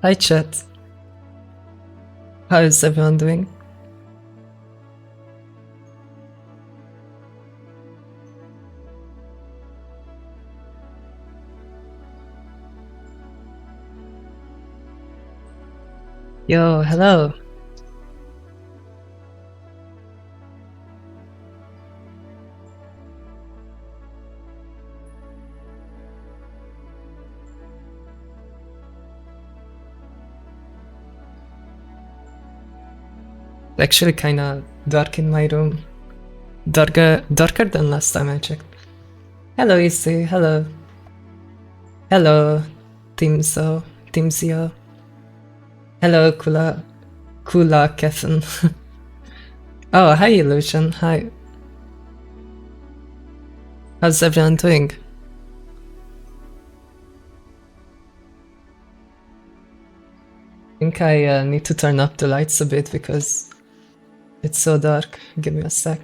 Hi chat. How is everyone doing? Yo, hello. Actually kinda dark in my room. Darker than last time I checked. Hello Issy, hello. Hello Timzio. Hello Kula Kefin. Oh, hi Illusion, hi. How's everyone doing? I think I need to turn up the lights a bit because it's so dark. Give me a sec.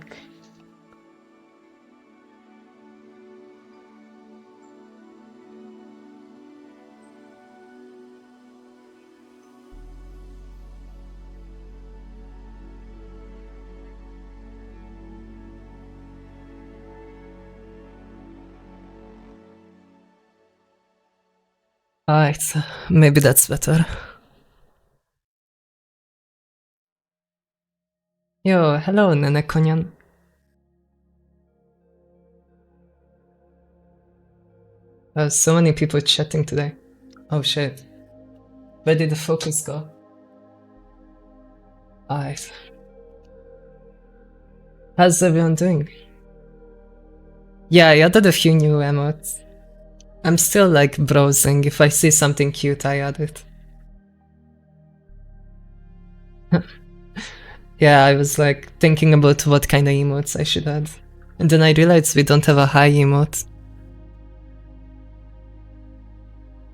Alright, maybe that's better. Yo, hello Nenekonyan. So many people chatting today. Oh shit. Where did the focus go? Alright. How's everyone doing? Yeah, I added a few new emotes. I'm still like browsing. If I see something cute, I add it. Yeah, I was like thinking about what kind of emotes I should add. And then I realized we don't have a hi emote.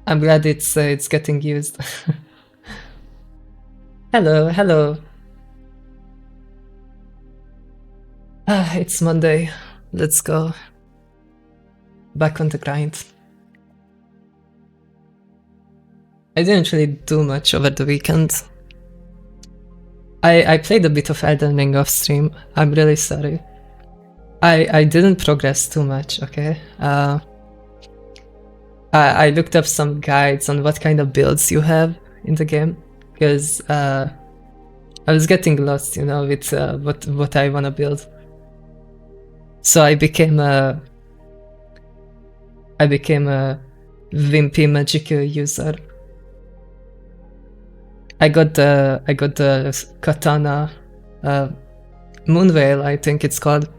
I'm glad it's getting used. Hello, hello. Ah, it's Monday. Let's go. Back on the grind. I didn't really do much over the weekend. I played a bit of Elden Ring off stream. I'm really sorry. I didn't progress too much, okay? I looked up some guides on what kind of builds you have in the game, because I was getting lost, you know, with what I wanna build. So I became a Wimpy Magical user. I got the katana, Moonveil, I think it's called,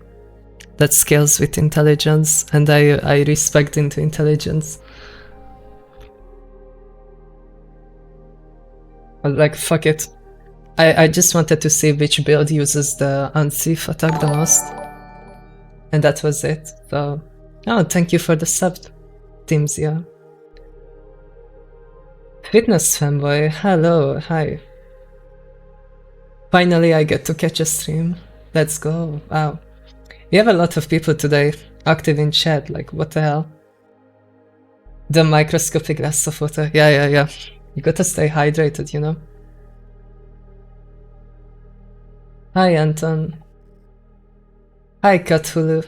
that scales with intelligence, and I respect into intelligence. I was like, fuck it. I just wanted to see which build uses the unsafe attack the most, and that was it. So, oh, thank you for the sub, Timzia. Fitness fanboy, hello, hi. Finally I get to catch a stream. Let's go, wow. We have a lot of people today active in chat, like what the hell? The microscopic glass of water, yeah. You gotta stay hydrated, you know? Hi Anton. Hi Cthulhu.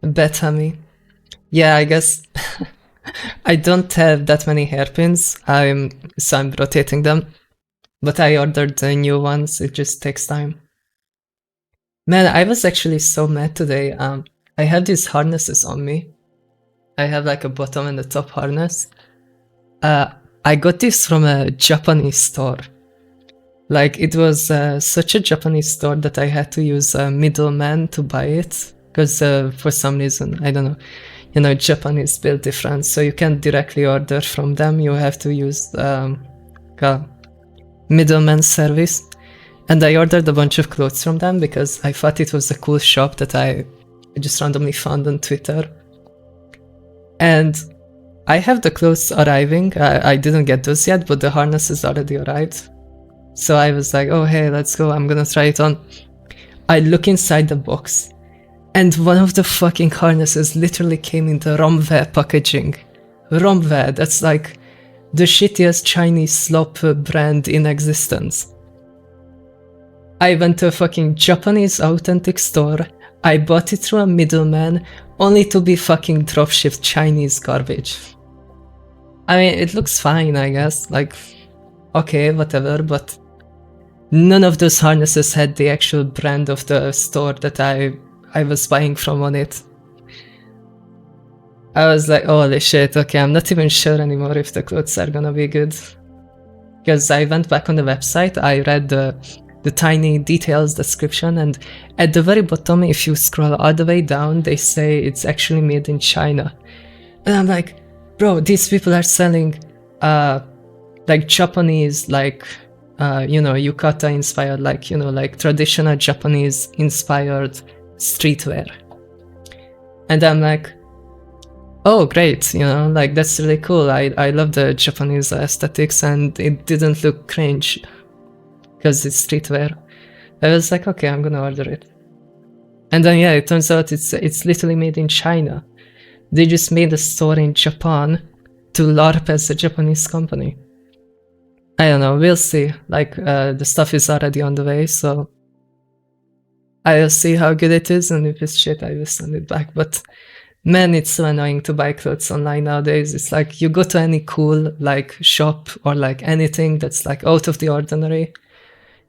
Betami. Yeah, I guess I don't have that many hairpins, so I'm rotating them. But I ordered the new ones, it just takes time. Man, I was actually so mad today. I have these harnesses on me. I have like a bottom and a top harness. I got this from a Japanese store. Like, it was such a Japanese store that I had to use a middleman to buy it. Because for some reason, I don't know, you know, Japanese build different, so you can't directly order from them. You have to use a middleman service. And I ordered a bunch of clothes from them because I thought it was a cool shop that I just randomly found on Twitter. And I have the clothes arriving. I didn't get those yet, but the harnesses already arrived. So I was like, oh hey, let's go, I'm gonna try it on. I look inside the box, and one of the fucking harnesses literally came in the Romwe packaging. Romwe, that's like the shittiest Chinese slop brand in existence. I went to a fucking Japanese authentic store, I bought it through a middleman, only to be fucking dropshipped Chinese garbage. I mean, it looks fine, I guess, like, okay, whatever, but none of those harnesses had the actual brand of the store that I was buying from on it. I was like, holy shit, okay, I'm not even sure anymore if the clothes are gonna be good. Because I went back on the website, I read the tiny details description, and at the very bottom, if you scroll all the way down, they say it's actually made in China. And I'm like, bro, these people are selling like Japanese, like, you know, yukata inspired, like, you know, like traditional Japanese inspired streetwear. And I'm like, oh, great, you know, like, that's really cool. I love the Japanese aesthetics, and it didn't look cringe because it's streetwear. I was like, okay, I'm gonna order it. And then, yeah, it turns out it's literally made in China. They just made a store in Japan to LARP as a Japanese company. I don't know, we'll see. Like, the stuff is already on the way, so I'll see how good it is, and if it's shit, I will send it back. But man, it's so annoying to buy clothes online nowadays. It's like you go to any cool like shop or like anything that's like out of the ordinary,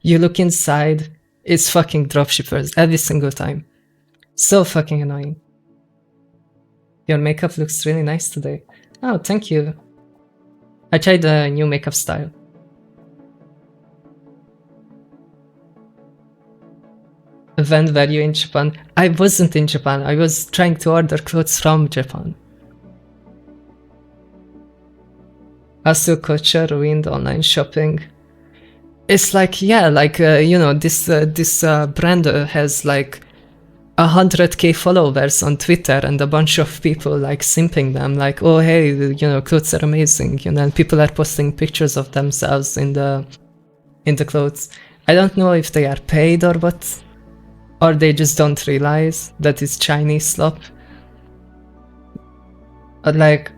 you look inside, it's fucking dropshippers every single time. So fucking annoying. Your makeup looks really nice today. Oh, thank you. I tried a new makeup style. When were you in Japan? I wasn't in Japan. I was trying to order clothes from Japan. Asu Kocha ruined online shopping. It's like, yeah, like, you know, this brand has like 100k followers on Twitter, and a bunch of people like simping them, like, oh hey, you know, clothes are amazing, you know, and people are posting pictures of themselves in the clothes. I don't know if they are paid or what, or they just don't realize that it's Chinese slop. But like,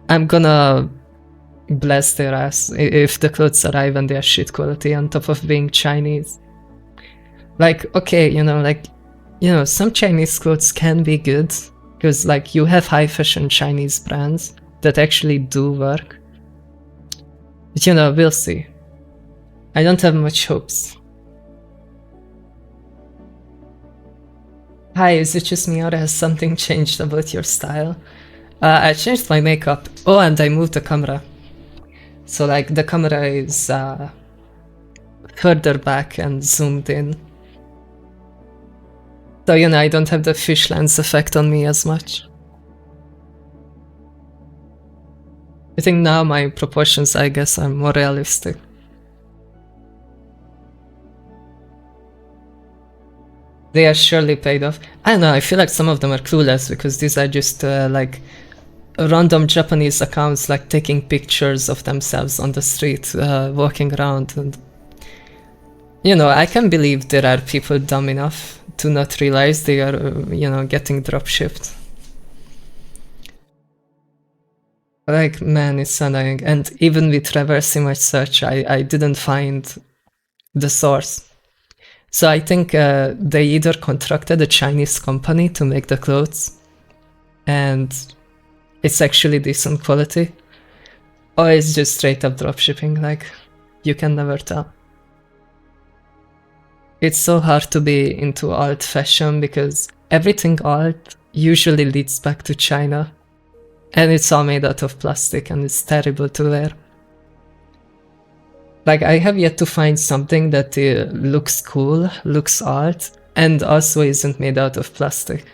I'm gonna bless their ass if the clothes arrive and they're shit quality on top of being Chinese. Like, okay, you know, like, you know, some Chinese clothes can be good, because like you have high fashion Chinese brands that actually do work. But you know, we'll see. I don't have much hopes. Hi, is it just me or has something changed about your style? I changed my makeup. Oh, and I moved the camera. So like the camera is further back and zoomed in. So, you know, I don't have the fish lens effect on me as much. I think now my proportions, I guess, are more realistic. They are surely paid off. I don't know, I feel like some of them are clueless, because these are just like random Japanese accounts like taking pictures of themselves on the street, walking around, and you know, I can believe there are people dumb enough to not realize they are, you know, getting dropshipped. Like, man, it's annoying. And even with reverse image search, I didn't find the source. So I think they either contracted a Chinese company to make the clothes, and it's actually decent quality, or it's just straight up dropshipping, like, you can never tell. It's so hard to be into alt fashion, because everything alt usually leads back to China, and it's all made out of plastic, and it's terrible to wear. Like, I have yet to find something that looks cool, looks alt, and also isn't made out of plastic.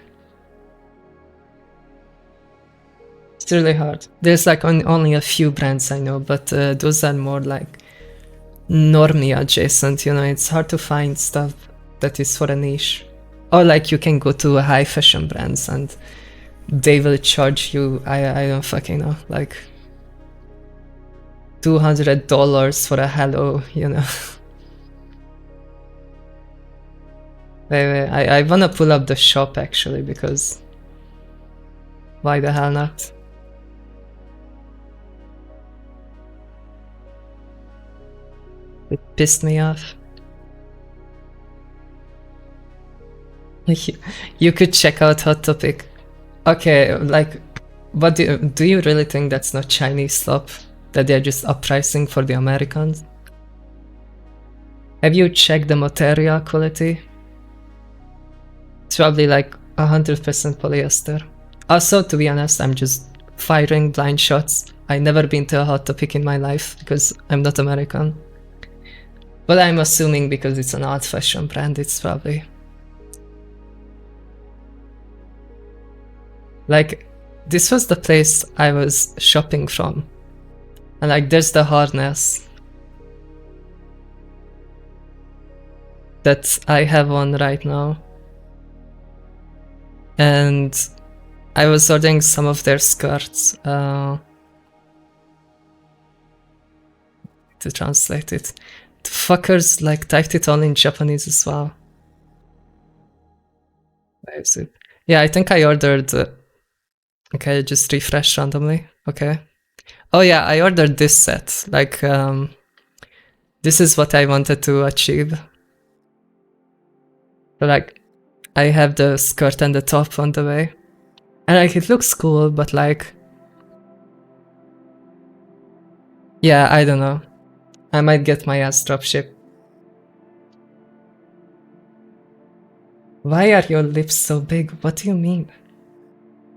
It's really hard. There's like only a few brands I know, but those are more like normie adjacent, you know, it's hard to find stuff that is for a niche. Or like you can go to high fashion brands and they will charge you, I don't fucking know, like $200 for a hello, you know. Wait, I wanna pull up the shop actually, because why the hell not? It pissed me off. You could check out Hot Topic. Okay, like, what do you really think that's not Chinese stuff? That they're just uppricing for the Americans? Have you checked the material quality? It's probably like 100% polyester. Also, to be honest, I'm just firing blind shots. I never been to a Hot Topic in my life because I'm not American. But I'm assuming because it's an old fashion brand, it's probably. Like, this was the place I was shopping from. And like, there's the harness that I have on right now. And I was ordering some of their skirts. To translate it. The fuckers like typed it all in Japanese as well. Where is it? Yeah, I think I ordered... okay, just refresh randomly. Okay. Oh yeah, I ordered this set. Like, this is what I wanted to achieve. So like, I have the skirt and the top on the way. And like, it looks cool, but like... yeah, I don't know. I might get my ass dropship. Why are your lips so big? What do you mean?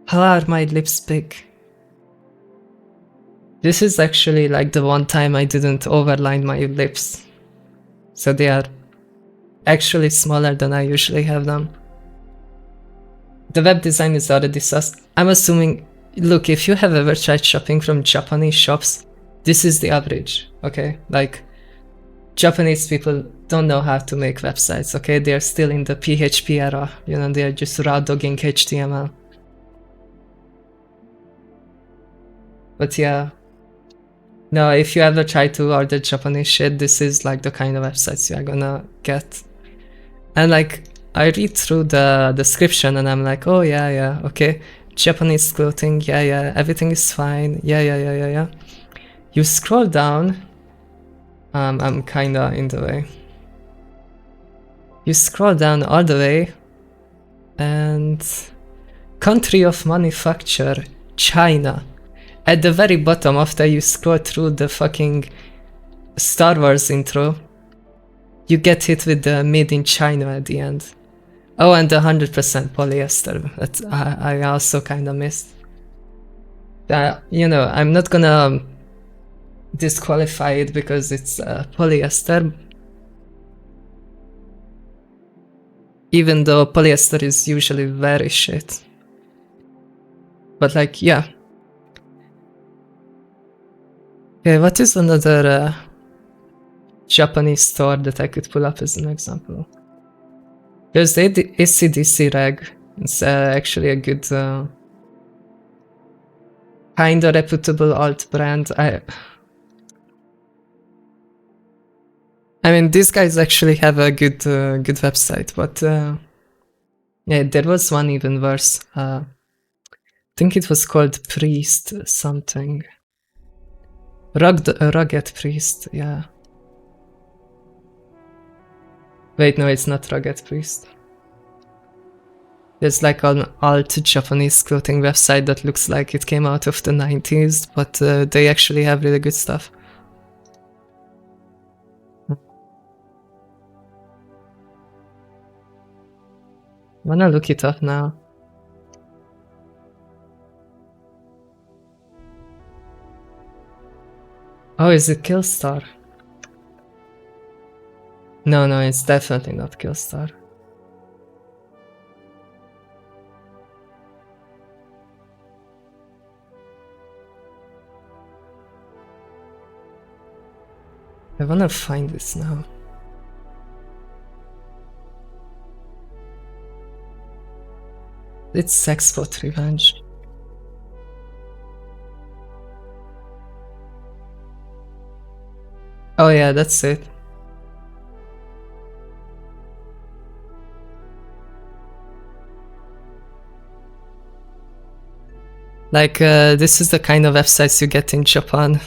How are my lips big? This is actually like the one time I didn't overline my lips. So they are actually smaller than I usually have them. The web design is already sus. I'm assuming, look, if you have ever tried shopping from Japanese shops, this is the average, okay? Like, Japanese people don't know how to make websites, okay? They're still in the PHP era, you know, they're just raw dogging HTML. But yeah, no, if you ever try to order Japanese shit, this is like the kind of websites you are gonna get. And like, I read through the description and I'm like, oh yeah, okay. Japanese clothing, yeah, everything is fine, yeah. You scroll down, I'm kinda in the way. You scroll down all the way, and country of manufacture, China. At the very bottom, after you scroll through the fucking Star Wars intro, you get hit with the made in China at the end. Oh, and the 100% polyester that I also kinda missed. You know, I'm not gonna disqualify it because it's polyester. Even though polyester is usually very shit. But like, yeah. Okay, what is another Japanese store that I could pull up as an example? There's the ACDC rag. It's actually a good, kinda reputable alt brand. I mean, these guys actually have a good website, but yeah, there was one even worse. I think it was called Priest something. Rugged Priest, yeah. Wait, no, it's not Rugged Priest. There's like an alt Japanese clothing website that looks like it came out of the 90s, but they actually have really good stuff. I'm gonna look it up now. Oh, is it Killstar? No, it's definitely not Killstar. I wanna find this now. It's Sexbot Revenge. Oh yeah, that's it. Like, this is the kind of websites you get in Japan.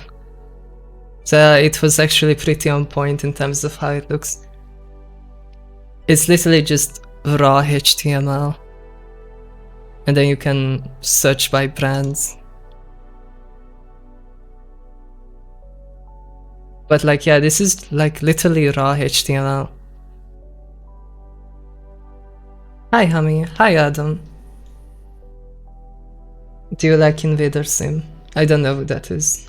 So it was actually pretty on point in terms of how it looks. It's literally just raw HTML. And then you can search by brands. But like, yeah, this is like literally raw HTML. Hi, Hami. Hi, Adam. Do you like Invader Sim? I don't know who that is.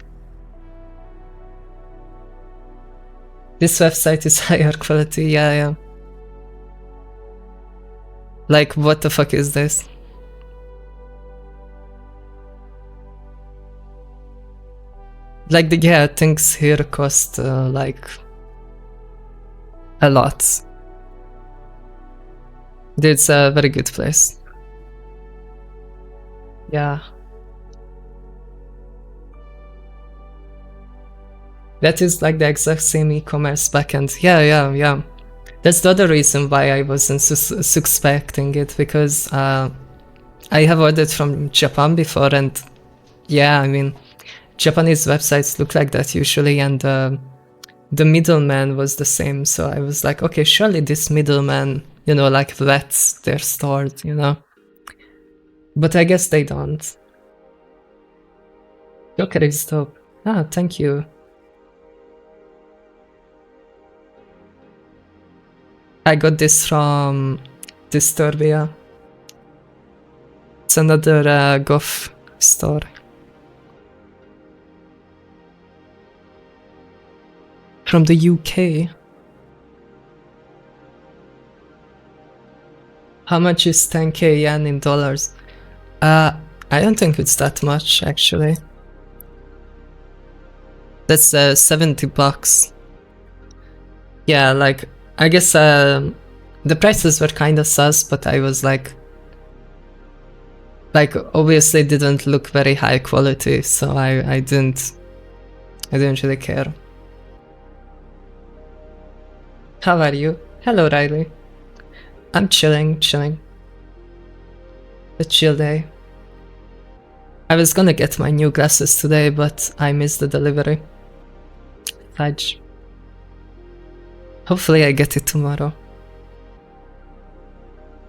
This website is higher quality, yeah. Like, what the fuck is this? Like, yeah, things here cost, like, a lot. It's a very good place. Yeah. That is like the exact same e-commerce backend. Yeah. That's the other reason why I wasn't suspecting it, because I have ordered from Japan before, and yeah, I mean, Japanese websites look like that usually, and the middleman was the same, so I was like, okay, surely this middleman, you know, like vets their stores, you know? But I guess they don't. Joker is dope. Ah, thank you. I got this from Disturbia. It's another Goth store. From the UK. How much is 10k yen in dollars? I don't think it's that much, actually. That's 70 bucks. Yeah, like, I guess the prices were kind of sus, but I was like, obviously didn't look very high quality, so I didn't really care. How are you? Hello, Riley. I'm chilling. A chill day. I was gonna get my new glasses today, but I missed the delivery. Fudge. Hopefully I get it tomorrow.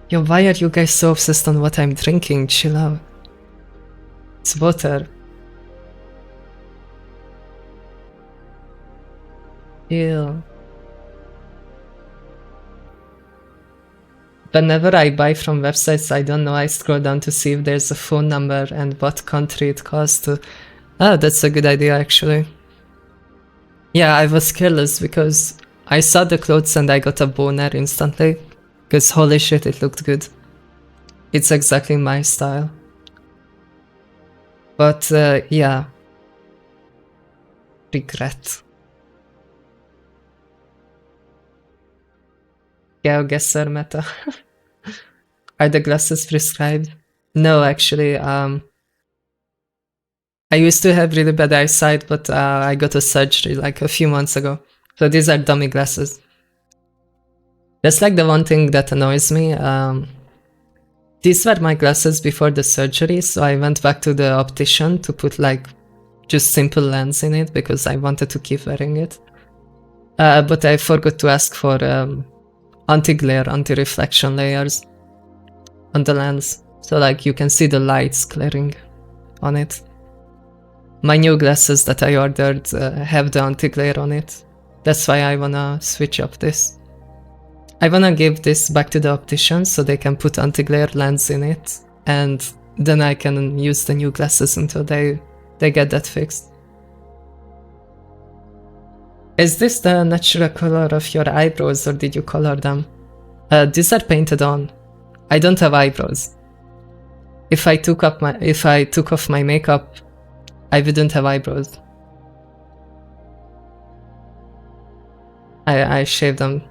Yo, why are you guys so obsessed on what I'm drinking? Chill out. It's water. Ew. Whenever I buy from websites I don't know, I scroll down to see if there's a phone number and what country it costs to. Ah, that's a good idea, actually. Yeah, I was careless because I saw the clothes and I got a boner instantly. Because holy shit, it looked good. It's exactly my style. But yeah. Regret. GeoGuessr meta. Are the glasses prescribed? No, actually, I used to have really bad eyesight, but I got a surgery like a few months ago. So these are dummy glasses. That's like the one thing that annoys me. These were my glasses before the surgery, so I went back to the optician to put like just simple lens in it because I wanted to keep wearing it. But I forgot to ask for anti-glare, anti-reflection layers on the lens. So like you can see the lights glaring on it. My new glasses that I ordered have the anti-glare on it. That's why I wanna switch up this. I wanna give this back to the optician so they can put anti-glare lens in it, and then I can use the new glasses until they get that fixed. Is this the natural color of your eyebrows, or did you color them? These are painted on. I don't have eyebrows. If I took off my makeup, I wouldn't have eyebrows. I shaved them.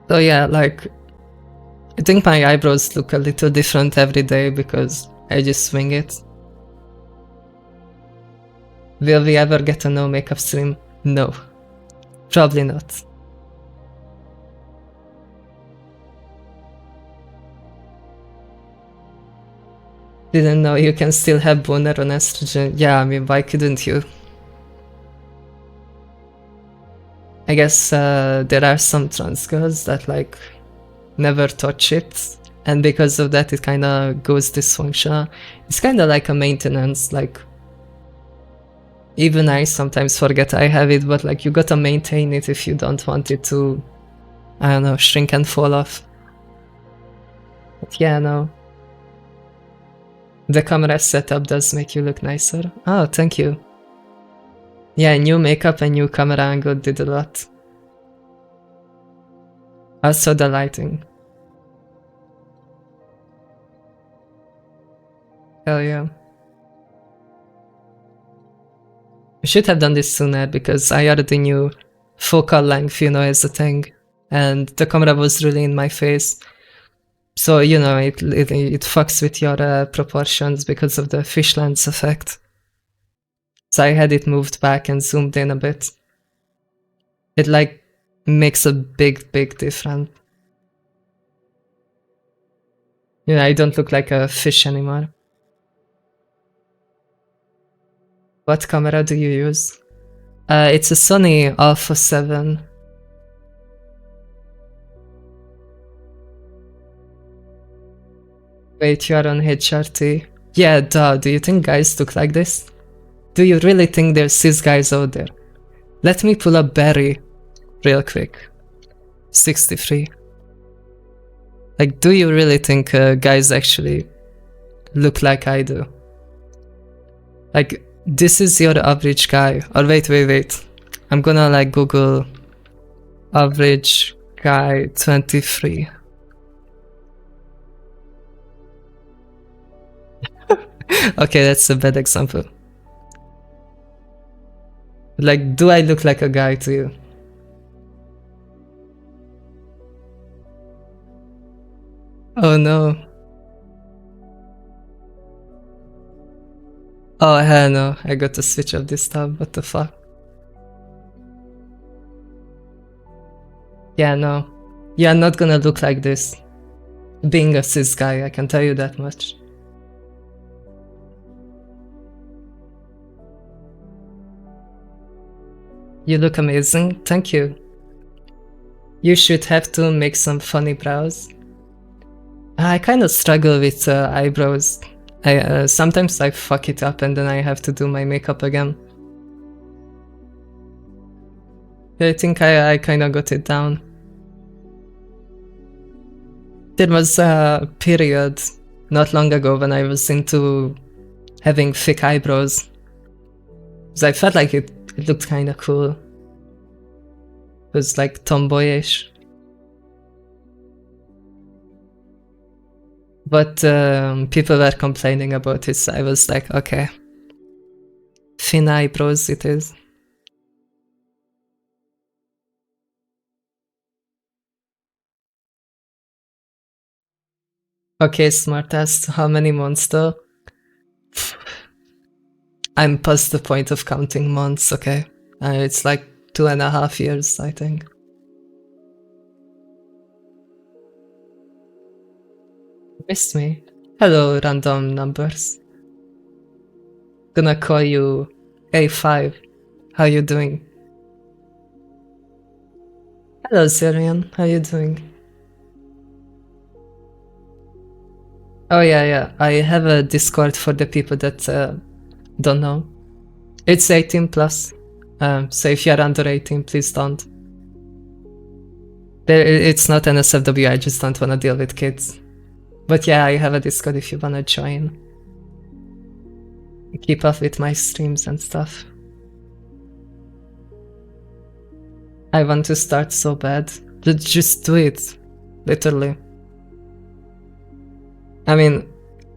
So yeah, like, I think my eyebrows look a little different every day because I just swing it. Will we ever get a no makeup stream? No. Probably not. Didn't know you can still have boner on estrogen. Yeah, I mean, why couldn't you? I guess there are some trans girls that like never touch it, and because of that it kind of goes dysfunctional. It's kind of like a maintenance, like even I sometimes forget I have it, but like you gotta maintain it if you don't want it to, I don't know, shrink and fall off. But yeah, no. The camera setup does make you look nicer. Oh, thank you. Yeah, new makeup and new camera angle did a lot. Also the lighting. Hell yeah. We should have done this sooner because I already knew focal length, you know, is a thing. And the camera was really in my face. So, you know, it fucks with your proportions because of the fish lens effect. So I had it moved back and zoomed in a bit. It like makes a big difference. You know, I don't look like a fish anymore. What camera do you use? It's a Sony Alpha 7. Wait, you are on HRT? Yeah, duh, do you think guys look like this? Do you really think there's cis guys out there? Let me pull up Barry real quick. 63. Like, do you really think guys actually look like I do? Like, this is your average guy. Or wait. I'm gonna like Google average guy 23. Okay, that's a bad example. Like, do I look like a guy to you? Oh no. Oh hell no, I got to switch up this tab, what the fuck? Yeah, no. You're not gonna look like this. Being a cis guy, I can tell you that much. You look amazing, thank you. You should have to make some funny brows. I kind of struggle with eyebrows. Sometimes I fuck it up and then I have to do my makeup again. I think I kind of got it down. There was a period not long ago when I was into having thick eyebrows. Because I felt like it looked kind of cool. It was like tomboyish. But people were complaining about it, so I was like, okay. Thin eyebrows it is. Okay, smartass, how many months though? I'm past the point of counting months, okay? It's like 2.5 years, I think. Missed me. Hello, random numbers. Gonna call you A5. How you doing? Hello, Syrian. How you doing? Oh yeah. I have a Discord for the people that don't know. It's 18 plus. So if you're under 18, please don't. It's not NSFW, I just don't wanna deal with kids. But yeah, I have a Discord if you wanna join. Keep up with my streams and stuff. I want to start so bad. Just do it. Literally. I mean,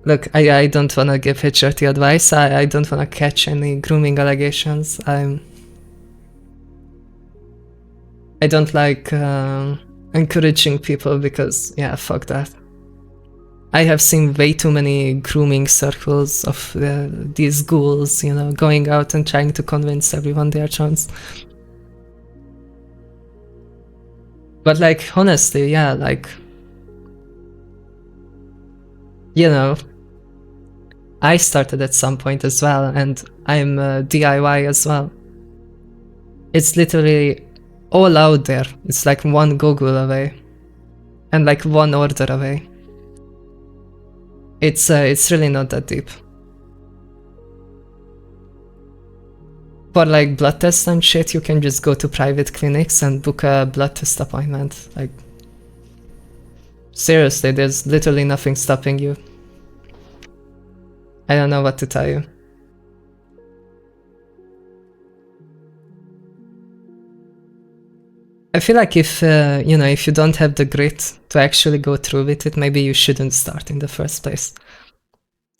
look, I don't wanna give HRT advice. I don't wanna catch any grooming allegations. I don't like encouraging people because, yeah, fuck that. I have seen way too many grooming circles of these ghouls, you know, going out and trying to convince everyone they are trans. But like, honestly, yeah, like, you know, I started at some point as well, and I'm DIY as well. It's literally all out there. It's like one Google away, and like one order away. It's really not that deep. For like blood tests and shit, you can just go to private clinics and book a blood test appointment. Like, seriously, there's literally nothing stopping you. I don't know what to tell you. I feel like if, you know, if you don't have the grit to actually go through with it, maybe you shouldn't start in the first place.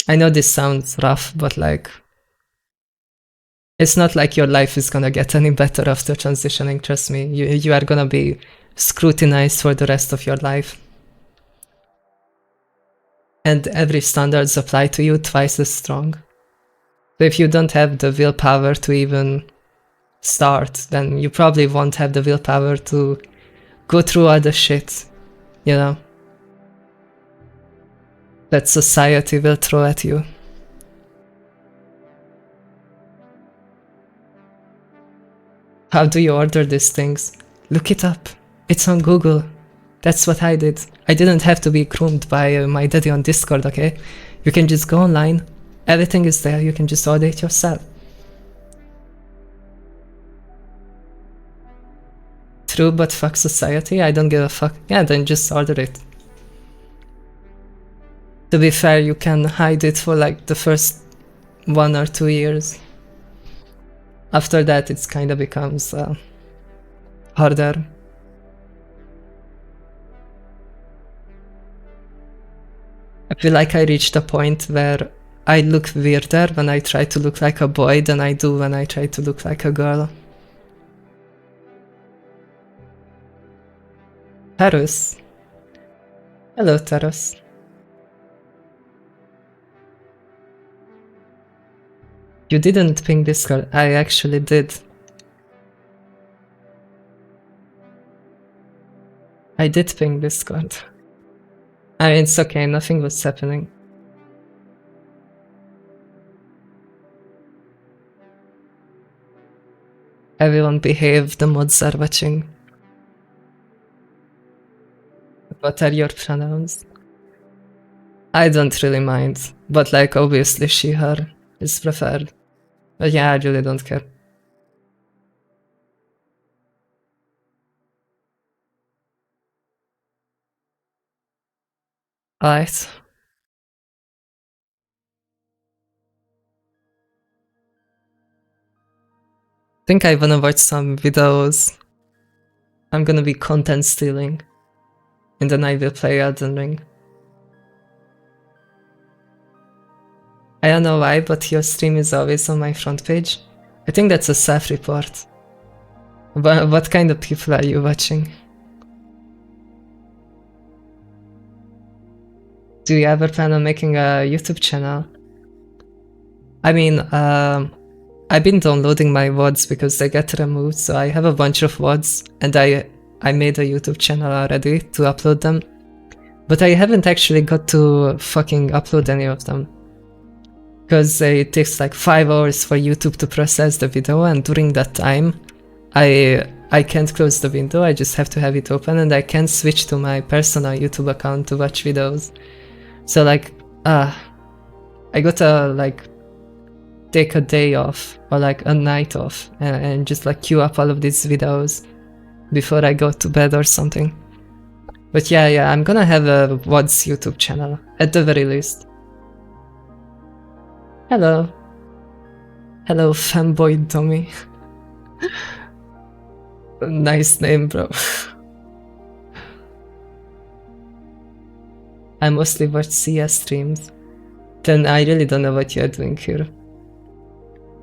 I know this sounds rough, but like, it's not like your life is gonna get any better after transitioning, trust me. You are gonna be scrutinized for the rest of your life. And every standards apply to you twice as strong. So if you don't have the willpower to even start, then you probably won't have the willpower to go through all the shit, you know, that society will throw at you. How do you order these things? Look it up. It's on Google. That's what I did. I didn't have to be groomed by my daddy on Discord, okay? You can just go online. Everything is there. You can just order it yourself. True, but fuck society. I don't give a fuck. Yeah, then just order it. To be fair, you can hide it for like the first 1 or 2 years. After that, it kind of becomes harder. I feel like I reached a point where I look weirder when I try to look like a boy than I do when I try to look like a girl. Tarus. Hello, Tarus. You didn't ping Discord. I actually did. I did ping Discord. I mean, it's okay, nothing was happening. Everyone behave, the mods are watching. What are your pronouns? I don't really mind, but like obviously she, her is preferred. But yeah, I really don't care. Alright. Think I wanna watch some videos. I'm gonna be content stealing. And then I will play Elden Ring. I don't know why, but your stream is always on my front page. I think that's a self-report. What kind of people are you watching? Do you ever plan on making a YouTube channel? I mean, I've been downloading my VODs because they get removed, so I have a bunch of VODs, and I made a YouTube channel already to upload them. But I haven't actually got to fucking upload any of them. Because it takes like 5 hours for YouTube to process the video, and during that time, I can't close the window, I just have to have it open, and I can't switch to my personal YouTube account to watch videos. So like, I gotta like take a day off, or like a night off, and just like queue up all of these videos before I go to bed or something. But yeah, I'm gonna have a VODs YouTube channel, at the very least. Hello. Hello, fanboy Tommy. Nice name, bro. I mostly watch CS streams. Then I really don't know what you're doing here.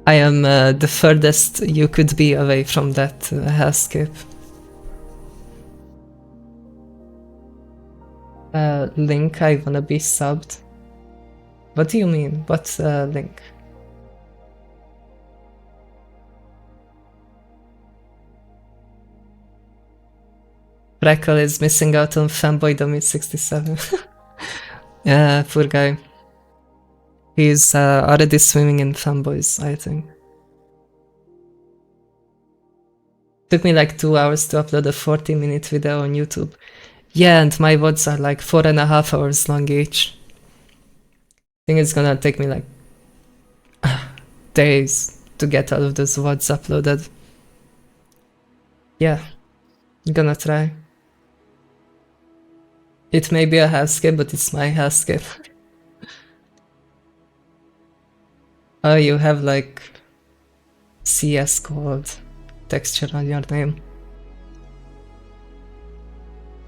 I am the furthest you could be away from that hellscape. Link, I wanna be subbed. What do you mean? What's link? Freckle is missing out on fanboy dummy 67. Yeah, poor guy. He's already swimming in fanboys, I think. Took me like 2 hours to upload a 40-minute video on YouTube. Yeah, and my VODs are like 4.5 hours long each. I think it's gonna take me like days to get all of those VODs uploaded. Yeah, I'm gonna try. It may be a hellscape, but it's my hellscape. Oh, you have like CS code texture on your name.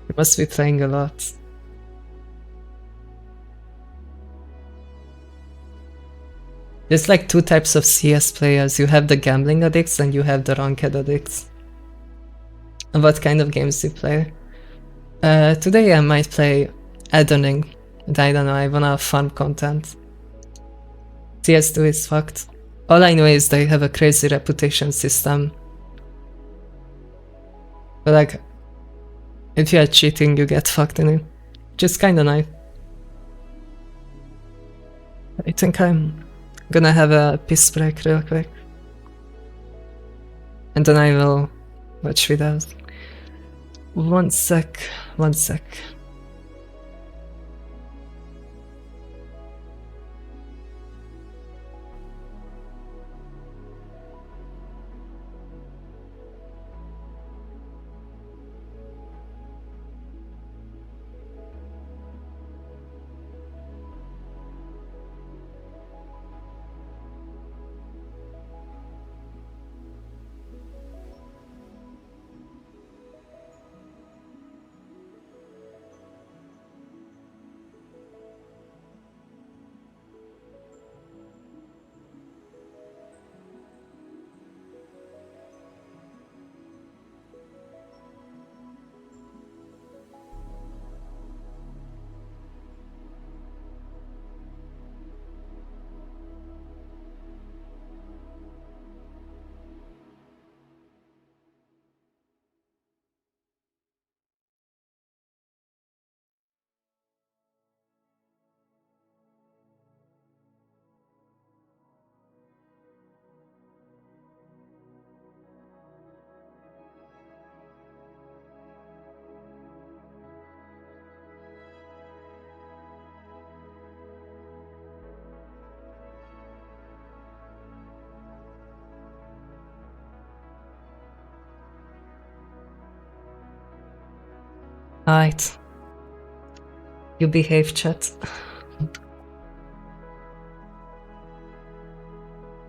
You must be playing a lot. There's like two types of CS players. You have the gambling addicts and you have the ranked addicts. And what kind of games do you play? Today I might play Elden Ring. I don't know, I wanna farm content. CS2 is fucked. All I know is they have a crazy reputation system. But like, if you are cheating, you get fucked in it. Which is kinda nice. I think I'm gonna have a piss break real quick. And then I will watch videos. One sec. Alright. You behave, chat.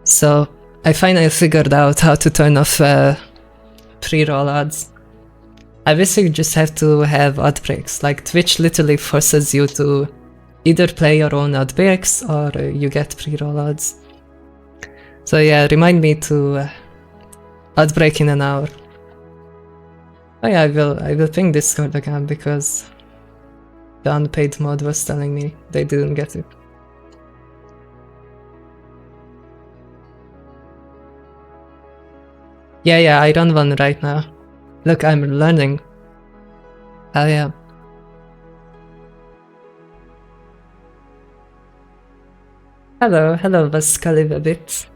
So, I finally figured out how to turn off pre-roll ads. I basically just have to have ad breaks. Like, Twitch literally forces you to either play your own ad breaks or you get pre-roll ads. So yeah, remind me to ad break in an hour. Oh yeah, I will ping Discord again because the unpaid mod was telling me they didn't get it. Yeah, I run one right now. Look, I'm learning. Hell yeah. Hello, Vascali a bit.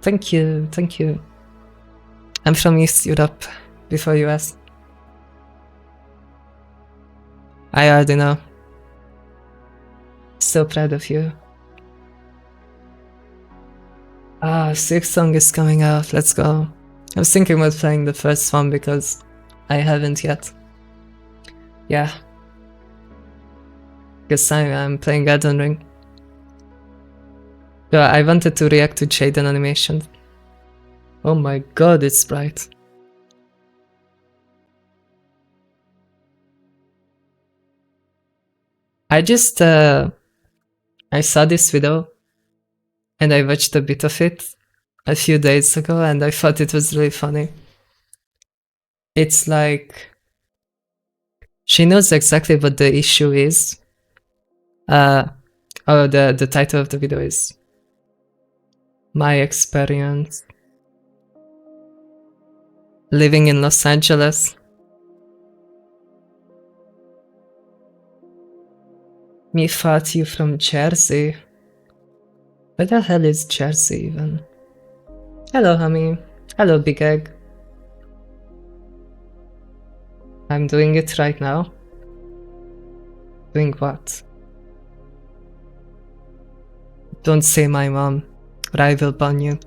Thank you. I'm from East Europe, before you asked. I already know. So proud of you. Ah, sixth song is coming out, let's go. I was thinking about playing the first one because I haven't yet. Yeah. Because I'm playing Elden Ring. Yeah, I wanted to react to Jaden animation. Oh my god, it's bright. I just, I saw this video and I watched a bit of it a few days ago and I thought it was really funny. It's like, she knows exactly what the issue is. The title of the video is My Experience Living in Los Angeles. Me thought you from Jersey. Where the hell is Jersey even? Hello, Hammy. Hello, Big Egg. I'm doing it right now. Doing what? Don't say my mom, or I will ban you.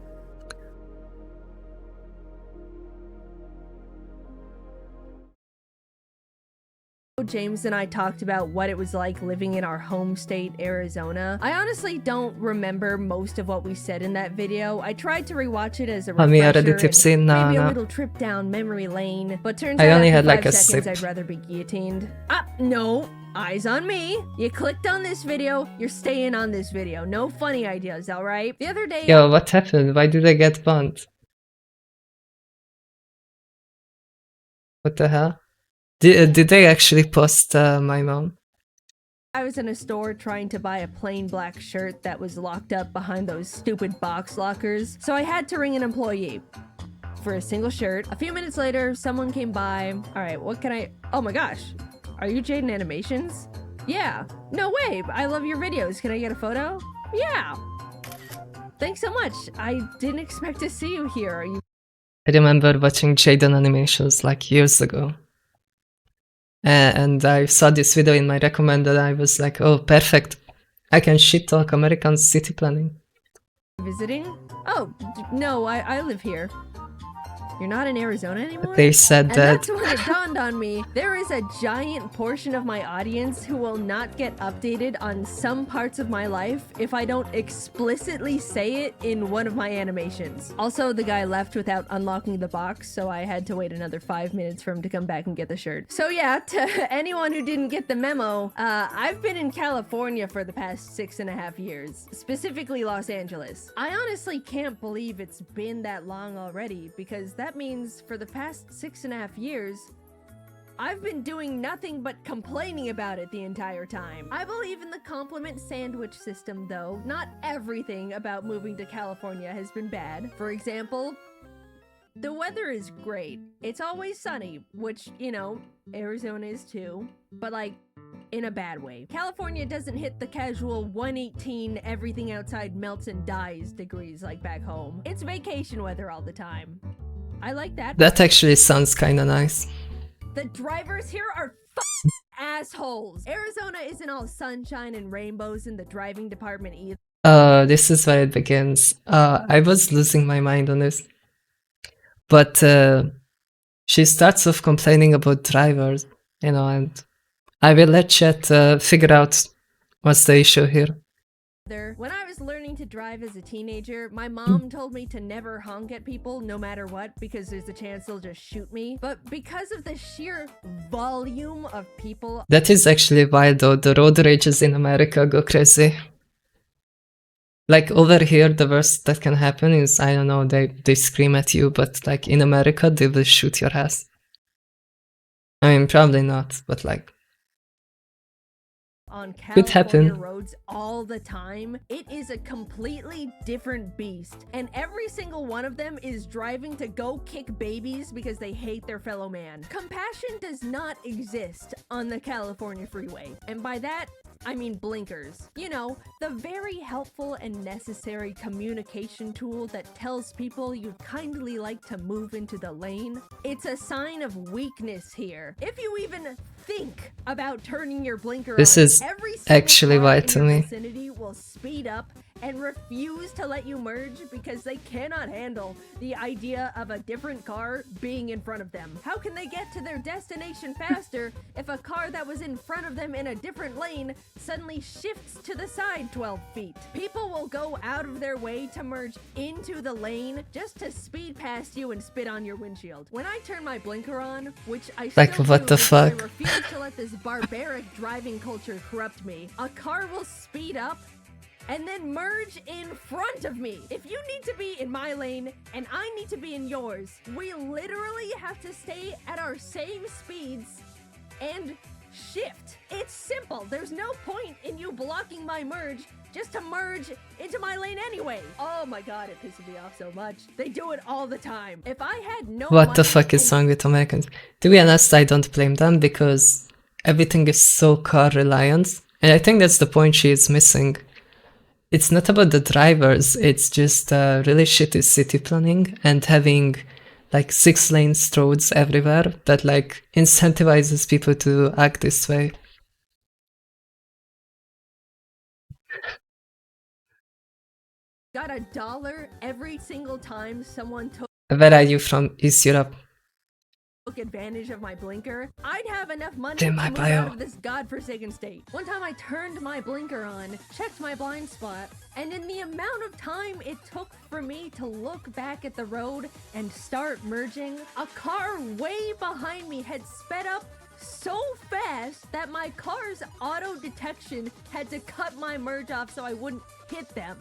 James and I talked about what it was like living in our home state, Arizona. I honestly don't remember most of what we said in that video. I tried to rewatch it as a Hammy already refresher tipsy? and No, maybe a no. little trip down memory lane, but turns I out only after had like 5 a seconds sip. I'd rather be guillotined. No. Eyes on me. You clicked on this video, you're staying on this video. No funny ideas, alright? The other day... Yo, what happened? Why did I get banned? What the hell? Did they actually post my mom? I was in a store trying to buy a plain black shirt that was locked up behind those stupid box lockers, so I had to ring an employee for a single shirt. A few minutes later, someone came by. Alright, what can I... Oh my gosh. Are you Jaden Animations? Yeah. No way. I love your videos. Can I get a photo? Yeah. Thanks so much. I didn't expect to see you here. Are you... I remember watching Jaden Animations like years ago. And I saw this video in my recommended. I was like, oh, perfect. I can shit talk American city planning. visiting? Oh, no, I live here. You're not in Arizona anymore? They said And that. that's when it dawned on me. There is a giant portion of my audience who will not get updated on some parts of my life if I don't explicitly say it in one of my animations. Also, the guy left without unlocking the box, so I had to wait another 5 minutes for him to come back and get the shirt. So yeah, to anyone who didn't get the memo, I've been in California for the past 6.5 years, specifically Los Angeles. I honestly can't believe it's been that long already, because that means for the past 6.5 years, I've been doing nothing but complaining about it the entire time. I believe in the compliment sandwich system though. Not everything about moving to California has been bad. For example, the weather is great. It's always sunny, which, you know, Arizona is too, but like, in a bad way. California doesn't hit the casual 118 everything outside melts and dies degrees like back home. It's vacation weather all the time. I like that. That actually sounds kinda nice. The drivers here are assholes. Arizona isn't all sunshine and rainbows in the driving department either. This is where it begins. I was losing my mind on this. But she starts off complaining about drivers, you know, and I will let Chat figure out what's the issue here. When I was learning to drive as a teenager, my mom told me to never honk at people no matter what because there's a chance they'll just shoot me. But because of the sheer volume of people... That is actually why though the road rages in America go crazy. Like over here, the worst that can happen is, I don't know, they scream at you, but like in America, they will shoot your ass. I mean, probably not, but like... on Could California happen. roads all the time, it is a completely different beast. And every single one of them is driving to go kick babies because they hate their fellow man. Compassion does not exist on the California freeway. And by that, I mean blinkers. You know, the very helpful and necessary communication tool that tells people you'd kindly like to move into the lane. It's a sign of weakness here. If you even think about turning your blinker This on, is every single actually car wild in to your me. vicinity will speed up and refuse to let you merge because they cannot handle the idea of a different car being in front of them. How can they get to their destination faster if a car that was in front of them in a different lane suddenly shifts to the side 12 feet? People will go out of their way to merge into the lane just to speed past you and spit on your windshield. When I turn my blinker on, which I Like, still what do the because fuck? I refuse to let this barbaric driving culture corrupt me, a car will speed up and then merge in front of me. If you need to be in my lane and I need to be in yours, we literally have to stay at our same speeds and shift. It's simple. There's no point in you blocking my merge just to merge into my lane anyway. Oh my god, it pisses me off so much. They do it all the time. If I had no What the money fuck is and wrong with Americans? To be honest, I don't blame them because everything is so car reliant. And I think that's the point she is missing. it's not about the drivers, it's just really shitty city planning and having like 6-lane roads everywhere that like incentivizes people to act this way. Got $1 every single time someone took Where are you from? East Europe. advantage of my blinker. I'd have enough money In to my move bio. out of this godforsaken state. One time I turned my blinker on, checked my blind spot, and in the amount of time it took for me to look back at the road and start merging, a car way behind me had sped up so fast that my car's auto detection had to cut my merge off so I wouldn't hit them.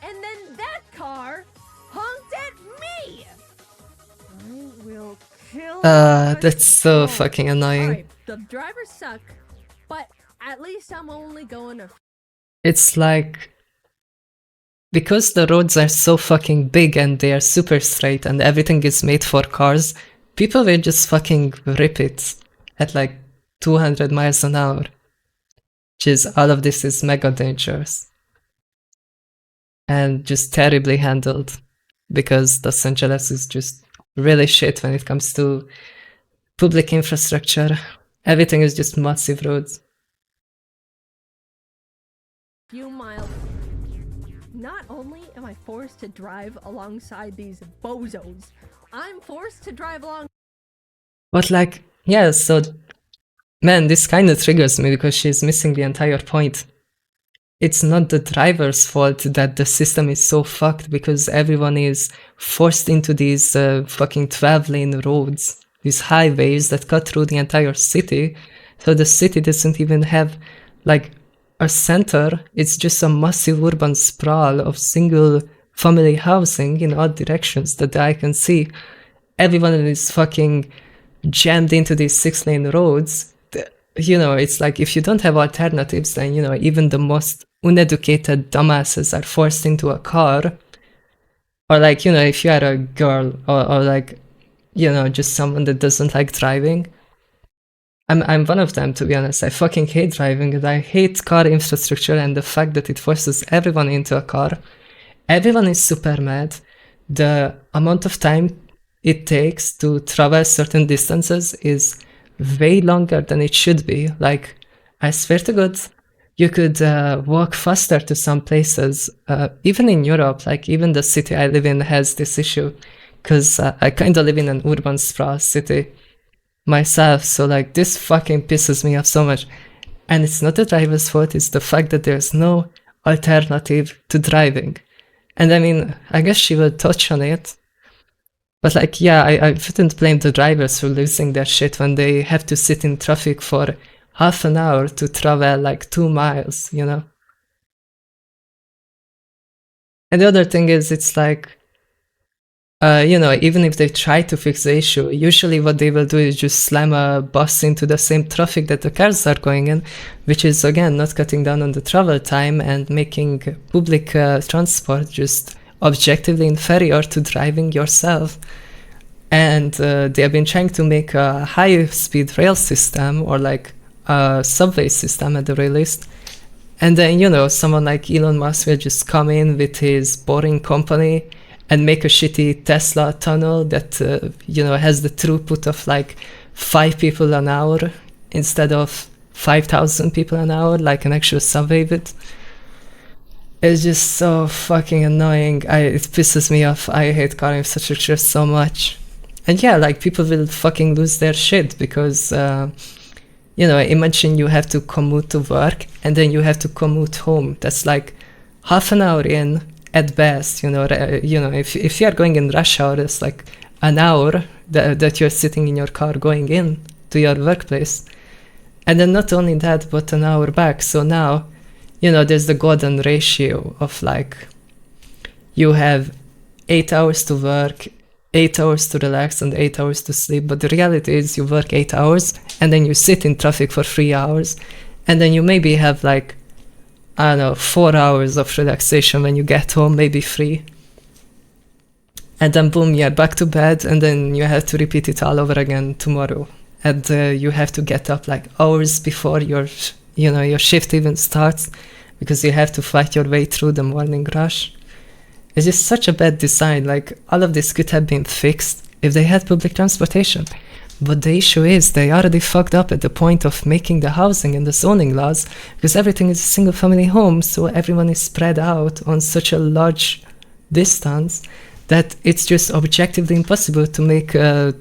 And then that car honked at me! I will kill That's so Oh. fucking annoying. Alright, the drivers suck, but at least I'm only going to It's like, because the roads are so fucking big and they are super straight and everything is made for cars, people will just fucking rip it at like 200 miles an hour. Which is, all of this is mega dangerous. And just terribly handled, because Los Angeles is just really shit when it comes to public infrastructure. Everything is just massive roads. few miles. Not only am I forced to drive alongside these bozos, I'm forced to drive along. But like, yeah, so, man, this kind of triggers me because she's missing the entire point. It's not the driver's fault that the system is so fucked because everyone is forced into these fucking 12-lane roads, these highways that cut through the entire city. So the city doesn't even have like a center, it's just a massive urban sprawl of single family housing in all directions that the eye can see. Everyone is fucking jammed into these 6-lane roads. You know, it's like if you don't have alternatives, then, you know, even the most uneducated dumbasses are forced into a car. Or like, you know, if you are a girl or like, you know, just someone that doesn't like driving. I'm one of them, to be honest. I fucking hate driving and I hate car infrastructure and the fact that it forces everyone into a car. Everyone is super mad. The amount of time it takes to travel certain distances is way longer than it should be. Like, I swear to God, you could walk faster to some places, even in Europe. Like, even the city I live in has this issue, because I kind of live in an urban sprawl city myself, so like this fucking pisses me off so much. And it's not the driver's fault, it's the fact that there's no alternative to driving. And I mean, I guess she will touch on it, but like, yeah, I wouldn't blame the drivers for losing their shit when they have to sit in traffic for half an hour to travel like 2 miles, you know? And the other thing is, it's like, you know, even if they try to fix the issue, usually what they will do is just slam a bus into the same traffic that the cars are going in, which is, again, not cutting down on the travel time and making public transport just objectively inferior to driving yourself. And they have been trying to make a high-speed rail system, or like a subway system at the very least. And then, you know, someone like Elon Musk will just come in with his boring company and make a shitty Tesla tunnel that, you know, has the throughput of like 5 people an hour instead of 5,000 people an hour, like an actual subway would. It's just so fucking annoying. It pisses me off. I hate car infrastructure so much. And yeah, like, people will fucking lose their shit because, you know, imagine you have to commute to work and then you have to commute home. That's like half an hour in at best, you know. If you are going in rush hour, it's like an hour that you're sitting in your car going in to your workplace. And then not only that, but an hour back. So now, you know, there's the golden ratio of like, you have 8 hours to work, 8 hours to relax, and 8 hours to sleep. But the reality is you work 8 hours and then you sit in traffic for 3 hours. And then you maybe have like, I don't know, 4 hours of relaxation when you get home, maybe 3. And then boom, you're back to bed, and then you have to repeat it all over again tomorrow. And you have to get up like hours before your shift even starts, because you have to fight your way through the morning rush. It's just such a bad design. Like, all of this could have been fixed if they had public transportation. But the issue is they already fucked up at the point of making the housing and the zoning laws, because everything is a single family home, so everyone is spread out on such a large distance that it's just objectively impossible to make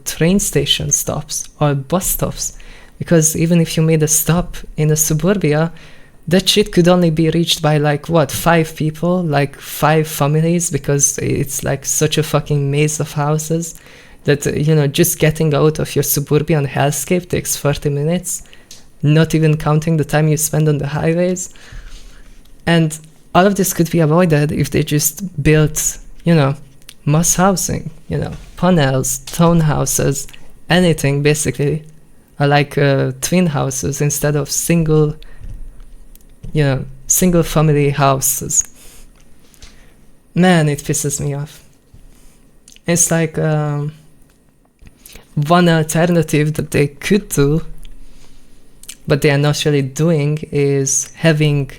train station stops or bus stops. Because even if you made a stop in a suburbia, that shit could only be reached by like, what, 5 people, like 5 families, because it's like such a fucking maze of houses that, you know, just getting out of your suburban hellscape takes 30 minutes, not even counting the time you spend on the highways. And all of this could be avoided if they just built, you know, mass housing, you know, panels, townhouses, anything basically, like twin houses instead of single family houses. Man, it pisses me off. It's like one alternative that they could do, but they are not really doing, is having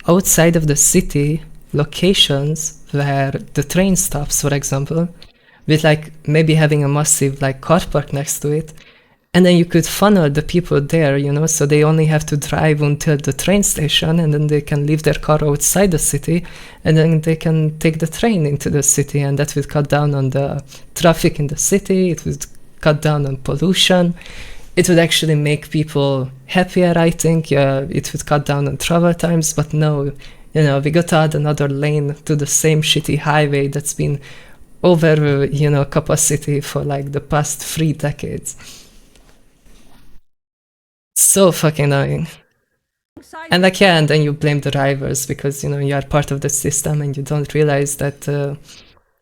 outside of the city locations where the train stops, for example, with like maybe having a massive like car park next to it, and then you could funnel the people there, you know, so they only have to drive until the train station, and then they can leave their car outside the city, and then they can take the train into the city, and that would cut down on the traffic in the city, it would cut down on pollution, it would actually make people happier, I think. It would cut down on travel times, but no, you know, we got to add another lane to the same shitty highway that's been over, you know, capacity for like the past 3 decades. So fucking annoying. And like, yeah, and then you blame the drivers because, you know, you are part of the system and you don't realize that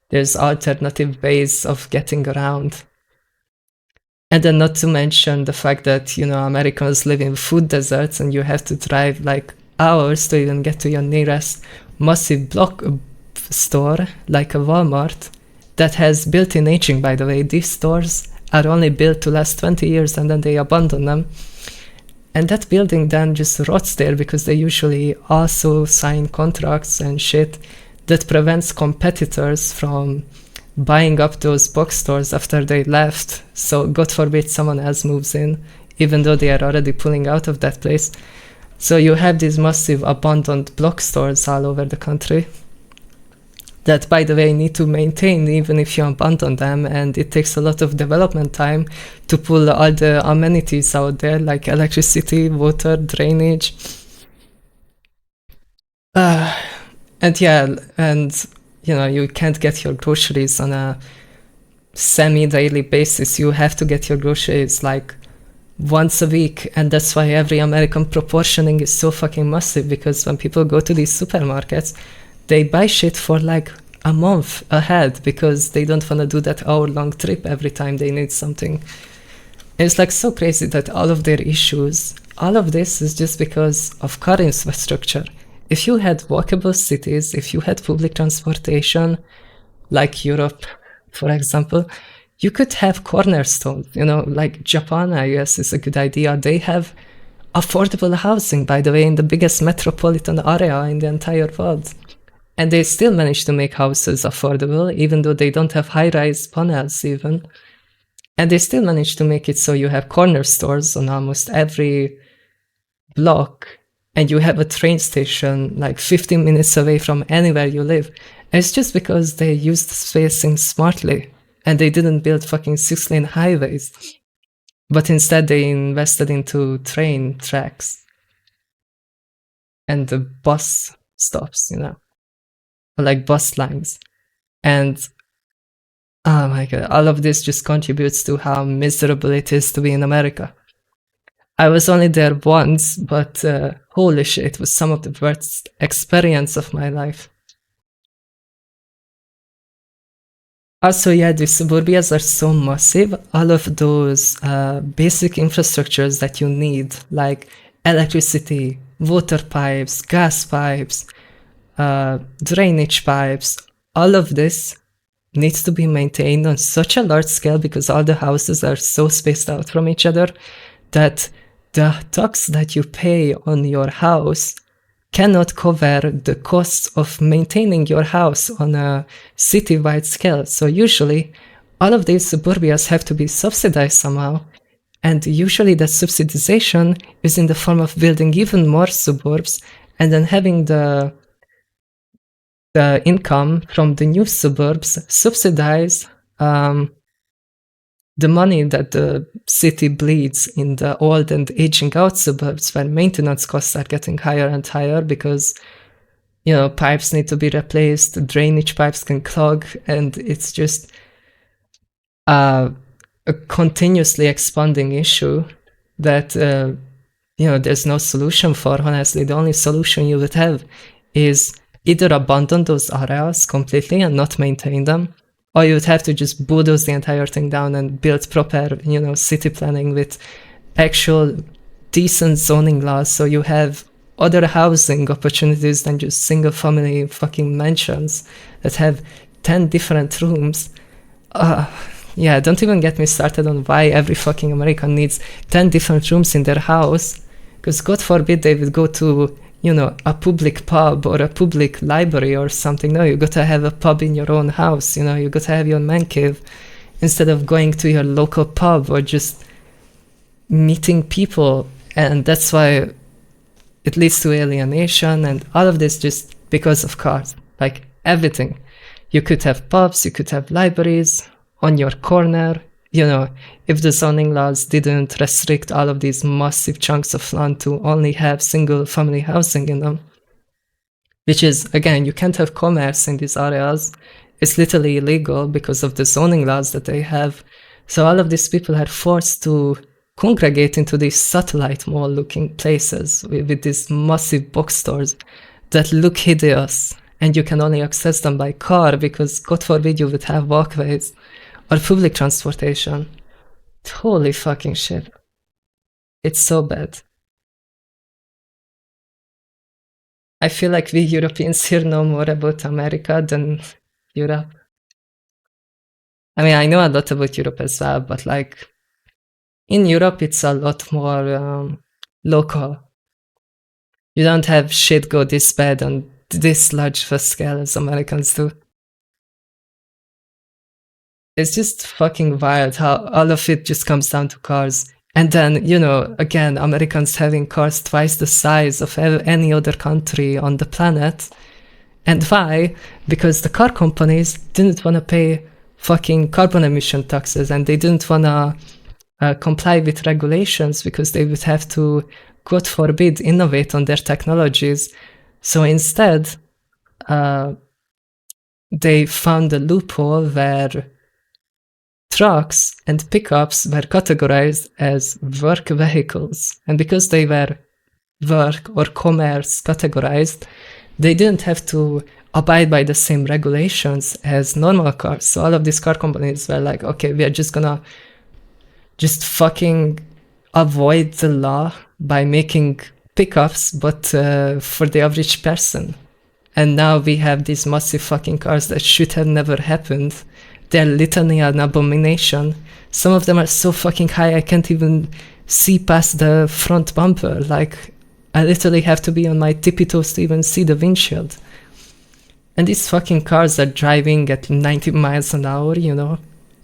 there's alternative ways of getting around. And then not to mention the fact that, you know, Americans live in food deserts and you have to drive like hours to even get to your nearest massive block store, like a Walmart, that has built-in aging, by the way. These stores are only built to last 20 years and then they abandon them. And that building then just rots there because they usually also sign contracts and shit that prevents competitors from buying up those box stores after they left. So God forbid someone else moves in, even though they are already pulling out of that place. So you have these massive abandoned block stores all over the country that, by the way, need to maintain even if you abandon them, and it takes a lot of development time to pull all the amenities out there, like electricity, water, drainage. And yeah, and you know, you can't get your groceries on a semi-daily basis. You have to get your groceries like once a week, and that's why every American proportioning is so fucking massive, because when people go to these supermarkets, they buy shit for like a month ahead because they don't want to do that hour-long trip every time they need something. And it's like so crazy that all of their issues, all of this is just because of car infrastructure. If you had walkable cities, if you had public transportation, like Europe, for example, you could have cornerstones, you know, like Japan, I guess, is a good idea. They have affordable housing, by the way, in the biggest metropolitan area in the entire world. And they still manage to make houses affordable, even though they don't have high-rise panels even. And they still manage to make it so you have corner stores on almost every block, and you have a train station like 15 minutes away from anywhere you live. And it's just because they used spacing smartly, and they didn't build fucking 6-lane highways. But instead they invested into train tracks and the bus stops, you know, like bus lines. And oh my god, all of this just contributes to how miserable it is to be in America. I was only there once, but holy shit, it was some of the worst experience of my life. Also, yeah, the suburbias are so massive. All of those basic infrastructures that you need, like electricity, water pipes, gas pipes, drainage pipes, all of this needs to be maintained on such a large scale because all the houses are so spaced out from each other that the tax that you pay on your house cannot cover the costs of maintaining your house on a city-wide scale. So usually, all of these suburbias have to be subsidized somehow. And usually that subsidization is in the form of building even more suburbs and then having the income from the new suburbs subsidize the money that the city bleeds in the old and aging out suburbs, where maintenance costs are getting higher and higher because, you know, pipes need to be replaced, drainage pipes can clog, and it's just a continuously expanding issue that, you know, there's no solution for. Honestly, the only solution you would have is either abandon those areas completely and not maintain them, or you would have to just bulldoze the entire thing down and build proper, you know, city planning with actual decent zoning laws, so you have other housing opportunities than just single family fucking mansions that have 10 different rooms. Yeah, don't even get me started on why every fucking American needs 10 different rooms in their house, because God forbid they would go to, you know, a public pub or a public library or something. No, you gotta have a pub in your own house, you know, you gotta have your man cave instead of going to your local pub or just meeting people. And that's why it leads to alienation and all of this just because of cars. Like everything. You could have pubs, you could have libraries on your corner. You know, if the zoning laws didn't restrict all of these massive chunks of land to only have single family housing in them, which is, again, you can't have commerce in these areas. It's literally illegal because of the zoning laws that they have. So all of these people are forced to congregate into these satellite mall looking places with these massive bookstores that look hideous, and you can only access them by car because, God forbid, you would have walkways or public transportation. Holy fucking shit. It's so bad. I feel like we Europeans here know more about America than Europe. I mean, I know a lot about Europe as well, but like, in Europe it's a lot more local. You don't have shit go this bad on this large of a scale as Americans do. It's just fucking wild how all of it just comes down to cars. And then, you know, again, Americans having cars twice the size of any other country on the planet. And why? Because the car companies didn't want to pay fucking carbon emission taxes, and they didn't want to comply with regulations because they would have to, God forbid, innovate on their technologies. So instead, they found a loophole where trucks and pickups were categorized as work vehicles. And because they were work or commerce categorized, they didn't have to abide by the same regulations as normal cars. So all of these car companies were like, okay, we are just gonna just fucking avoid the law by making pickups, but for the average person. And now we have these massive fucking cars that should have never happened. They're literally an abomination. Some of them are so fucking high I can't even see past the front bumper. Like, I literally have to be on my tippy toes to even see the windshield. And these fucking cars are driving at 90 miles an hour, you know,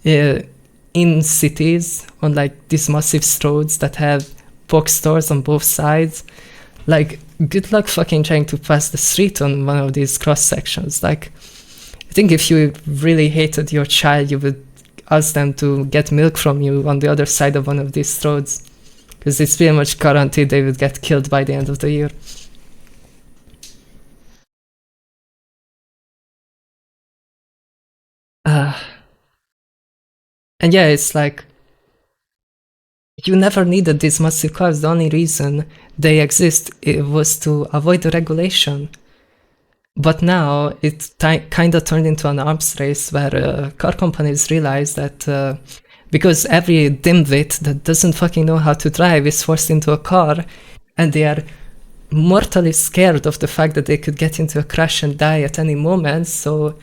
in cities on like these massive roads that have bookstores on both sides. Like, good luck fucking trying to pass the street on one of these cross sections. Like, I think if you really hated your child, you would ask them to get milk from you on the other side of one of these roads, because it's pretty much guaranteed they would get killed by the end of the year. And yeah, it's like, you never needed these massive cars. The only reason they exist was to avoid the regulation. But now it kind of turned into an arms race where car companies realize that because every dimwit that doesn't fucking know how to drive is forced into a car, and they are mortally scared of the fact that they could get into a crash and die at any moment. So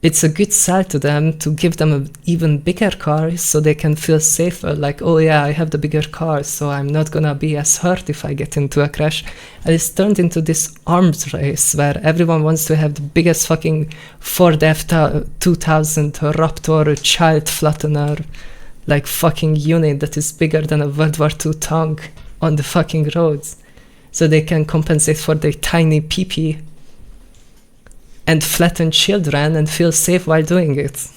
it's a good sell to them to give them an even bigger car so they can feel safer. Like, oh yeah, I have the bigger car, so I'm not gonna be as hurt if I get into a crash. And it's turned into this arms race where everyone wants to have the biggest fucking Ford F2000 Raptor child flattener, like fucking unit that is bigger than a World War II tank on the fucking roads, so they can compensate for their tiny pee-pee and flatten children and feel safe while doing it.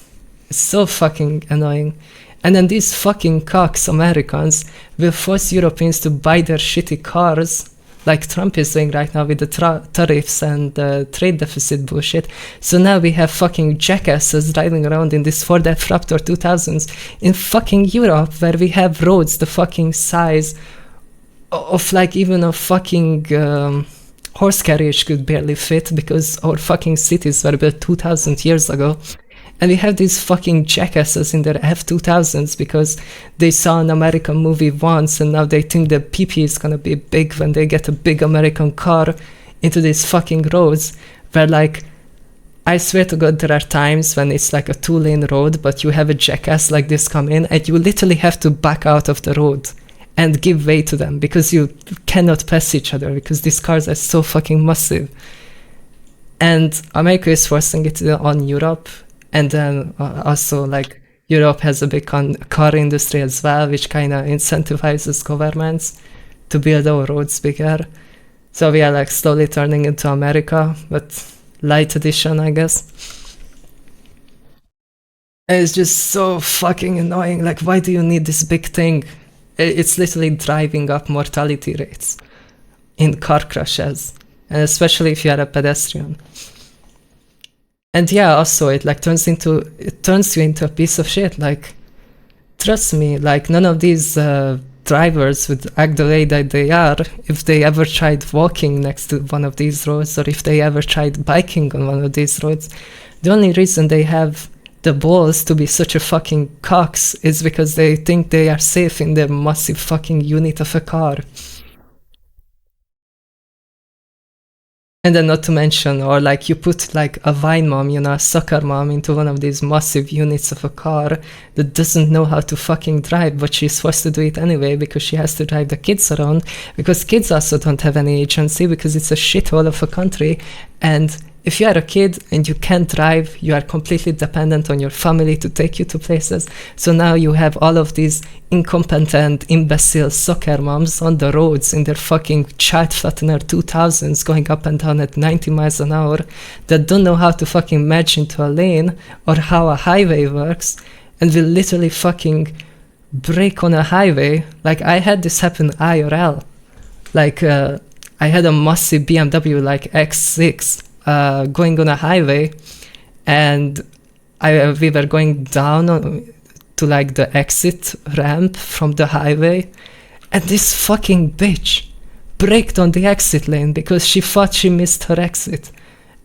It's so fucking annoying. And then these fucking cocks Americans will force Europeans to buy their shitty cars, like Trump is doing right now with the tariffs and trade deficit bullshit. So now we have fucking jackasses driving around in this Ford F-Raptor 2000s in fucking Europe, where we have roads the fucking size of like even a fucking horse carriage could barely fit, because our fucking cities were built 2000 years ago. And we have these fucking jackasses in their F2000s because they saw an American movie once and now they think the PP is gonna be big when they get a big American car into these fucking roads, where like, I swear to God, there are times when it's like a 2-lane road, but you have a jackass like this come in and you literally have to back out of the road and give way to them because you cannot pass each other because these cars are so fucking massive. And America is forcing it on Europe, and then also like Europe has a big car industry as well, which kind of incentivizes governments to build our roads bigger. So we are like slowly turning into America, but light edition, I guess. And it's just so fucking annoying. Like, why do you need this big thing? It's literally driving up mortality rates in car crashes, and especially if you are a pedestrian. And yeah, also it like turns you into a piece of shit. Like, trust me, like none of these drivers would act the way that they are if they ever tried walking next to one of these roads, or if they ever tried biking on one of these roads. The only reason they have the balls to be such a fucking cocks is because they think they are safe in their massive fucking unit of a car. And then not to mention, or like you put like a Vine mom, you know, a soccer mom into one of these massive units of a car that doesn't know how to fucking drive, but she's forced to do it anyway because she has to drive the kids around, because kids also don't have any agency because it's a shithole of a country. And if you are a kid and you can't drive, you are completely dependent on your family to take you to places. So now you have all of these incompetent, imbecile soccer moms on the roads in their fucking child flattener 2000s going up and down at 90 miles an hour that don't know how to fucking merge into a lane or how a highway works, and will literally fucking brake on a highway. Like, I had this happen IRL. Like, I had a massive BMW like X6 going on a highway, and we were going down to like the exit ramp from the highway, and this fucking bitch braked on the exit lane because she thought she missed her exit,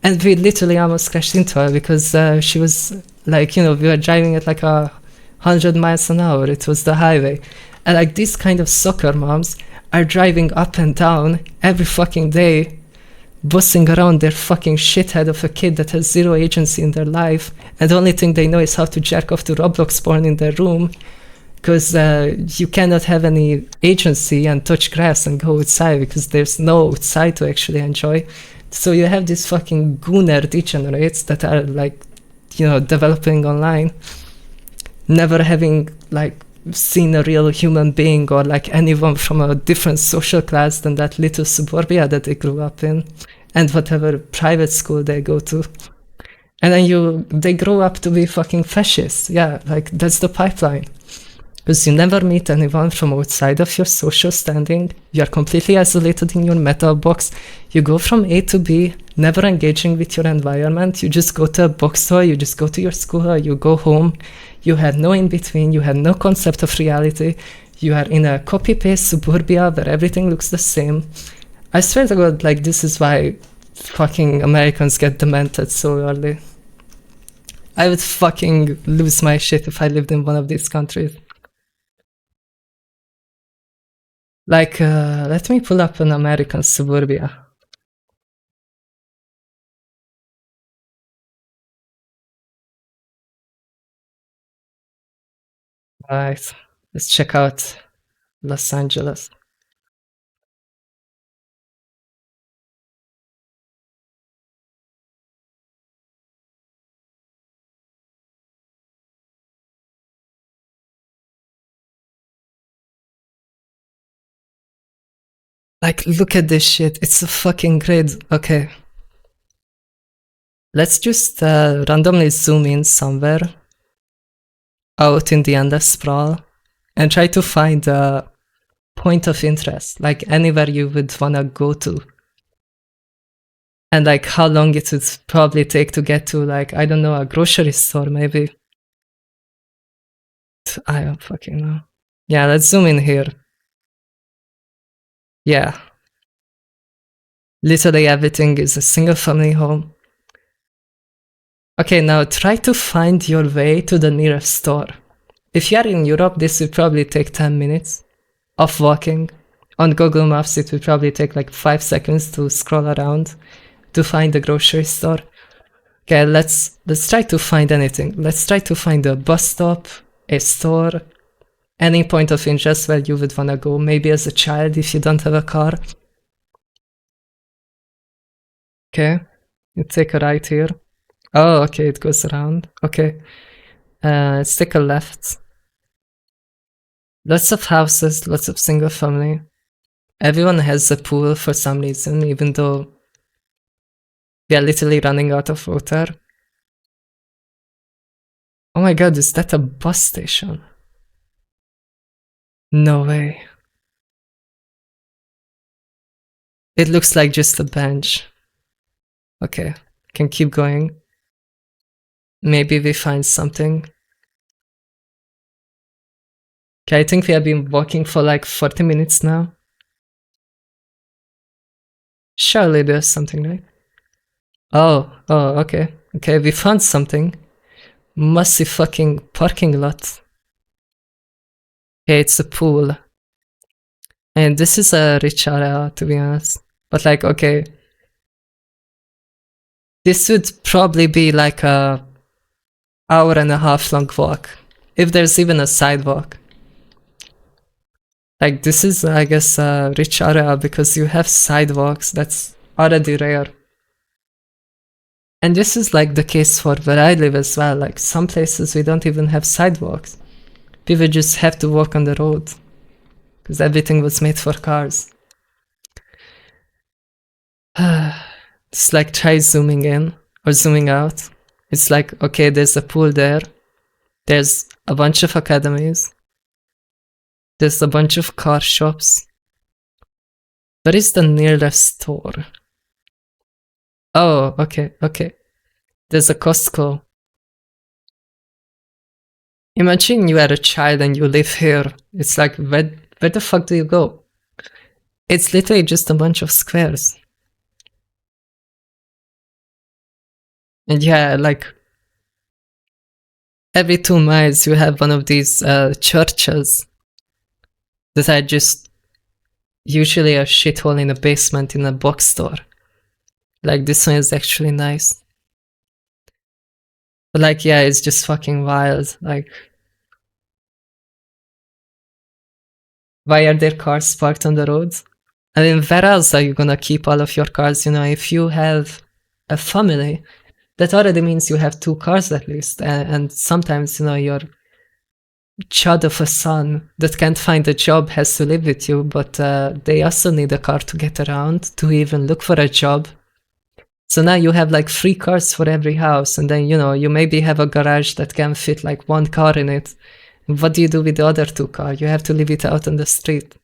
and we literally almost crashed into her because she was like, you know, we were driving at like 100 miles an hour. It was the highway, and like these kind of soccer moms are driving up and down every fucking day, bossing around their fucking shithead of a kid that has zero agency in their life, and the only thing they know is how to jack off to Roblox porn in their room, because you cannot have any agency and touch grass and go outside because there's no outside to actually enjoy. So you have these fucking gooner degenerates that are like, you know, developing online, never having like seen a real human being or like anyone from a different social class than that little suburbia that they grew up in and whatever private school they go to. And then they grow up to be fucking fascists. Yeah, like that's the pipeline. Because you never meet anyone from outside of your social standing. You are completely isolated in your metal box. You go from A to B, never engaging with your environment. You just go to a bookstore, you just go to your school, or you go home. You had no in-between, you had no concept of reality. You are in a copy-paste suburbia where everything looks the same. I swear to God, like, this is why fucking Americans get demented so early. I would fucking lose my shit if I lived in one of these countries. Like, let me pull up an American suburbia. Alright, let's check out Los Angeles. Like, look at this shit. It's a fucking grid. Okay. Let's just randomly zoom in somewhere out in the endless sprawl and try to find a point of interest, like anywhere you would wanna go to. And like how long it would probably take to get to, like, I don't know, a grocery store maybe. I don't fucking know. Yeah, let's zoom in here. Yeah. Literally everything is a single family home. Okay, now try to find your way to the nearest store. If you are in Europe, this would probably take 10 minutes of walking. On Google Maps, it would probably take like 5 seconds to scroll around to find the grocery store. Okay, let's try to find anything. Let's try to find a bus stop, a store, any point of interest where you would wanna go, maybe as a child if you don't have a car. Okay, you take a right here. Oh, okay, it goes around. Okay, let's take a left. Lots of houses, lots of single family. Everyone has a pool for some reason, even though we are literally running out of water. Oh my god, is that a bus station? No way. It looks like just a bench. Okay, can keep going. Maybe we find something. Okay, I think we have been walking for like 40 minutes now. Surely there's something, right? Oh, okay. Okay, we found something. Massive fucking parking lot. Okay, it's a pool. And this is a rich area, to be honest. But like, okay. This would probably be like a hour and a half long walk. If there's even a sidewalk. Like, this is, I guess, a rich area because you have sidewalks. That's already rare. And this is like the case for where I live as well. Like, some places we don't even have sidewalks. People just have to walk on the road. Because everything was made for cars. It's like, try zooming in or zooming out. It's like, okay, there's a pool there. There's a bunch of academies. There's a bunch of car shops. Where is the nearest store? Oh, okay. There's a Costco. Imagine you are a child and you live here. It's like, where the fuck do you go? It's literally just a bunch of squares. And yeah, like, every 2 miles you have one of these churches that are just usually a shithole in a basement in a bookstore. Like, this one is actually nice. But like, yeah, it's just fucking wild. Like, why are there cars parked on the roads? I mean, where else are you gonna keep all of your cars? You know, if you have a family, that already means you have 2 cars at least. And sometimes, you know, your child of a son that can't find a job has to live with you, but they also need a car to get around, to even look for a job. So now you have like 3 cars for every house, and then, you know, you maybe have a garage that can fit like 1 car in it. What do you do with the other 2 cars? You have to leave it out on the street.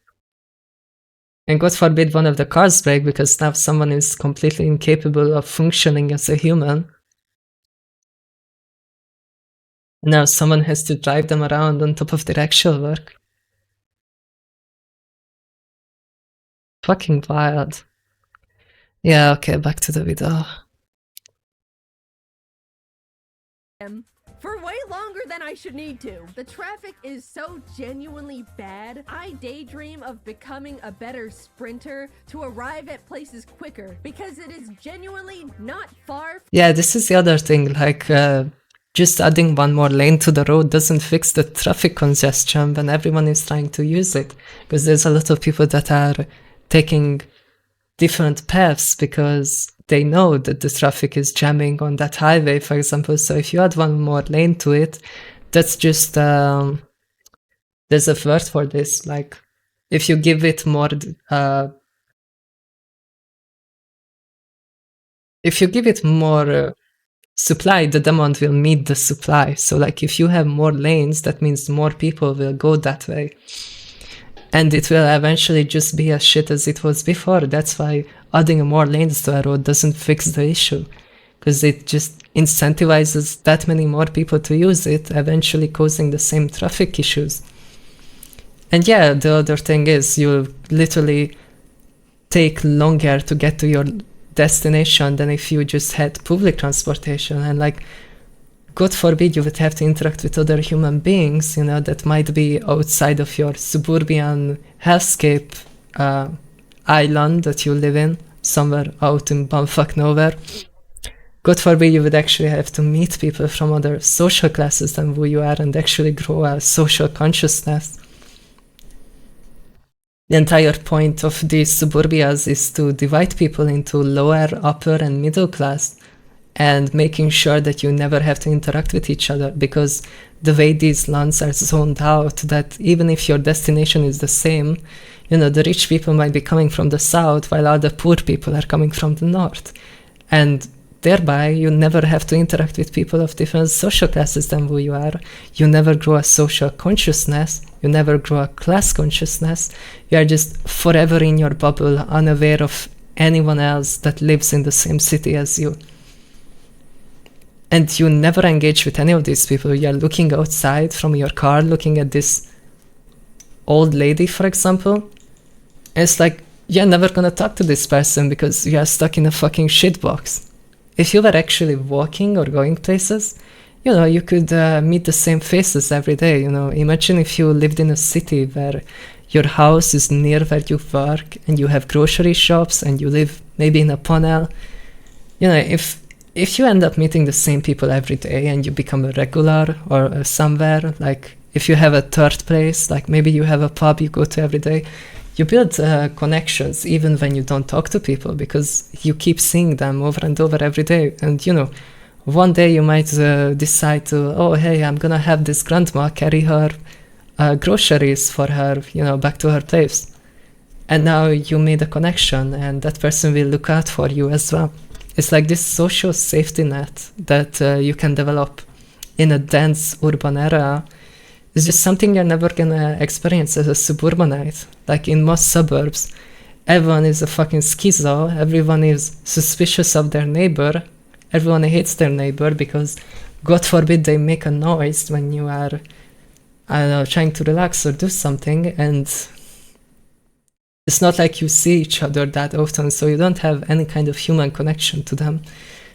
And God forbid one of the cars break because now someone is completely incapable of functioning as a human. Now someone has to drive them around on top of their actual work. Fucking wild. Yeah, okay, back to the video. For way longer than I should need to. The traffic is so genuinely bad. I daydream of becoming a better sprinter to arrive at places quicker because it is genuinely not far. Yeah, this is the other thing, like, just adding one more lane to the road doesn't fix the traffic congestion when everyone is trying to use it, because there's a lot of people that are taking different paths because they know that the traffic is jamming on that highway, for example. So if you add one more lane to it, that's just there's a word for this, like if you give it more supply, the demand will meet the supply. So like if you have more lanes, that means more people will go that way. And it will eventually just be as shit as it was before. That's why adding more lanes to a road doesn't fix the issue, because it just incentivizes that many more people to use it, eventually causing the same traffic issues. And yeah, the other thing is you literally take longer to get to your destination than if you just had public transportation. And like, God forbid you would have to interact with other human beings, you know, that might be outside of your suburban hellscape island that you live in, somewhere out in bumfuck nowhere. God forbid you would actually have to meet people from other social classes than who you are and actually grow a social consciousness. The entire point of these suburbias is to divide people into lower, upper, and middle class, and making sure that you never have to interact with each other, because the way these lands are zoned out, that even if your destination is the same, you know, the rich people might be coming from the south while other poor people are coming from the north. And thereby, you never have to interact with people of different social classes than who you are. You never grow a social consciousness. You never grow a class consciousness. You are just forever in your bubble, unaware of anyone else that lives in the same city as you. And you never engage with any of these people. You are looking outside from your car, looking at this old lady, for example. And it's like, you're never gonna talk to this person because you are stuck in a fucking shitbox. If you were actually walking or going places, you know, you could meet the same faces every day, you know. Imagine if you lived in a city where your house is near where you work and you have grocery shops and you live maybe in a panel. You know, if you end up meeting the same people every day and you become a regular or somewhere, like if you have a third place, like maybe you have a pub you go to every day, you build connections even when you don't talk to people, because you keep seeing them over and over every day. And you know, one day you might decide to, oh hey, I'm gonna have this grandma carry her groceries for her, you know, back to her place. And now you made a connection and that person will look out for you as well. It's like this social safety net that you can develop in a dense urban area. It's just something you're never gonna experience as a suburbanite. Like in most suburbs, everyone is a fucking schizo, everyone is suspicious of their neighbor, everyone hates their neighbor because, God forbid, they make a noise when you are, I don't know, trying to relax or do something, and it's not like you see each other that often, so you don't have any kind of human connection to them.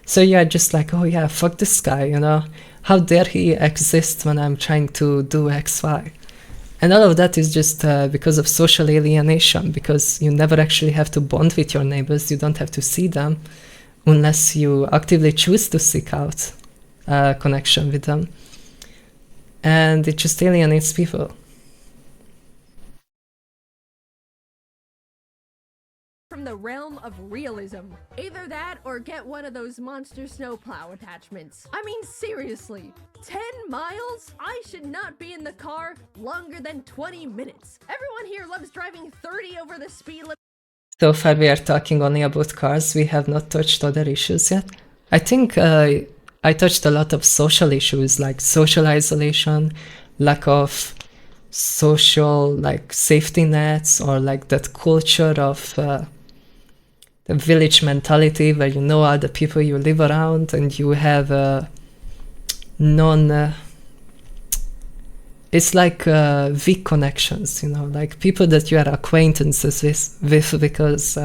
So you're just like, oh yeah, fuck this guy, you know? How dare he exist when I'm trying to do X, Y? And all of that is just because of social alienation, because you never actually have to bond with your neighbors, you don't have to see them, unless you actively choose to seek out connection with them. And it just alienates people. From the realm of realism. Either that or get one of those monster snowplow attachments. I mean, seriously, 10 miles? I should not be in the car longer than 20 minutes. Everyone here loves driving 30 over the speed limit. So far we are talking only about cars, we have not touched other issues yet. I think I touched a lot of social issues like social isolation, lack of social like safety nets, or like that culture of the village mentality where you know all the people you live around and you have it's like weak connections, you know, like people that you are acquaintances with because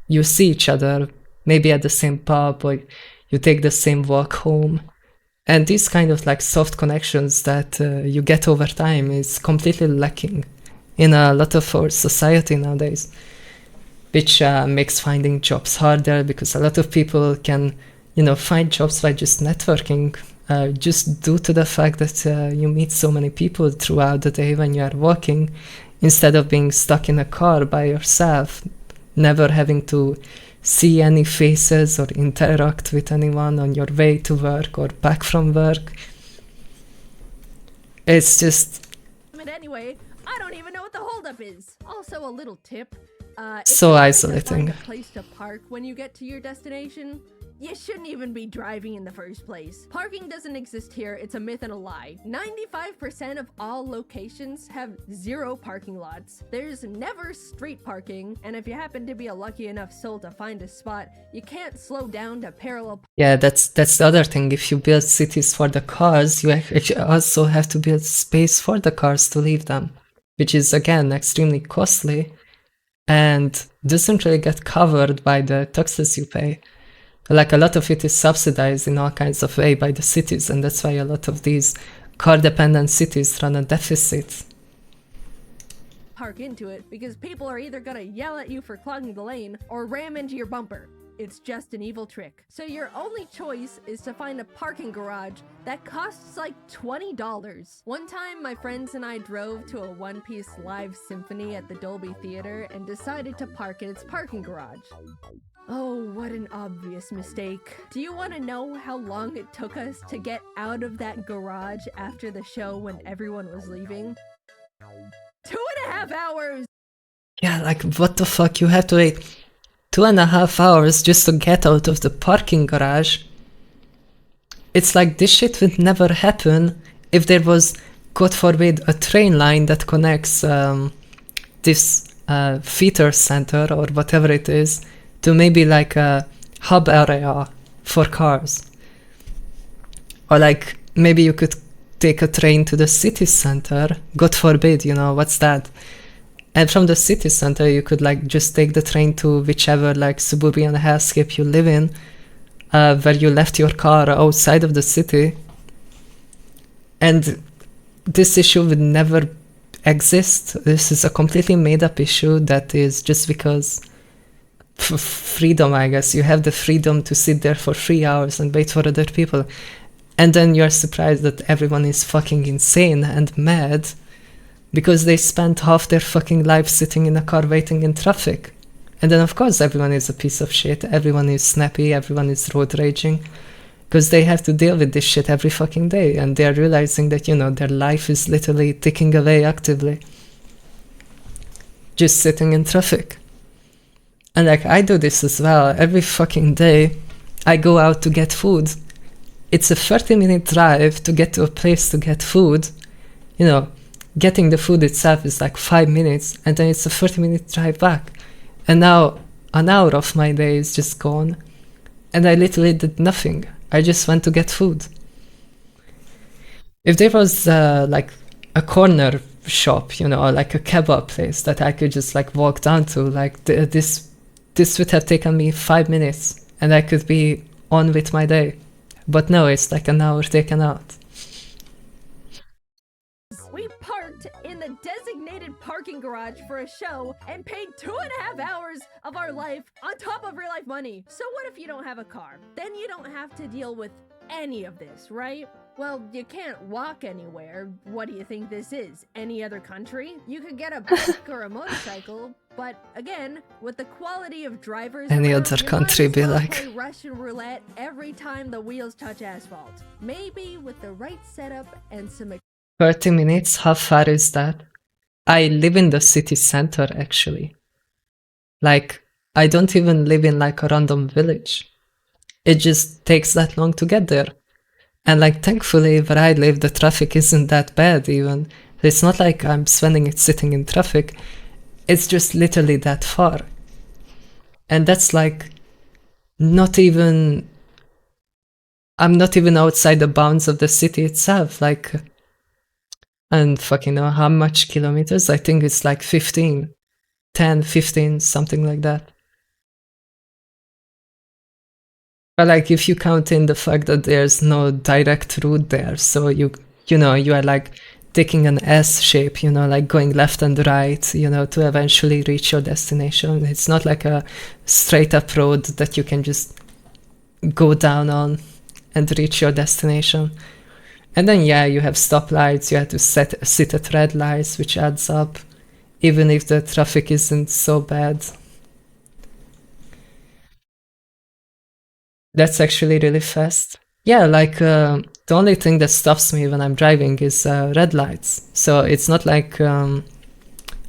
you see each other maybe at the same pub or you take the same walk home. And these kind of like soft connections that you get over time is completely lacking in a lot of our society nowadays, which makes finding jobs harder because a lot of people can, you know, find jobs by just networking just due to the fact that you meet so many people throughout the day when you are walking, instead of being stuck in a car by yourself, never having to see any faces or interact with anyone on your way to work or back from work. It's just Anyway, I don't even know what the holdup is. Also, a little tip. So if isolating. you find a place to park when you get to your destination, you shouldn't even be driving in the first place. Parking doesn't exist here, it's a myth and a lie. 95% of all locations have 0 parking lots. There's never street parking, and if you happen to be a lucky enough soul to find a spot, you can't slow down to parallel Yeah, that's the other thing. If you build cities for the cars, you actually also have to build space for the cars to leave them, which is again extremely costly and doesn't really get covered by the taxes you pay. Like, a lot of it is subsidized in all kinds of way by the cities, and that's why a lot of these car-dependent cities run a deficit. park into it, because people are either gonna yell at you for clogging the lane or ram into your bumper. It's just an evil trick. So your only choice is to find a parking garage that costs like $20. One time, my friends and I drove to a One Piece live symphony at the Dolby Theater and decided to park in its parking garage. Oh, what an obvious mistake. Do you want to know how long it took us to get out of that garage after the show when everyone was leaving? 2.5 hours! Yeah, like, what the fuck? You have to wait 2.5 hours just to get out of the parking garage. It's like this shit would never happen if there was, God forbid, a train line that connects this feeder center or whatever it is to maybe like a hub area for cars. Or like, maybe you could take a train to the city center, God forbid, you know, what's that? And from the city center, you could like just take the train to whichever like suburban hellscape you live in, where you left your car outside of the city. And this issue would never exist. This is a completely made up issue that is just because freedom, I guess. You have the freedom to sit there for 3 hours and wait for other people. And then you're surprised that everyone is fucking insane and mad because they spent half their fucking life sitting in a car waiting in traffic. And then of course everyone is a piece of shit, everyone is snappy, everyone is road raging, because they have to deal with this shit every fucking day, and they're realizing that, you know, their life is literally ticking away actively. Just sitting in traffic. And like, I do this as well. Every fucking day, I go out to get food. It's a 30-minute drive to get to a place to get food. You know, getting the food itself is like 5 minutes, and then it's a 30-minute drive back. And now, an hour of my day is just gone. And I literally did nothing. I just went to get food. If there was like a corner shop, you know, or like a kebab place that I could just like walk down to, like this would have taken me 5 minutes and I could be on with my day. But no, it's like an hour taken out. We parked in the designated parking garage for a show and paid 2.5 hours of our life on top of real life money. So what if you don't have a car? Then you don't have to deal with any of this, right? Well, you can't walk anywhere. What do you think this is? Any other country? You could get a bike or a motorcycle, but again, with the quality of drivers Any around, other you country might be as well like. play Russian roulette every time the wheels touch asphalt. Maybe with the right setup and some 30 minutes? How far is that? I live in the city center, actually. Like, I don't even live in like a random village. It just takes that long to get there. And like, thankfully, where I live, the traffic isn't that bad even. It's not like I'm spending it sitting in traffic. It's just literally that far. And that's like, not even... I'm not even outside the bounds of the city itself. Like, and fucking know how much kilometers? I think it's like 15, 10, 15, something like that. But like, if you count in the fact that there's no direct route there, so you know, you are like taking an S shape, you know, like going left and right, you know, to eventually reach your destination. It's not like a straight up road that you can just go down on and reach your destination. And then yeah, you have stoplights, you have to sit at red lights, which adds up, even if the traffic isn't so bad. That's actually really fast. Yeah, like the only thing that stops me when I'm driving is red lights. So it's not like, I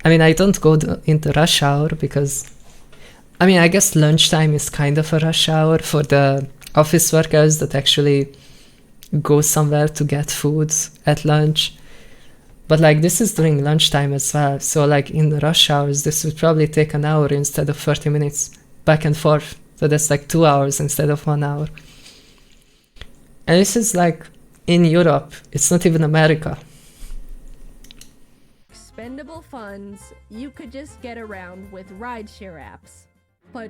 mean, I don't go into rush hour because, I mean, I guess lunchtime is kind of a rush hour for the office workers that actually go somewhere to get food at lunch. But like this is during lunchtime as well. So like in the rush hours, this would probably take an hour instead of 30 minutes back and forth. So that's like 2 hours instead of 1 hour. And this is like in Europe, it's not even America. Expendable funds you could just get around with rideshare apps. But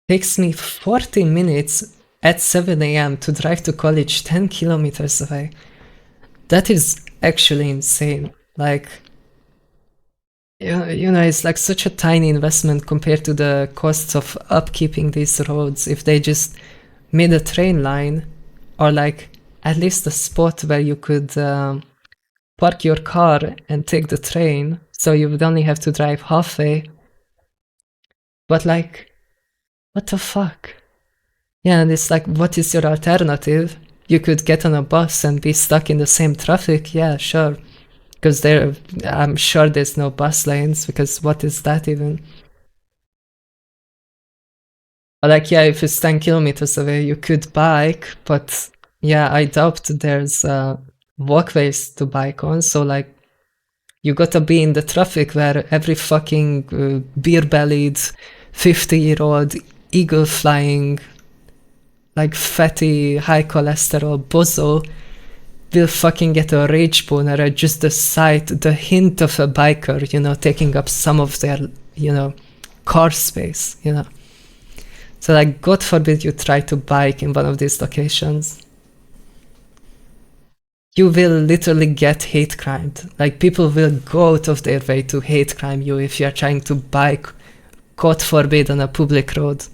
Takes me 40 minutes at 7 a.m. to drive to college 10 kilometers away. That is actually insane. Like, you know, it's like such a tiny investment compared to the costs of upkeeping these roads. If they just made a train line, or like at least a spot where you could park your car and take the train, so you would only have to drive halfway. But like, what the fuck? Yeah, and it's like, what is your alternative? You could get on a bus and be stuck in the same traffic. Yeah, sure. Because I'm sure there's no bus lanes, because what is that even? But like, yeah, if it's 10 kilometers away, you could bike, but yeah, I doubt there's walkways to bike on, so like, you gotta be in the traffic where every fucking beer-bellied 50-year-old eagle-flying, like fatty, high cholesterol bozo will fucking get a rage boner at just the sight, the hint of a biker, you know, taking up some of their, you know, car space, you know. So like, God forbid you try to bike in one of these locations. You will literally get hate crimed. Like, people will go out of their way to hate crime you if you're trying to bike, God forbid, on a public road.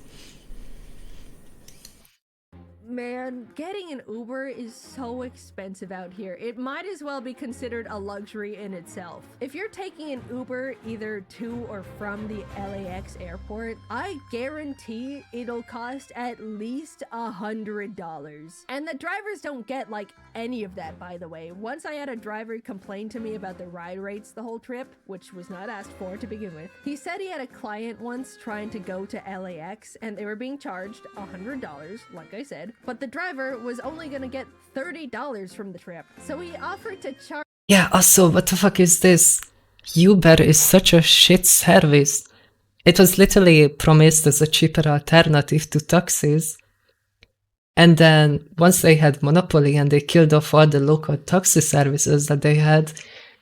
man, getting an Uber is so expensive out here. It might as well be considered a luxury in itself. If you're taking an Uber either to or from the LAX airport, I guarantee it'll cost at least $100. And the drivers don't get like any of that, by the way. Once I had a driver complain to me about the ride rates the whole trip, which was not asked for to begin with. He said he had a client once trying to go to LAX and they were being charged $100, like I said, but the driver was only gonna get $30 from the trip. So he offered to charge. Yeah, also, what the fuck is this? Uber is such a shit service. It was literally promised as a cheaper alternative to taxis. And then once they had monopoly and they killed off all the local taxi services that they had,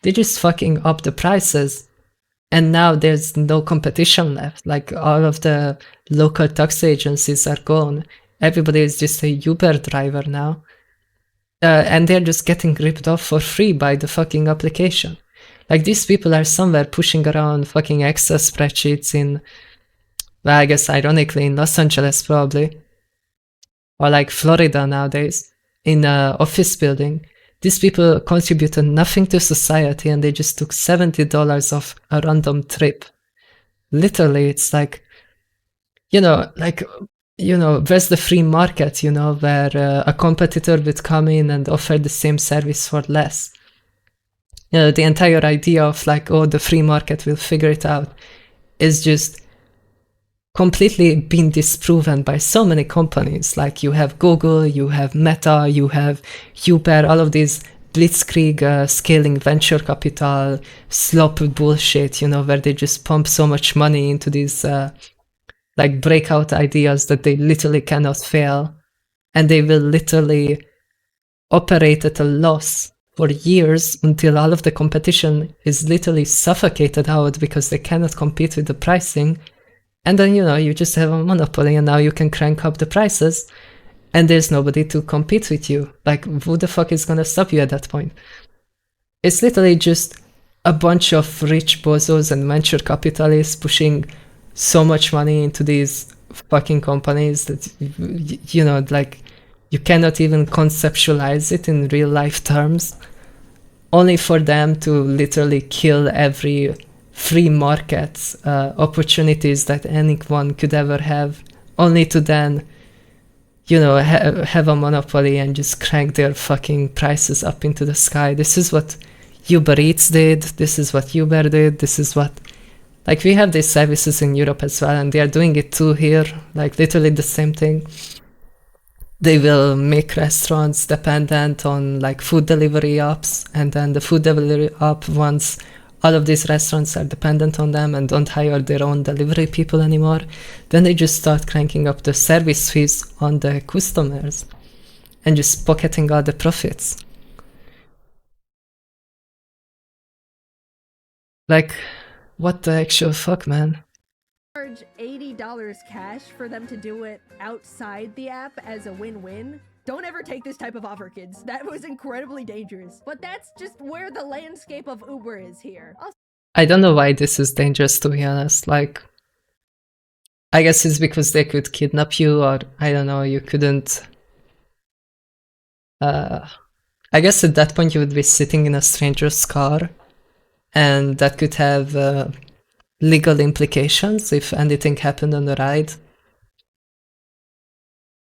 they just fucking upped the prices. And now there's no competition left. Like, all of the local taxi agencies are gone. Everybody is just a Uber driver now. And they're just getting ripped off for free by the fucking application. Like, these people are somewhere pushing around fucking Excel spreadsheets in, well, I guess ironically in Los Angeles probably, or like Florida nowadays, in an office building. These people contributed nothing to society and they just took $70 off a random trip. Literally, it's like, where's the free market, where a competitor would come in and offer the same service for less. The entire idea of like, oh, the free market will figure it out is just completely been disproven by so many companies. Like, you have Google, you have Meta, you have Uber, all of these blitzkrieg scaling venture capital slop bullshit, where they just pump so much money into these like breakout ideas that they literally cannot fail, and they will literally operate at a loss for years until all of the competition is literally suffocated out because they cannot compete with the pricing. And then, you just have a monopoly and now you can crank up the prices and there's nobody to compete with you. Like, who the fuck is gonna stop you at that point? It's literally just a bunch of rich bozos and venture capitalists pushing so much money into these fucking companies that, like, you cannot even conceptualize it in real life terms, only for them to literally kill every free market opportunities that anyone could ever have, only to then, you know, have a monopoly and just crank their fucking prices up into the sky. This is what Uber Eats did, this is what Uber did, this is what... Like, we have these services in Europe as well, and they are doing it too here, like literally the same thing. They will make restaurants dependent on like food delivery apps, and then the food delivery app, once all of these restaurants are dependent on them and don't hire their own delivery people anymore, then they just start cranking up the service fees on the customers and just pocketing all the profits. Like, what the actual fuck, man? Charge $80 cash for them to do it outside the app as a win-win. Don't ever take this type of offer, kids. That was incredibly dangerous. But that's just where the landscape of Uber is here. I don't know why this is dangerous, to be honest. Like, I guess it's because they could kidnap you, or I don't know, you couldn't... I guess at that point you would be sitting in a stranger's car, and that could have legal implications if anything happened on the ride.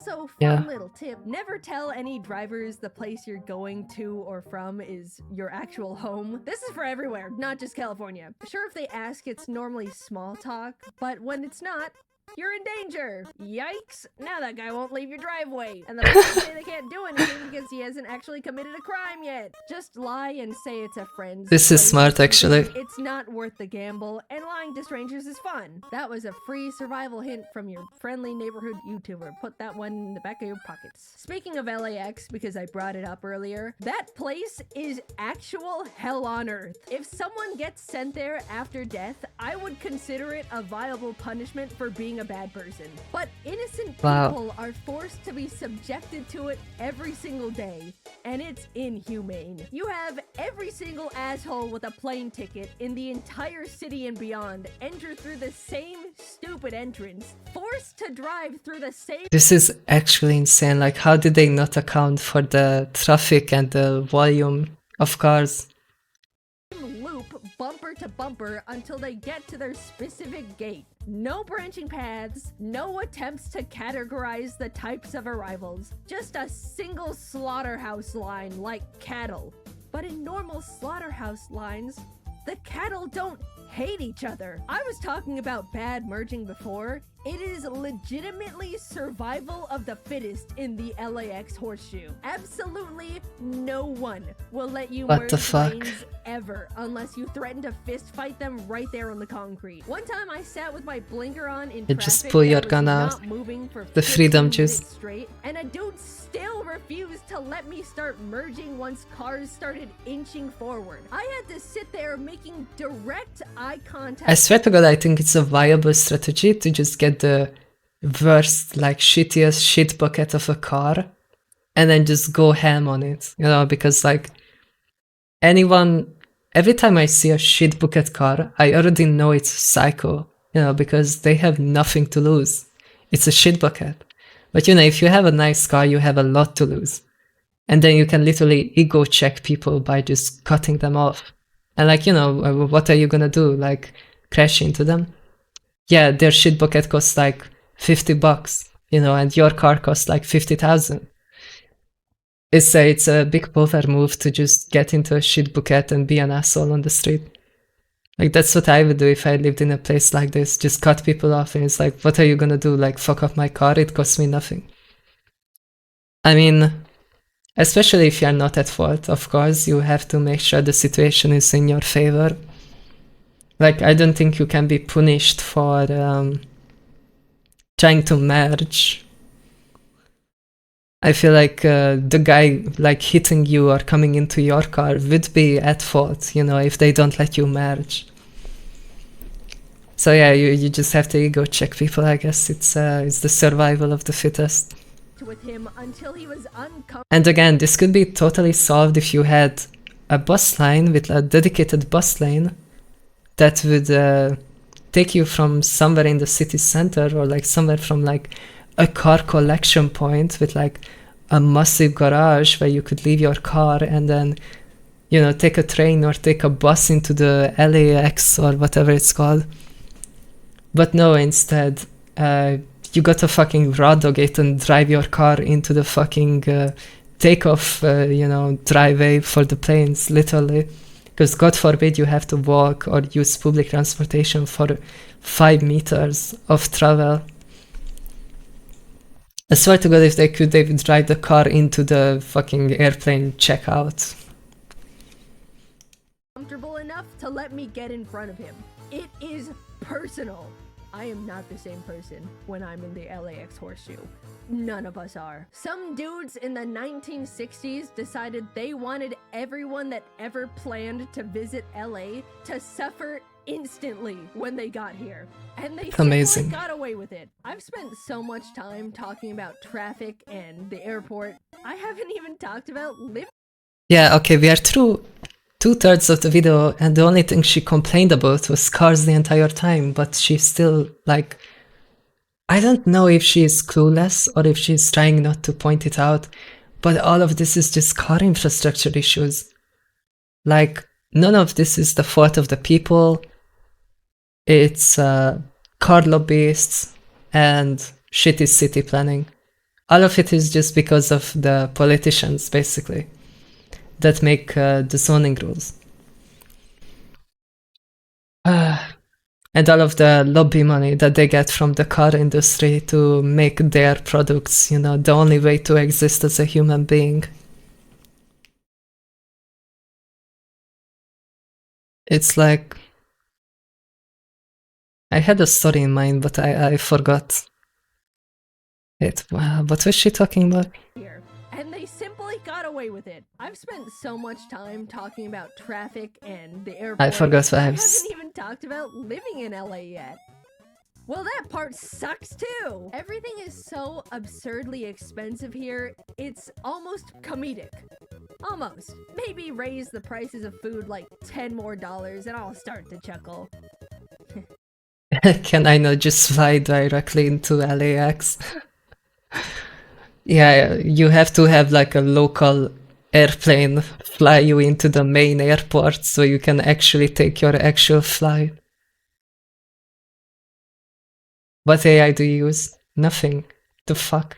So, fun Yeah. little tip, never tell any drivers the place you're going to or from is your actual home. This is for everywhere, not just California. Sure, if they ask, it's normally small talk, but when it's not, you're in danger. Yikes, now that guy won't leave your driveway. And the police say they can't do anything because he hasn't actually committed a crime yet. Just lie and say it's a friend's This is place. smart, actually. It's not worth the gamble, and lying to strangers is fun. That was a free survival hint from your friendly neighborhood YouTuber. Put that one in the back of your pockets. Speaking of LAX, because I brought it up earlier, that place is actual hell on earth. If someone gets sent there after death, I would consider it a viable punishment for being a bad person. But innocent Wow. people are forced to be subjected to it every single day, and it's inhumane. You have every single asshole with a plane ticket in the entire city and beyond enter through the same stupid entrance, forced to drive through the same This is actually insane. Like, how did they not account for the traffic and the volume of cars? loop bumper to bumper until they get to their specific gate. No branching paths, no attempts to categorize the types of arrivals, just a single slaughterhouse line like cattle. But in normal slaughterhouse lines, the cattle don't hate each other. I was talking about bad merging before. It is legitimately survival of the fittest in the LAX horseshoe. Absolutely no one will let you What merge the fuck? lanes ever unless you threaten to fist fight them right there on the concrete. One time I sat with my blinker on in You traffic just pull your that was gun not out. moving for The freedom 15 juice. minutes straight, and a dude still refused to let me start merging once cars started inching forward. I had to sit there making direct eye contact. I swear to God, I think it's a viable strategy to just get the worst, like, shittiest shit bucket of a car and then just go ham on it, you know, because, like, every time I see a shit bucket car, I already know it's psycho, you know, because they have nothing to lose. It's a shit bucket. But, you know, if you have a nice car, you have a lot to lose. And then you can literally ego check people by just cutting them off. And, like, you know, what are you gonna do? Like, crash into them? Yeah, their shit bucket costs like $50, you know, and your car costs like 50,000. It's a big power move to just get into a shit bucket and be an asshole on the street. Like, that's what I would do if I lived in a place like this. Just cut people off, and it's like, what are you gonna do? Like, fuck up my car? It costs me nothing. I mean, especially if you're not at fault, of course, you have to make sure the situation is in your favor. Like, I don't think you can be punished for trying to merge. I feel like the guy, like, hitting you or coming into your car would be at fault, you know, if they don't let you merge. So yeah, you just have to ego check people, I guess. It's the survival of the fittest. with him until he was uncomfortable. And again, this could be totally solved if you had a bus line with a dedicated bus lane that would take you from somewhere in the city center, or like somewhere from like a car collection point with like a massive garage where you could leave your car and then, you know, take a train or take a bus into the LAX or whatever it's called. But no, instead, you got to fucking raw dog it and drive your car into the fucking takeoff, driveway for the planes, literally. Because God forbid you have to walk or use public transportation for 5 meters of travel. I swear to God, if they could, they would drive the car into the fucking airplane checkout. Comfortable enough to let me get in front of him. It is personal. I am not the same person when I'm in the LAX horseshoe. None of us are. Some dudes in the 1960s decided they wanted everyone that ever planned to visit LA to suffer instantly when they got here. And they Amazing. simply got away with it. I've spent so much time talking about traffic and the airport. I haven't even talked about living. Yeah, okay, we are through 2/3 of the video, and the only thing she complained about was cars the entire time, but she's still, like, I don't know if she is clueless or if she's trying not to point it out, but all of this is just car infrastructure issues. Like, none of this is the fault of the people. It's car lobbyists and shitty city planning. All of it is just because of the politicians, basically, that make the zoning rules. And all of the lobby money that they get from the car industry to make their products, you know, the only way to exist as a human being. It's like, I had a story in mind, but I forgot it. What was she talking about? Here. And they simply got away with it. I've spent so much time talking about traffic and the airport. I forgot what I I was. haven't even talked about living in LA yet. Well, that part sucks too. Everything is so absurdly expensive here, it's almost comedic. Almost. Maybe raise the prices of food like $10 more and I'll start to chuckle. Can I not just fly directly into LAX? Yeah, you have to have like a local airplane fly you into the main airport so you can actually take your actual flight. What AI do you use? Nothing. The fuck?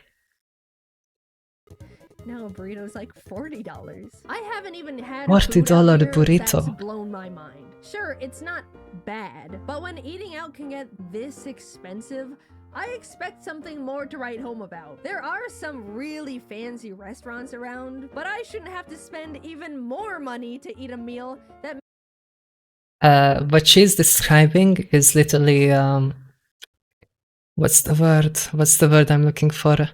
Now a burrito's like $40. I haven't even had $40 food out here burrito. that's blown my mind. Sure, it's not bad, but when eating out can get this expensive, I expect something more to write home about. There are some really fancy restaurants around, but I shouldn't have to spend even more money to eat a meal that What she's describing is literally, what's the word? What's the word I'm looking for?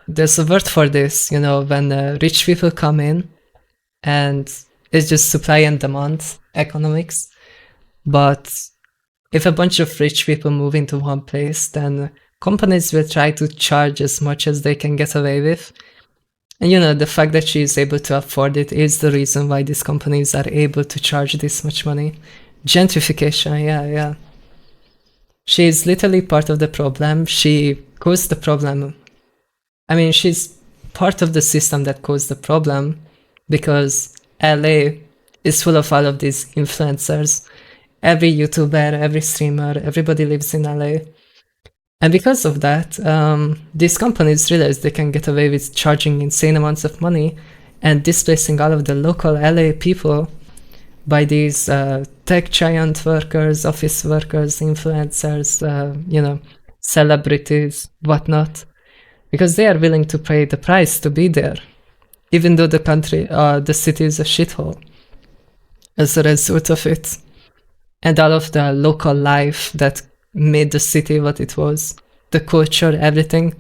There's a word for this, you know, when rich people come in and it's just supply and demand economics. But if a bunch of rich people move into one place, then companies will try to charge as much as they can get away with. And you know, the fact that she is able to afford it is the reason why these companies are able to charge this much money. Gentrification, yeah. She is literally part of the problem. She caused the problem. I mean, she's part of the system that caused the problem because LA is full of all of these influencers. Every YouTuber, every streamer, everybody lives in LA. And because of that, these companies realize they can get away with charging insane amounts of money and displacing all of the local LA people by these tech giant workers, office workers, influencers, celebrities, whatnot, because they are willing to pay the price to be there, even though the city is a shithole as a result of it. And all of the local life that made the city what it was, the culture, everything,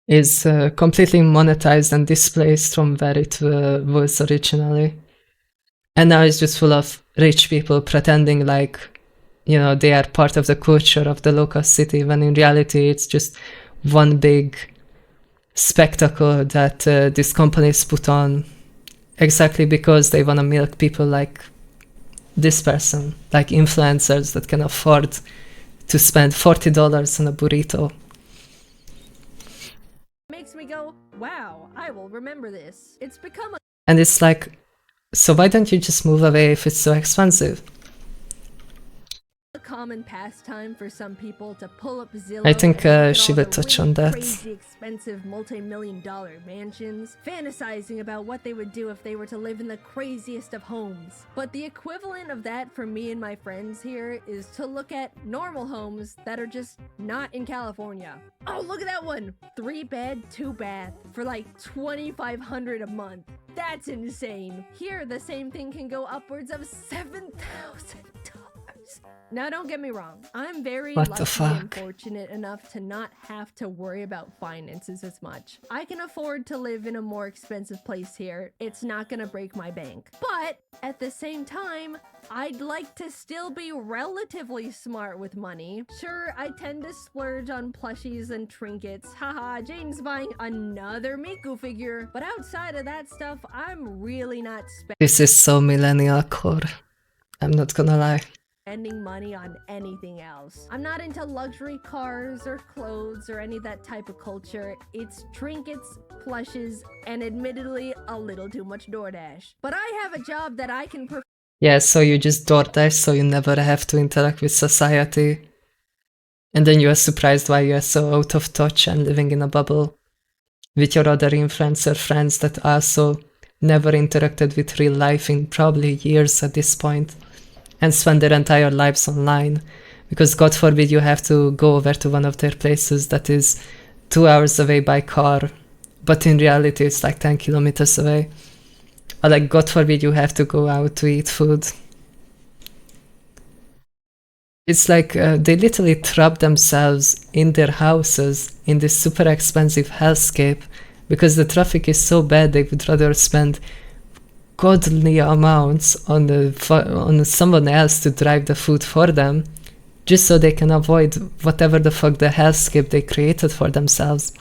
is completely monetized and displaced from where it was originally. And now it's just full of rich people pretending like, you know, they are part of the culture of the local city, when in reality it's just one big spectacle that these companies put on exactly because they want to milk people like this person, like influencers that can afford to spend $40 on a burrito. Makes me go, wow, I will remember this. It's become a And it's like, so why don't you just move away if it's so expensive? common pastime for some people to pull up Zillow. I think and look at she all will the touch really on that. Crazy, expensive, multi-million-dollar mansions, fantasizing about what they would do if they were to live in the craziest of homes. But the equivalent of that for me and my friends here is to look at normal homes that are just not in California. Oh, look at that one! 3-bed, 2-bath for like $2,500 a month. That's insane. Here, the same thing can go upwards of $7,000. Now, don't get me wrong. I'm very What the lucky and fuck? fortunate enough to not have to worry about finances as much. I can afford to live in a more expensive place here. It's not gonna break my bank. But at the same time, I'd like to still be relatively smart with money. Sure, I tend to splurge on plushies and trinkets. Haha, Jane's buying another Miku figure. But outside of that stuff, I'm really not This is so millennial core. I'm not gonna lie. spending money on anything else. I'm not into luxury cars or clothes or any of that type of culture. It's trinkets, plushes, and admittedly a little too much DoorDash. But I have a job that I can Yeah, so you just DoorDash so you never have to interact with society. And then you are surprised why you are so out of touch and living in a bubble with your other influencer friends that also never interacted with real life in probably years at this point and spend their entire lives online. Because God forbid you have to go over to one of their places that is 2 hours away by car, but in reality it's like 10 kilometers away. Or like, God forbid you have to go out to eat food. It's like they literally trap themselves in their houses in this super expensive hellscape because the traffic is so bad they would rather spend godly amounts on someone else to drive the food for them just so they can avoid whatever the fuck the hellscape they created for themselves.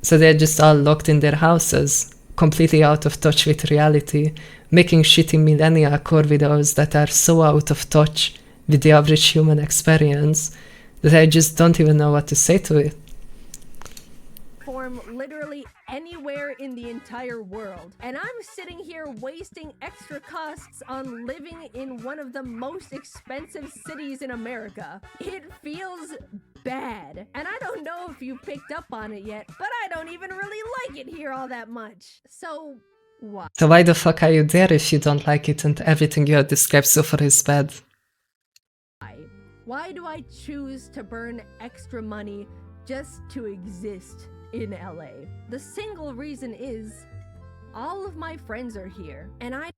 So they're just all locked in their houses, completely out of touch with reality, making shitty millennial core videos that are so out of touch with the average human experience that I just don't even know what to say to it. perform literally anywhere in the entire world. And I'm sitting here wasting extra costs on living in one of the most expensive cities in America. It feels bad. And I don't know if you picked up on it yet, but I don't even really like it here all that much. So why? So why the fuck are you there if you don't like it and everything you have described so far is bad? Why do I choose to burn extra money just to exist in LA? The single reason is all of my friends are here, and I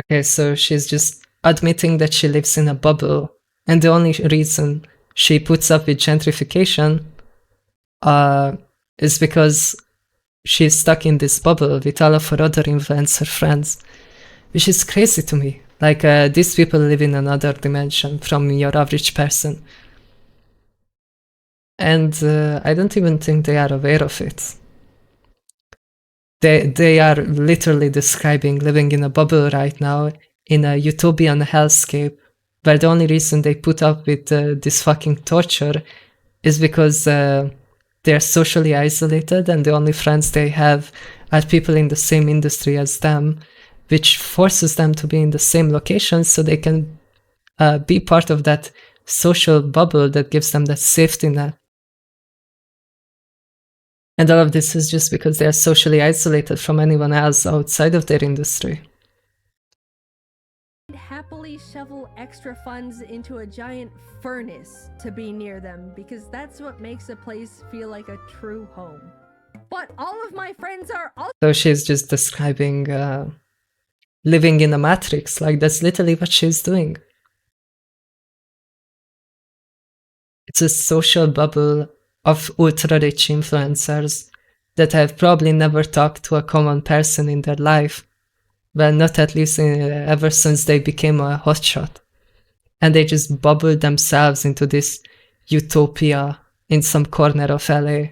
Okay, so she's just admitting that she lives in a bubble, and the only reason she puts up with gentrification is because she's stuck in this bubble with all of her other influencer friends, which is crazy to me. Like, these people live in another dimension from your average person. And I don't even think they are aware of it. They are literally describing living in a bubble right now, in a utopian hellscape, where the only reason they put up with this fucking torture is because they're socially isolated and the only friends they have are people in the same industry as them, which forces them to be in the same location so they can be part of that social bubble that gives them that safety net. And all of this is just because they are socially isolated from anyone else outside of their industry. happily shovel extra funds into a giant furnace to be near them because that's what makes a place feel like a true home. But all of my friends are also So she's just describing living in a matrix, like that's literally what she's doing. It's a social bubble of ultra-rich influencers that have probably never talked to a common person in their life. Well, not at least ever since they became a hotshot. And they just bubbled themselves into this utopia in some corner of LA.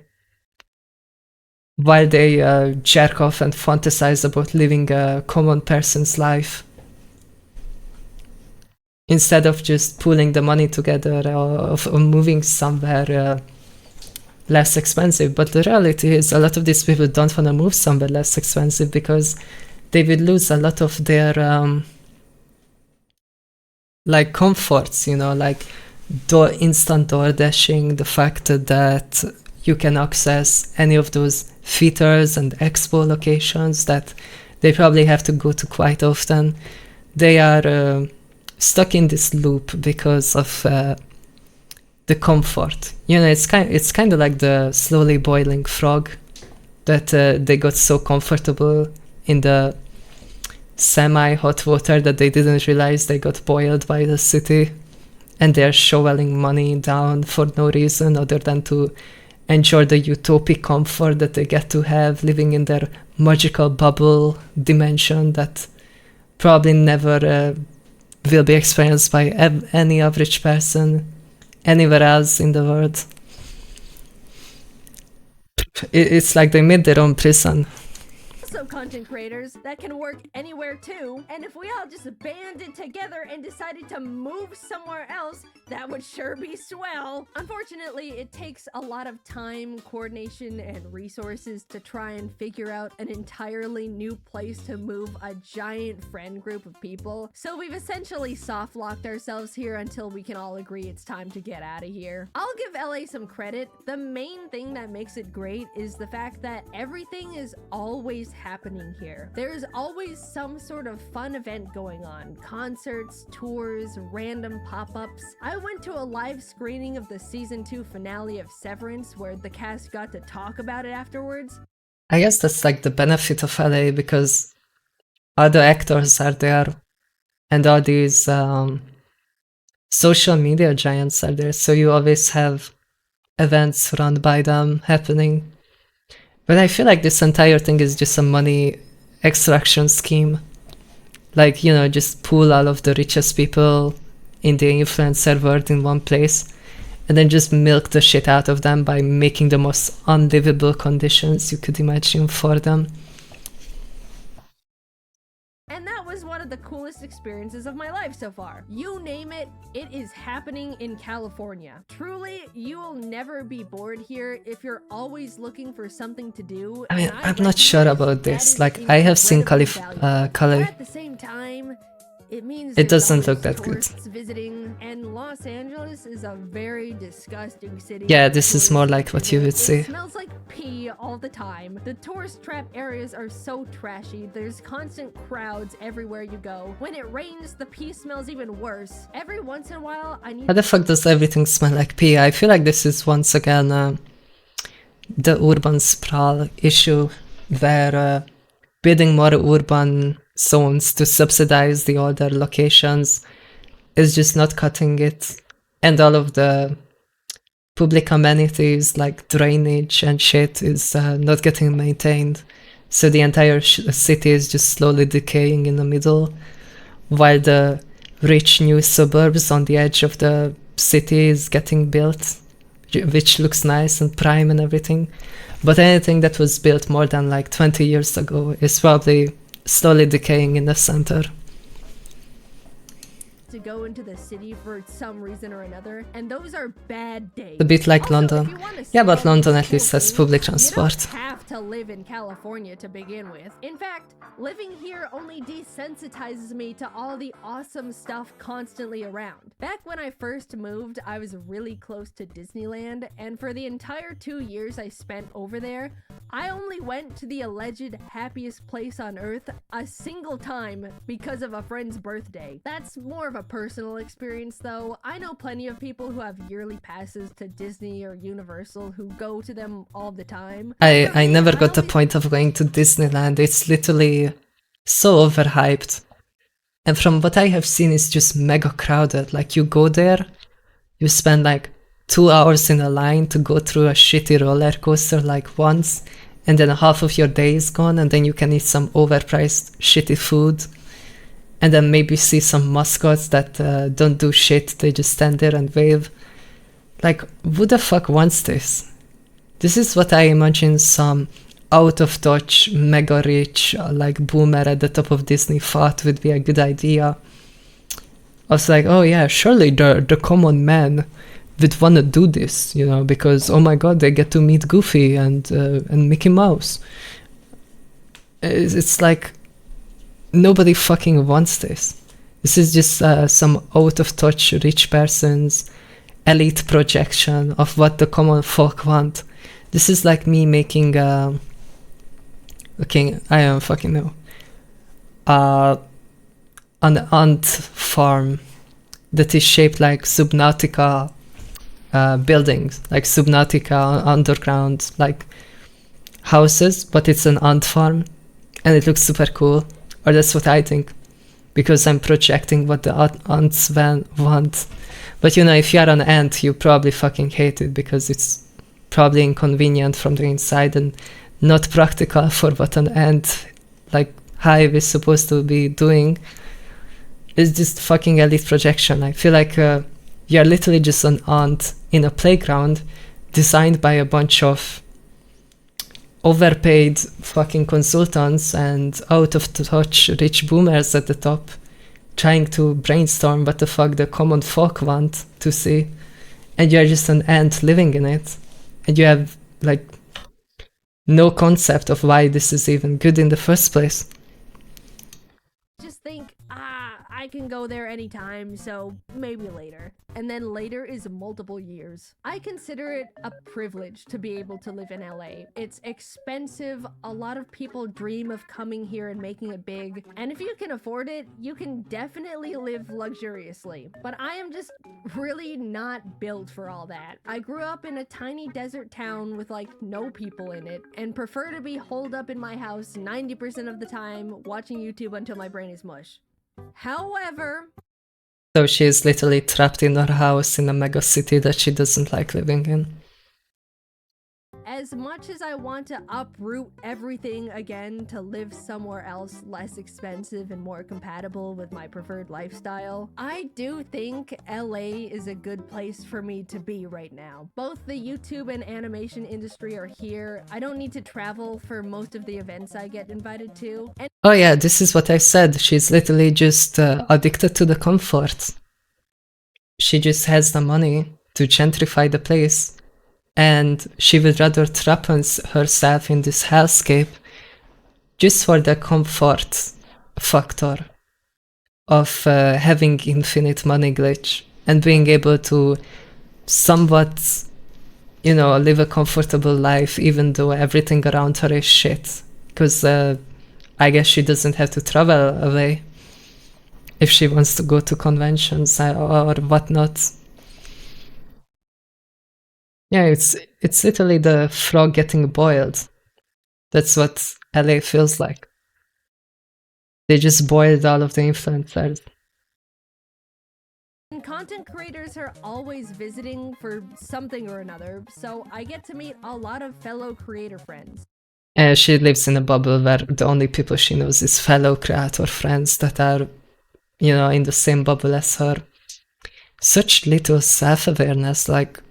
While they jerk off and fantasize about living a common person's life. instead of just pooling the money together or moving somewhere less expensive. But the reality is a lot of these people don't want to move somewhere less expensive because they will lose a lot of their like comforts, you know, like instant door dashing, the fact that you can access any of those theaters and expo locations that they probably have to go to quite often. They are stuck in this loop because of the comfort. You know, it's kind of like the slowly boiling frog, that they got so comfortable in the semi-hot water that they didn't realize they got boiled by the city, and they're shoveling money down for no reason other than to enjoy the utopic comfort that they get to have living in their magical bubble dimension that probably never will be experienced by any average person anywhere else in the world. It's like they made their own prison. Also content creators that can work anywhere too, and if we all just banded together and decided to move somewhere else, that would sure be swell. Unfortunately, it takes a lot of time, coordination, and resources to try and figure out an entirely new place to move a giant friend group of people, so we've essentially soft-locked ourselves here until we can all agree it's time to get out of here. I'll give LA some credit. The main thing that makes it great is the fact that everything is always happening here. There's always some sort of fun event going on. Concerts, tours, random pop-ups. I went to a live screening of the season 2 finale of Severance where the cast got to talk about it afterwards. I guess that's like the benefit of LA, because all the actors are there and all these social media giants are there, so you always have events run by them happening. But I feel like this entire thing is just a money extraction scheme. Like, you know, just pool all of the richest people in the influencer world in one place and then just milk the shit out of them by making the most unlivable conditions you could imagine for them. And that was one of the coolest experiences of my life so far. You name it, it is happening in California. Truly, you will never be bored here if you're always looking for something to do. I mean, I'm not sure about this. Like, I have seen Cali. But at the same time, it means It there's doesn't look always that good. tourists visiting, and Los Angeles is a very disgusting city. Yeah, this is more like what you would see. It smells like pee all the time. The tourist trap areas are so trashy. There's constant crowds everywhere you go. When it rains, the pee smells even worse. Every once in a while, I need How the fuck does everything smell like pee? I feel like this is once again the urban sprawl issue, where building more urban zones to subsidize the older locations is just not cutting it, and all of the public amenities like drainage and shit is not getting maintained, so the entire city is just slowly decaying in the middle, while the rich new suburbs on the edge of the city is getting built, which looks nice and prime and everything. But anything that was built more than like 20 years ago is probably slowly decaying in the center. to go into the city for some reason or another, and those are bad days. A bit like Also, London. if you wanna Yeah, see but all London these at least cool has public things, transport. You don't have to live in California to begin with. In fact, living here only desensitizes me to all the awesome stuff constantly around. Back when I first moved, I was really close to Disneyland, and for the entire 2 years I spent over there, I only went to the alleged happiest place on earth a single time because of a friend's birthday. That's more of a personal experience though. I know plenty of people who have yearly passes to Disney or Universal who go to them all the time. I never got the point of going to Disneyland. It's literally so overhyped. And from what I have seen, it's just mega crowded. Like, you go there, you spend like 2 hours in a line to go through a shitty roller coaster like once, and then half of your day is gone, and then you can eat some overpriced shitty food, and then maybe see some mascots that don't do shit, they just stand there and wave. Like, who the fuck wants this? This is what I imagine some out-of-touch, mega-rich, like boomer at the top of Disney thought would be a good idea. I was like, oh yeah, surely the common man would want to do this, you know, because oh my god, they get to meet Goofy and Mickey Mouse. It's like nobody fucking wants this. This is just some out of touch rich person's elite projection of what the common folk want. This is like me making okay, I don't fucking know. An ant farm that is shaped like Subnautica buildings, like Subnautica underground like houses, but it's an ant farm and it looks super cool. Or that's what I think, because I'm projecting what the ants want. But you know, if you're an ant, you probably fucking hate it because it's probably inconvenient from the inside and not practical for what an ant like hive is supposed to be doing. It's just fucking elite projection. I feel like you're literally just an ant in a playground designed by a bunch of overpaid fucking consultants and out of touch rich boomers at the top trying to brainstorm what the fuck the common folk want to see, and you're just an ant living in it, and you have like no concept of why this is even good in the first place. Just think, I can go there anytime, so maybe later. And then later is multiple years. I consider it a privilege to be able to live in LA. It's expensive, a lot of people dream of coming here and making it big, and if you can afford it, you can definitely live luxuriously. But I am just really not built for all that. I grew up in a tiny desert town with like no people in it, and prefer to be holed up in my house 90% of the time watching YouTube until my brain is mush. However, So she's literally trapped in her house in a mega city that she doesn't like living in. as much as I want to uproot everything again to live somewhere else less expensive and more compatible with my preferred lifestyle, I do think LA is a good place for me to be right now. Both the YouTube and animation industry are here. I don't need to travel for most of the events I get invited to. And Oh yeah, this is what I said. She's literally just addicted to the comfort. She just has the money to gentrify the place, and she would rather trap herself in this hellscape just for the comfort factor of having infinite money glitch and being able to somewhat, you know, live a comfortable life even though everything around her is shit. Because I guess she doesn't have to travel away if she wants to go to conventions or whatnot. Yeah, it's literally the frog getting boiled. That's what LA feels like. They just boiled all of the influencers. content creators are always visiting for something or another, so I get to meet a lot of fellow creator friends. And she lives in a bubble where the only people she knows is fellow creator friends that are, you know, in the same bubble as her. Such little self-awareness, like,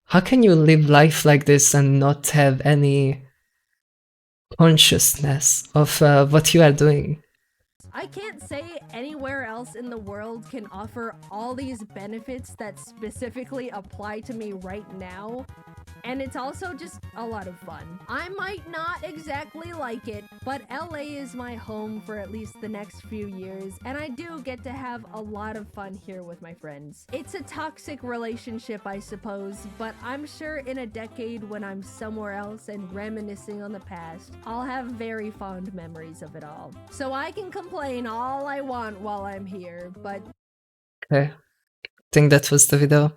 how can you live life like this and not have any consciousness of what you are doing? I can't say anywhere else in the world can offer all these benefits that specifically apply to me right now. And it's also just a lot of fun. I might not exactly like it, but LA is my home for at least the next few years, and I do get to have a lot of fun here with my friends. It's a toxic relationship, I suppose, but I'm sure in a decade when I'm somewhere else and reminiscing on the past, I'll have very fond memories of it all. So I can complain all I want while I'm here, but Okay, I think that was the video.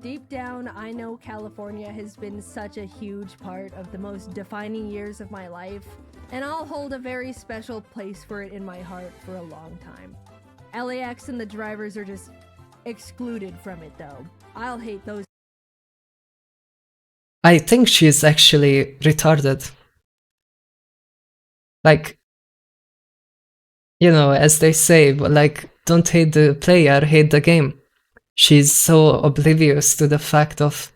deep down, I know California has been such a huge part of the most defining years of my life, and I'll hold a very special place for it in my heart for a long time. LAX and the drivers are just excluded from it, though. I'll hate those. I think she's actually retarded. Like, you know, as they say, like, don't hate the player, hate the game. She's so oblivious to the fact of,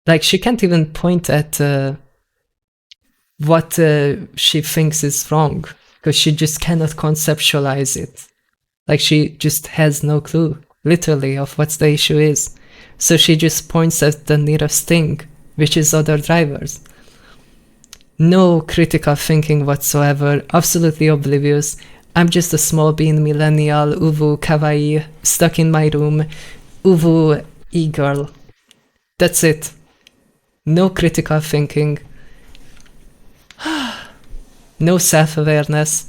like, she can't even point at what she thinks is wrong, because she just cannot conceptualize it. Like, she just has no clue, literally, of what the issue is. So she just points at the nearest thing, which is other drivers. No critical thinking whatsoever, absolutely oblivious. I'm just a small bean millennial, uwu kawaii, stuck in my room, uwu e-girl. That's it. No critical thinking. No self-awareness.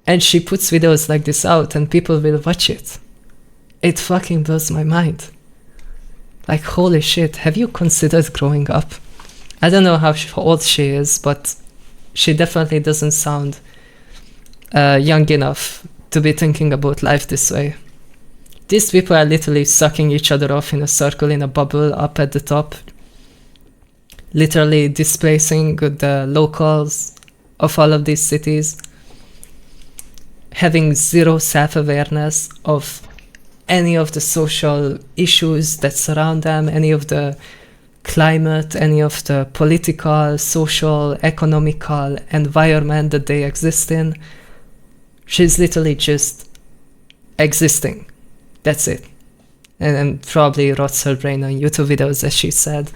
And she puts videos like this out and people will watch it. It fucking blows my mind. Like, holy shit, have you considered growing up? I don't know how old she is, but she definitely doesn't sound young enough to be thinking about life this way. These people are literally sucking each other off in a circle, in a bubble up at the top, literally displacing the locals of all of these cities, having zero self-awareness of any of the social issues that surround them, any of the climate, any of the political, social, economical environment that they exist in. She's literally just existing. That's it. And probably rots her brain on YouTube videos, as she said.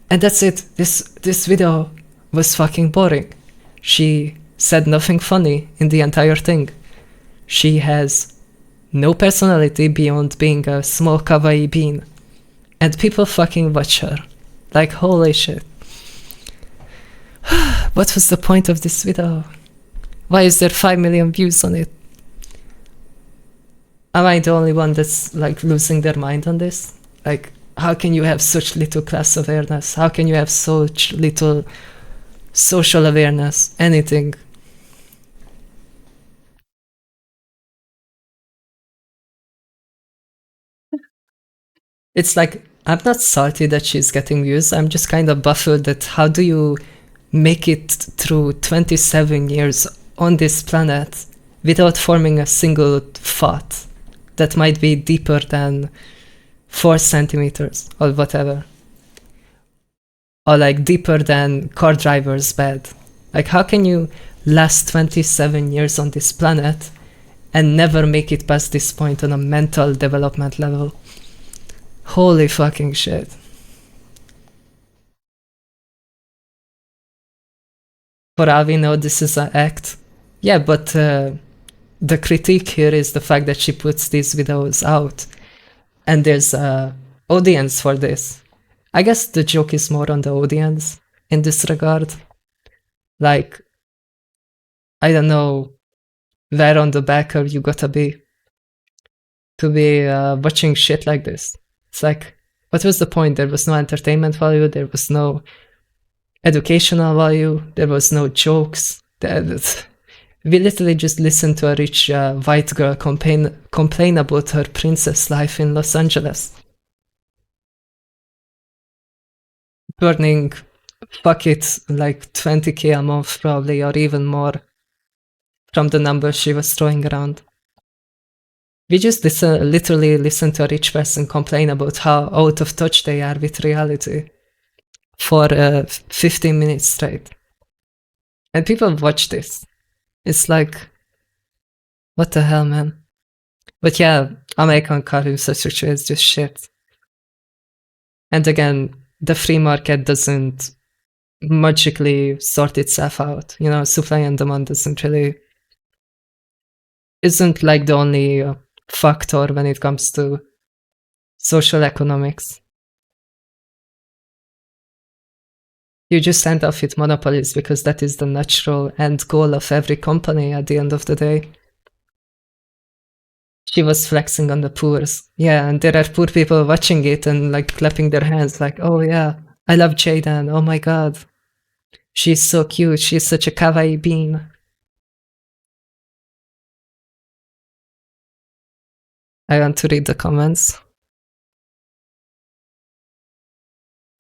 And that's it. This video was fucking boring. She said nothing funny in the entire thing. She has no personality beyond being a small kawaii bean. And people fucking watch her. Like, holy shit. What was the point of this video? Why is there 5 million views on it? Am I the only one that's like losing their mind on this? Like, how can you have such little class awareness? How can you have such little social awareness? Anything. It's like, I'm not salty that she's getting views. I'm just kind of baffled that how do you make it through 27 years on this planet without forming a single thought that might be deeper than 4 centimeters or whatever. Or like deeper than car driver's bed. Like, how can you last 27 years on this planet and never make it past this point on a mental development level? Holy fucking shit. For all we know, this is an act. Yeah, but the critique here is the fact that she puts these videos out and there's an audience for this. I guess the joke is more on the audience in this regard. Like, I don't know where on the backer you gotta be to be watching shit like this. It's like, what was the point? There was no entertainment value, there was no educational value, there was no jokes. We literally just listened to a rich white girl complain about her princess life in Los Angeles. Burning, fuck it, like 20k a month probably, or even more from the numbers she was throwing around. We just literally listen to a rich person complain about how out of touch they are with reality for 15 minutes straight. And people watch this. It's like, what the hell, man? But yeah, American car infrastructure is just shit. And again, the free market doesn't magically sort itself out. You know, supply and demand isn't like the only factor when it comes to social economics. You just end up with monopolies because that is the natural end goal of every company at the end of the day. She was flexing on the poors. Yeah, and there are poor people watching it and like clapping their hands like, oh yeah, I love Jaden, oh my god. She's so cute, she's such a kawaii bean. I want to read the comments.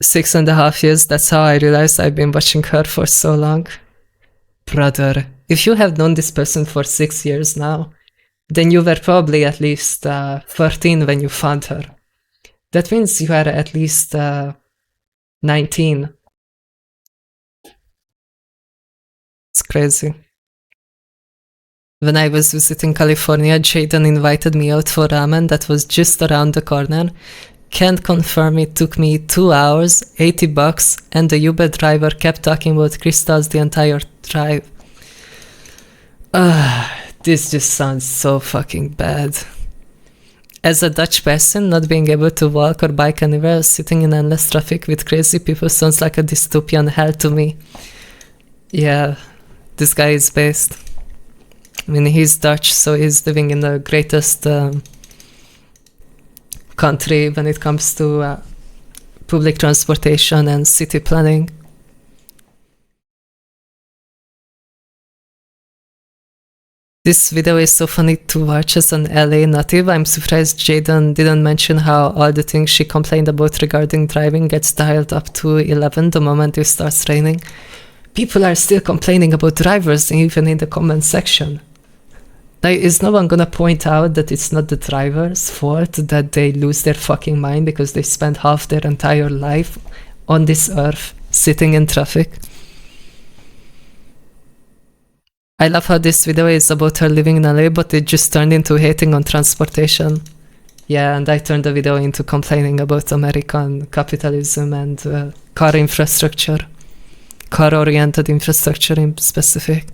6.5 years, that's how I realized I've been watching her for so long. Brother, if you have known this person for 6 years now, then you were probably at least 13 when you found her. That means you are at least 19. It's crazy. When I was visiting California, Jaden invited me out for ramen that was just around the corner. Can't confirm it took me 2 hours, $80, and the Uber driver kept talking about crystals the entire drive. This just sounds so fucking bad. As a Dutch person, not being able to walk or bike anywhere, sitting in endless traffic with crazy people sounds like a dystopian hell to me. Yeah, this guy is based. I mean, he's Dutch, so he's living in the greatest country when it comes to public transportation and city planning. This video is so funny to watch as an LA native. I'm surprised Jaden didn't mention how all the things she complained about regarding driving gets dialed up to 11 the moment it starts raining. People are still complaining about drivers even in the comment section. Like, is no one gonna point out that it's not the driver's fault that they lose their fucking mind because they spend half their entire life on this earth sitting in traffic? I love how this video is about her living in LA, but it just turned into hating on transportation. Yeah, and I turned the video into complaining about American capitalism and car infrastructure. Car-oriented infrastructure in specific.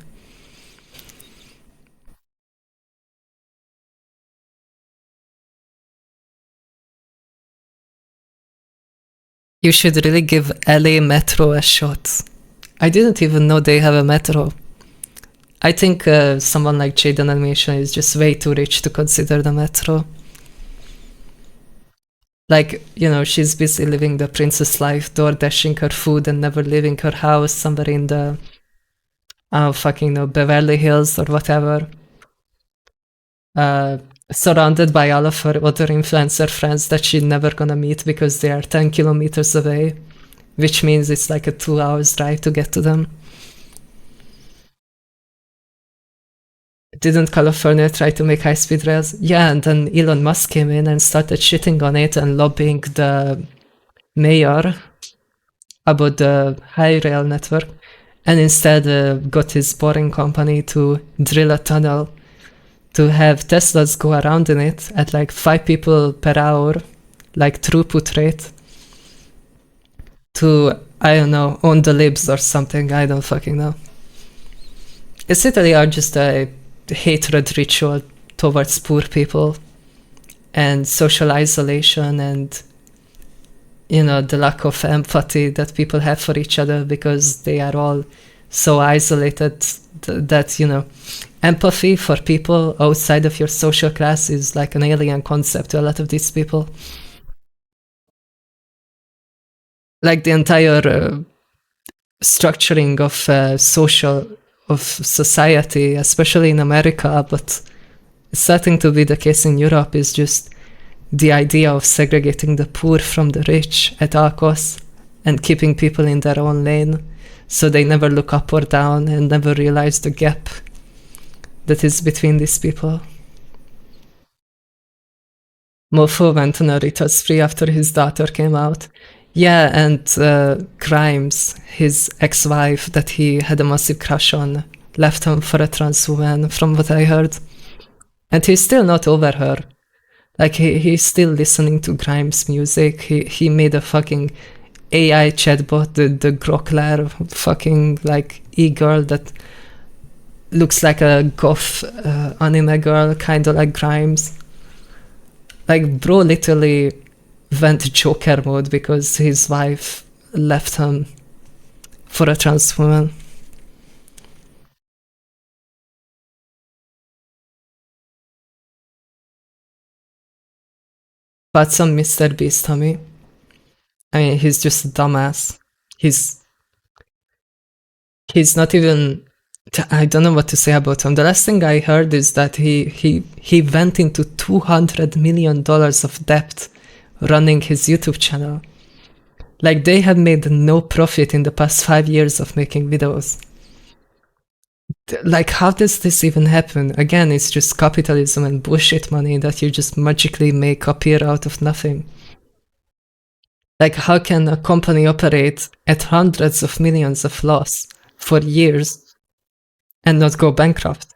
You should really give LA Metro a shot. I didn't even know they have a metro. I think someone like Jaden Animation is just way too rich to consider the metro. Like, you know, she's busy living the princess life, door dashing her food and never leaving her house somewhere in the, I don't fucking know, Beverly Hills or whatever. Surrounded by all of her other influencer friends that she's never gonna meet because they are 10 kilometers away, which means it's like a 2 hours drive to get to them. Didn't California try to make high-speed rails? Yeah, and then Elon Musk came in and started shitting on it and lobbying the mayor about the high rail network, and instead got his boring company to drill a tunnel to have Teslas go around in it at like 5 people per hour, like throughput rate, to, I don't know, own the libs or something, I don't fucking know. It's literally just a hatred ritual towards poor people and social isolation and, you know, the lack of empathy that people have for each other because they are all so isolated that, you know, empathy for people outside of your social class is like an alien concept to a lot of these people. Like the entire structuring of society, especially in America, but it's starting to be the case in Europe, is just the idea of segregating the poor from the rich at all costs and keeping people in their own lane so they never look up or down and never realize the gap that is between these people. Mofo went on a Rita spree after his daughter came out. Yeah, and Grimes, his ex-wife that he had a massive crush on, left him for a trans woman, from what I heard. And he's still not over her. Like, he's still listening to Grimes' music. He made a fucking AI chatbot, the Grokler fucking, like, e-girl that looks like a goth anime girl, kind of like Grimes. Like, bro literally went Joker mode because his wife left him for a trans woman. But some Mr. Beast, homie. I mean, he's just a dumbass. He's not even... I don't know what to say about him. The last thing I heard is that he went into $200 million of debt running his YouTube channel. Like, they had made no profit in the past 5 years of making videos. Like, how does this even happen? Again, it's just capitalism and bullshit money that you just magically make appear out of nothing. Like, how can a company operate at hundreds of millions of loss for years and not go bankrupt?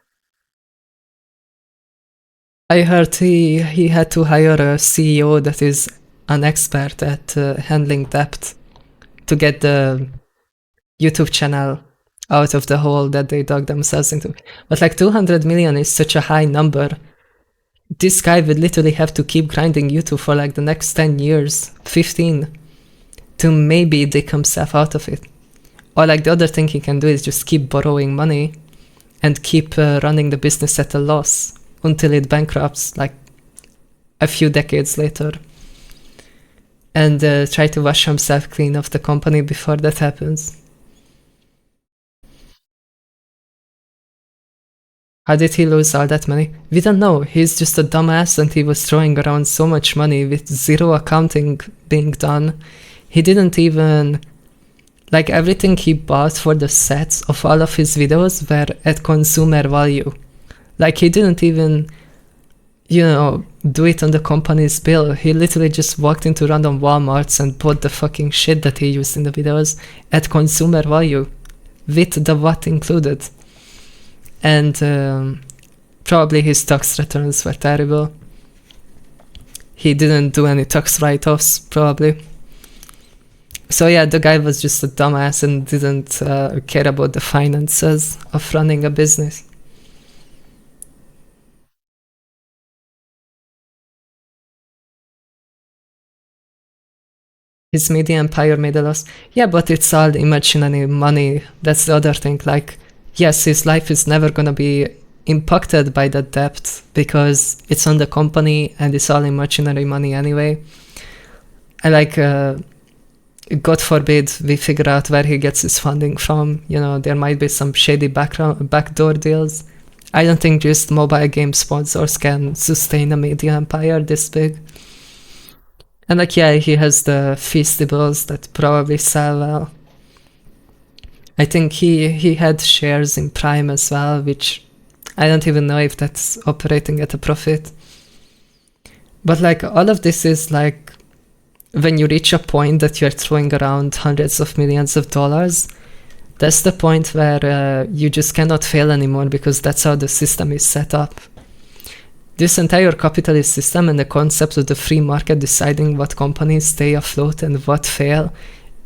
I heard he had to hire a CEO that is an expert at handling debt to get the YouTube channel out of the hole that they dug themselves into. But like 200 million is such a high number. This guy would literally have to keep grinding YouTube for like the next 10 years, 15, to maybe dig himself out of it. Or like the other thing he can do is just keep borrowing money and keep running the business at a loss until it bankrupts like a few decades later. And try to wash himself clean of the company before that happens. How did he lose all that money? We don't know. He's just a dumbass and he was throwing around so much money with zero accounting being done. He didn't even... Like, everything he bought for the sets of all of his videos were at consumer value. Like, he didn't even, you know, do it on the company's bill. He literally just walked into random Walmarts and bought the fucking shit that he used in the videos at consumer value, with the VAT included. And probably his tax returns were terrible. He didn't do any tax write-offs, probably. So yeah, the guy was just a dumbass and didn't care about the finances of running a business. His media empire made a loss. Yeah, but it's all imaginary money. That's the other thing. Like, yes, his life is never gonna be impacted by that debt because it's on the company and it's all imaginary money anyway. I like, God forbid we figure out where he gets his funding from. You know, there might be some shady backdoor deals. I don't think just mobile game sponsors can sustain a media empire this big. And like, yeah, he has the Feastables that probably sell well. I think he had shares in Prime as well, which I don't even know if that's operating at a profit. But like, all of this is like, when you reach a point that you're throwing around hundreds of millions of dollars, that's the point where you just cannot fail anymore because that's how the system is set up. This entire capitalist system and the concept of the free market deciding what companies stay afloat and what fail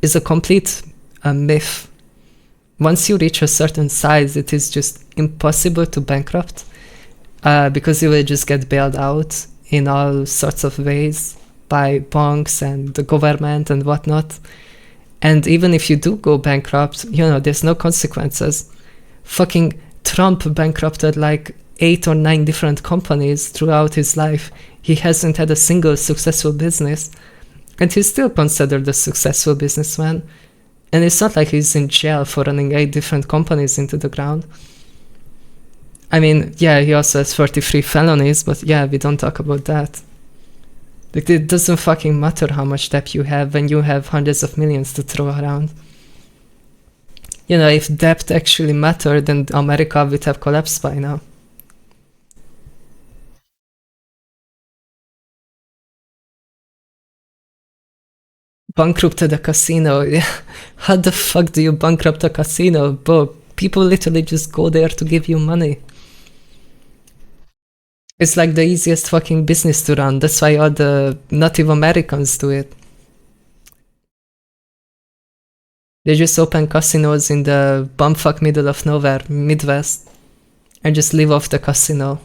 is a complete myth. Once you reach a certain size, it is just impossible to bankrupt because you will just get bailed out in all sorts of ways by banks and the government and whatnot. And even if you do go bankrupt, you know, there's no consequences. Fucking Trump bankrupted like 8 or 9 different companies throughout his life. He hasn't had a single successful business, and he's still considered a successful businessman. And it's not like he's in jail for running 8 different companies into the ground. I mean, yeah, he also has 33 felonies, but yeah, we don't talk about that. Like, it doesn't fucking matter how much debt you have when you have hundreds of millions to throw around. You know, if debt actually mattered, then America would have collapsed by now. Bankrupted a casino. How the fuck do you bankrupt a casino? Bro, people literally just go there to give you money. It's like the easiest fucking business to run. That's why all the Native Americans do it. They just open casinos in the bumfuck middle of nowhere, Midwest, and just live off the casino.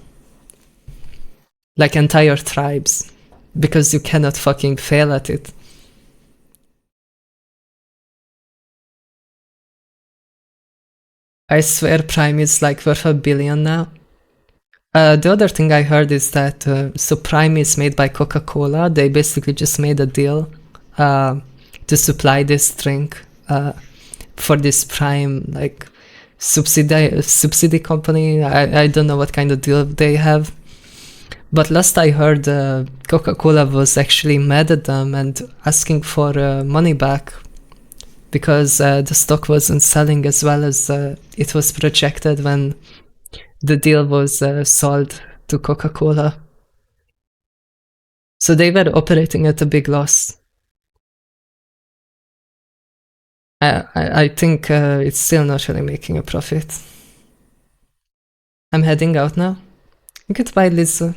Like entire tribes. Because you cannot fucking fail at it. I swear Prime is like worth $1 billion now. The other thing I heard is that so Prime is made by Coca-Cola. They basically just made a deal to supply this drink for this Prime like subsidy company. I don't know what kind of deal they have. But last I heard, Coca-Cola was actually mad at them and asking for money back because the stock wasn't selling as well as it was projected when the deal was sold to Coca-Cola. So they were operating at a big loss. I think it's still not really making a profit. I'm heading out now. Goodbye, Lisa.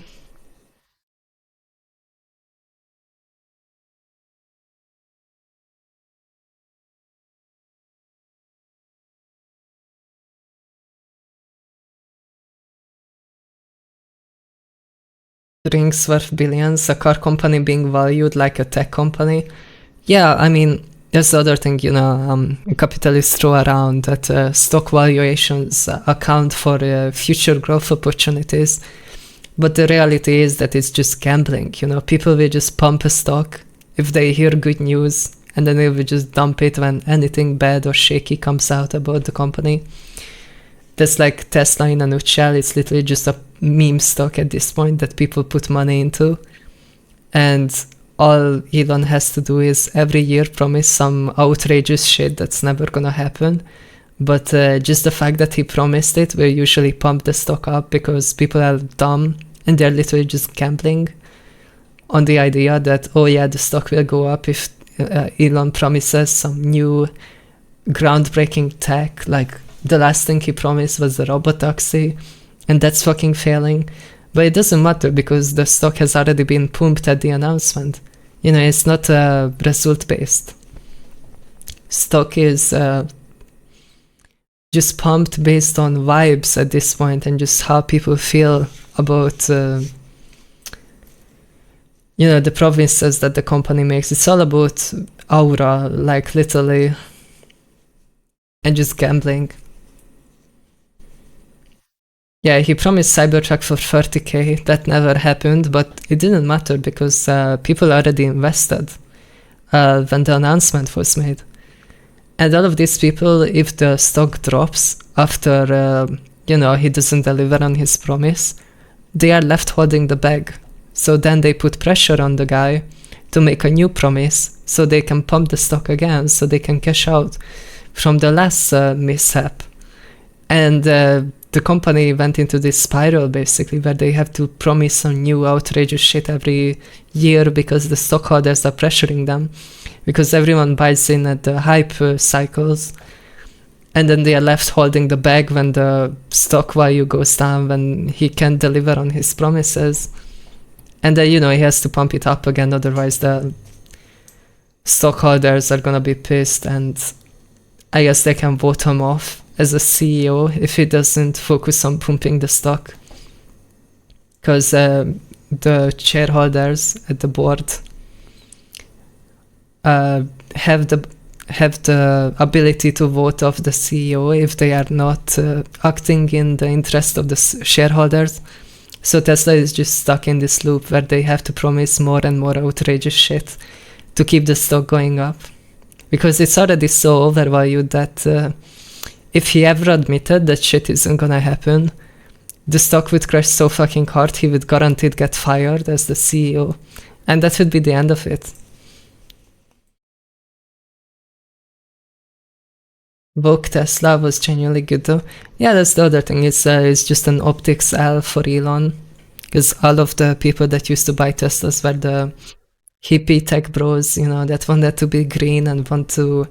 Rings worth billions, a car company being valued like a tech company. Yeah, I mean, there's the other thing, capitalists throw around that stock valuations account for future growth opportunities. But the reality is that it's just gambling. People will just pump a stock if they hear good news, and then they will just dump it when anything bad or shaky comes out about the company. That's like Tesla in a nutshell. It's literally just a meme stock at this point that people put money into. And all Elon has to do is every year promise some outrageous shit that's never gonna happen. But just the fact that he promised it will usually pump the stock up because people are dumb and they're literally just gambling on the idea that, oh yeah, the stock will go up if Elon promises some new groundbreaking tech. Like the last thing he promised was the robotaxi, and that's fucking failing. But it doesn't matter because the stock has already been pumped at the announcement. It's not result based. Stock is just pumped based on vibes at this point and just how people feel about the promises that the company makes. It's all about aura, like literally, and just gambling. Yeah, he promised Cybertruck for 30k. That never happened, but it didn't matter because people already invested when the announcement was made. And all of these people, if the stock drops after, he doesn't deliver on his promise, they are left holding the bag. So then they put pressure on the guy to make a new promise so they can pump the stock again, so they can cash out from the last mishap. And the company went into this spiral basically where they have to promise some new outrageous shit every year because the stockholders are pressuring them, because everyone buys in at the hype cycles, and then they are left holding the bag when the stock value goes down, when he can't deliver on his promises. And then, he has to pump it up again, otherwise the stockholders are gonna be pissed, and I guess they can vote him off as a CEO if he doesn't focus on pumping the stock. Because the shareholders at the board have the ability to vote off the CEO if they are not acting in the interest of the shareholders. So Tesla is just stuck in this loop where they have to promise more and more outrageous shit to keep the stock going up. Because it's already so overvalued that if he ever admitted that shit isn't gonna happen, the stock would crash so fucking hard he would guaranteed get fired as the CEO. And that would be the end of it. Woke Tesla was genuinely good though. Yeah, that's the other thing. It's just an optics L for Elon. Because all of the people that used to buy Teslas were the hippie tech bros, that wanted to be green and want to,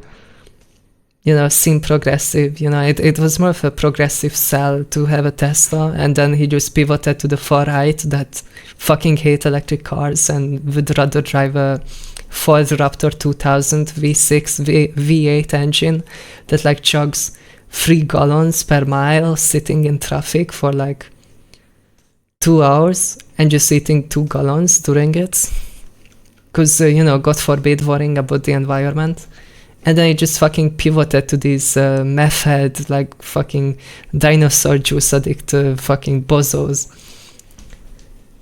seem progressive. It was more of a progressive sell to have a Tesla, and then he just pivoted to the far right that fucking hate electric cars and would rather drive a Ford Raptor 2000 V6 V8 engine that like chugs 3 gallons per mile sitting in traffic for like 2 hours and just eating 2 gallons during it. Because, God forbid worrying about the environment. And then he just fucking pivoted to these meth head, like fucking dinosaur juice addict fucking bozos.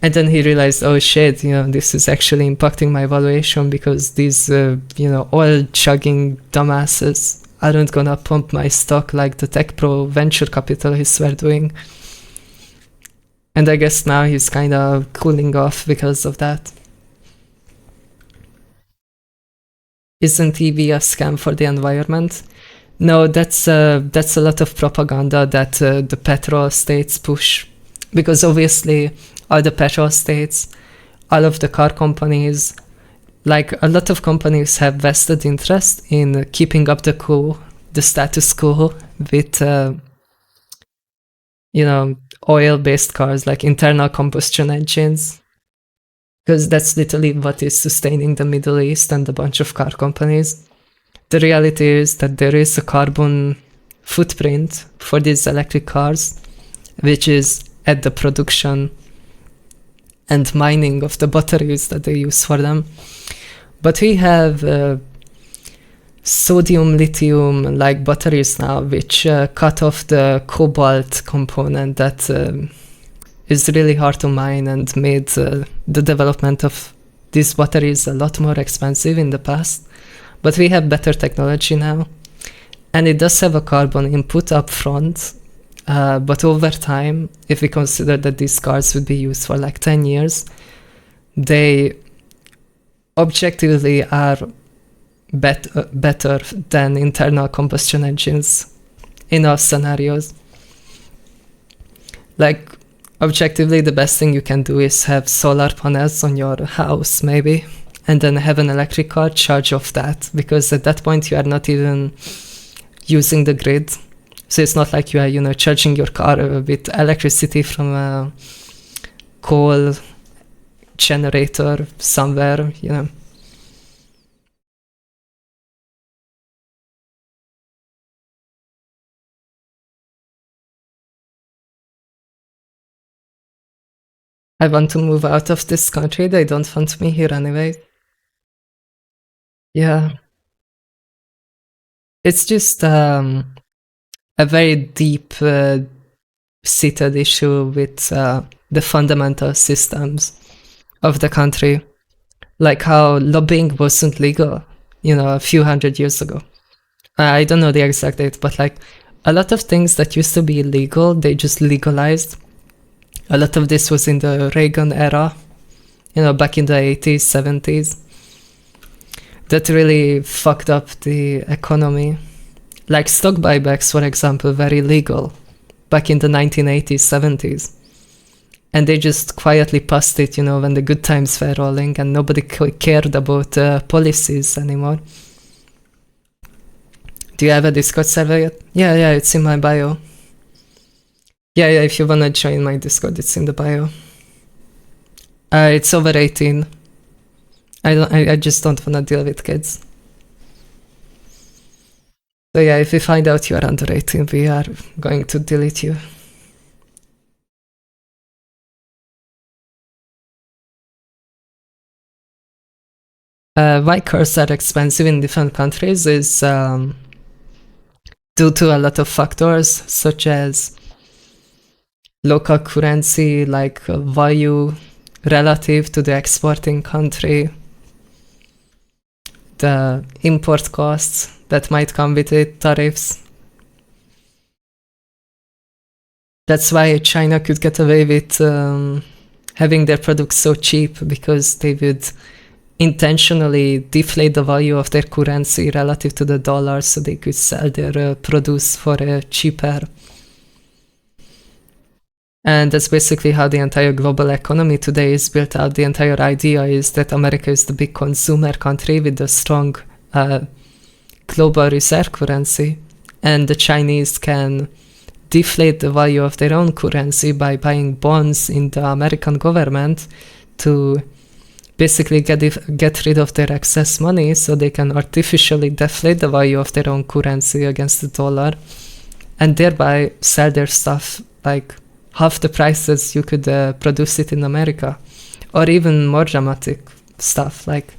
And then he realized, oh shit, this is actually impacting my valuation because these, oil chugging dumbasses aren't gonna pump my stock like the tech pro venture capitalists were doing. And I guess now he's kind of cooling off because of that. Isn't EV a scam for the environment? No, that's a lot of propaganda that the petrol states push. Because obviously all the petrol states, all of the car companies, like a lot of companies have vested interest in keeping up the status quo with, oil-based cars like internal combustion engines. Because that's literally what is sustaining the Middle East and a bunch of car companies. The reality is that there is a carbon footprint for these electric cars, which is at the production and mining of the batteries that they use for them. But we have sodium lithium like batteries now, which cut off the cobalt component that is really hard to mine and made the development of these batteries a lot more expensive in the past. But we have better technology now, and it does have a carbon input up front. But over time, if we consider that these cars would be used for like 10 years, they objectively are better than internal combustion engines in all scenarios. Like, objectively, the best thing you can do is have solar panels on your house, maybe, and then have an electric car charge off that, because at that point you are not even using the grid. So it's not like you are, charging your car with electricity from a coal generator somewhere, I want to move out of this country. They don't want me here anyway. Yeah. It's just a very deep seated issue with the fundamental systems of the country. Like how lobbying wasn't legal, a few hundred years ago. I don't know the exact date, but like a lot of things that used to be illegal, they just legalized. A lot of this was in the Reagan era, back in the 80s, 70s. That really fucked up the economy. Like stock buybacks, for example, were illegal back in the 1980s, 70s. And they just quietly passed it, when the good times were rolling and nobody cared about policies anymore. Do you have a Discord server yet? Yeah, it's in my bio. Yeah, if you wanna join my Discord, it's in the bio. It's over 18. I just don't wanna deal with kids. So yeah, if we find out you are under 18, we are going to delete you. Why cars are expensive in different countries is due to a lot of factors, such as local currency, like value relative to the exporting country, the import costs that might come with it, tariffs. That's why China could get away with having their products so cheap, because they would intentionally deflate the value of their currency relative to the dollar so they could sell their produce for cheaper. And that's basically how the entire global economy today is built out. The entire idea is that America is the big consumer country with a strong global reserve currency, and the Chinese can deflate the value of their own currency by buying bonds in the American government to basically get rid of their excess money, so they can artificially deflate the value of their own currency against the dollar, and thereby sell their stuff like half the prices you could produce it in America, or even more dramatic stuff. Like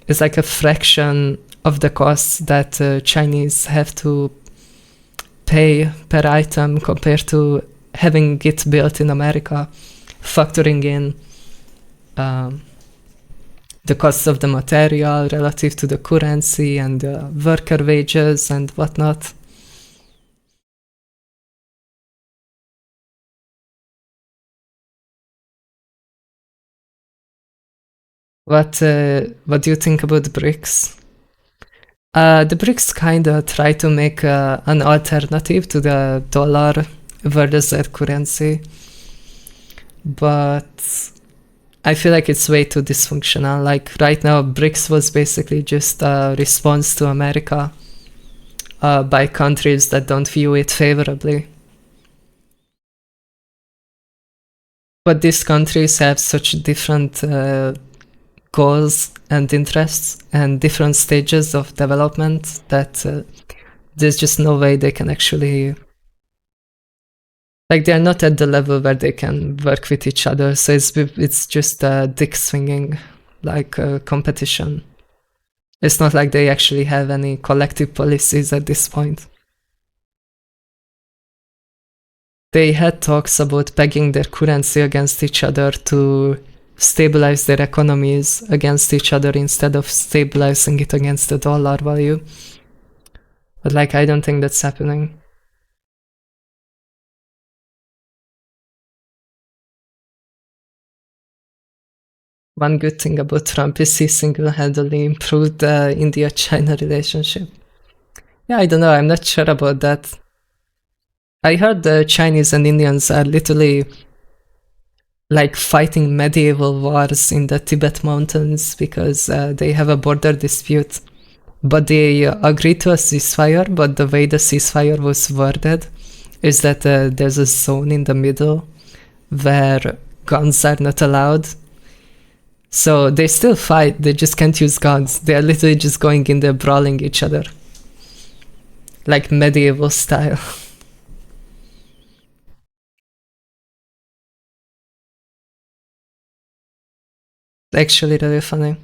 it's like a fraction of the costs that Chinese have to pay per item compared to having it built in America, factoring in the cost of the material relative to the currency and worker wages and whatnot. What do you think about BRICS? The BRICS kinda try to make an alternative to the dollar world currency, but I feel like it's way too dysfunctional. Like right now, BRICS was basically just a response to America by countries that don't view it favorably. But these countries have such different goals and interests and different stages of development that there's just no way they can actually Like they're not at the level where they can work with each other, so it's just a dick swinging like competition. It's not like they actually have any collective policies at this point. They had talks about pegging their currency against each other to stabilize their economies against each other instead of stabilizing it against the dollar value. But like, I don't think that's happening. One good thing about Trump is he single-handedly improved the India-China relationship. Yeah, I don't know, I'm not sure about that. I heard the Chinese and Indians are literally like fighting medieval wars in the Tibet mountains because they have a border dispute. But they agreed to a ceasefire, but the way the ceasefire was worded is that there's a zone in the middle where guns are not allowed. So they still fight, they just can't use guns. They are literally just going in there brawling each other. Like medieval style. Actually really funny.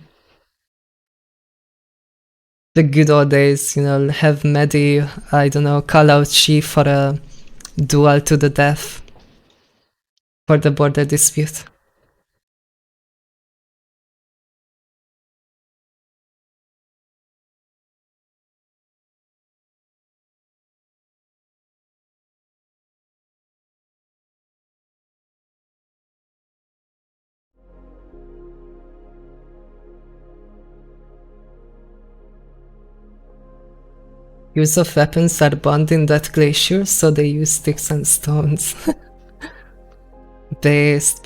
The good old days, have Medi, I don't know, call out Chi for a duel to the death for the border dispute. Use of weapons are banned in that glacier, so they use sticks and stones. Based.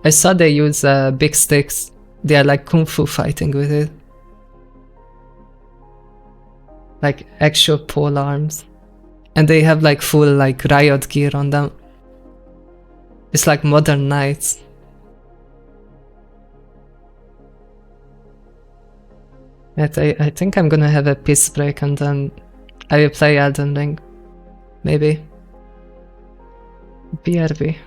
I saw they use big sticks. They are like kung fu fighting with it. Like actual pole arms. And they have like full like riot gear on them. It's like modern knights. I think I'm gonna have a peace break and then I will play Elden Ring. Maybe. BRB.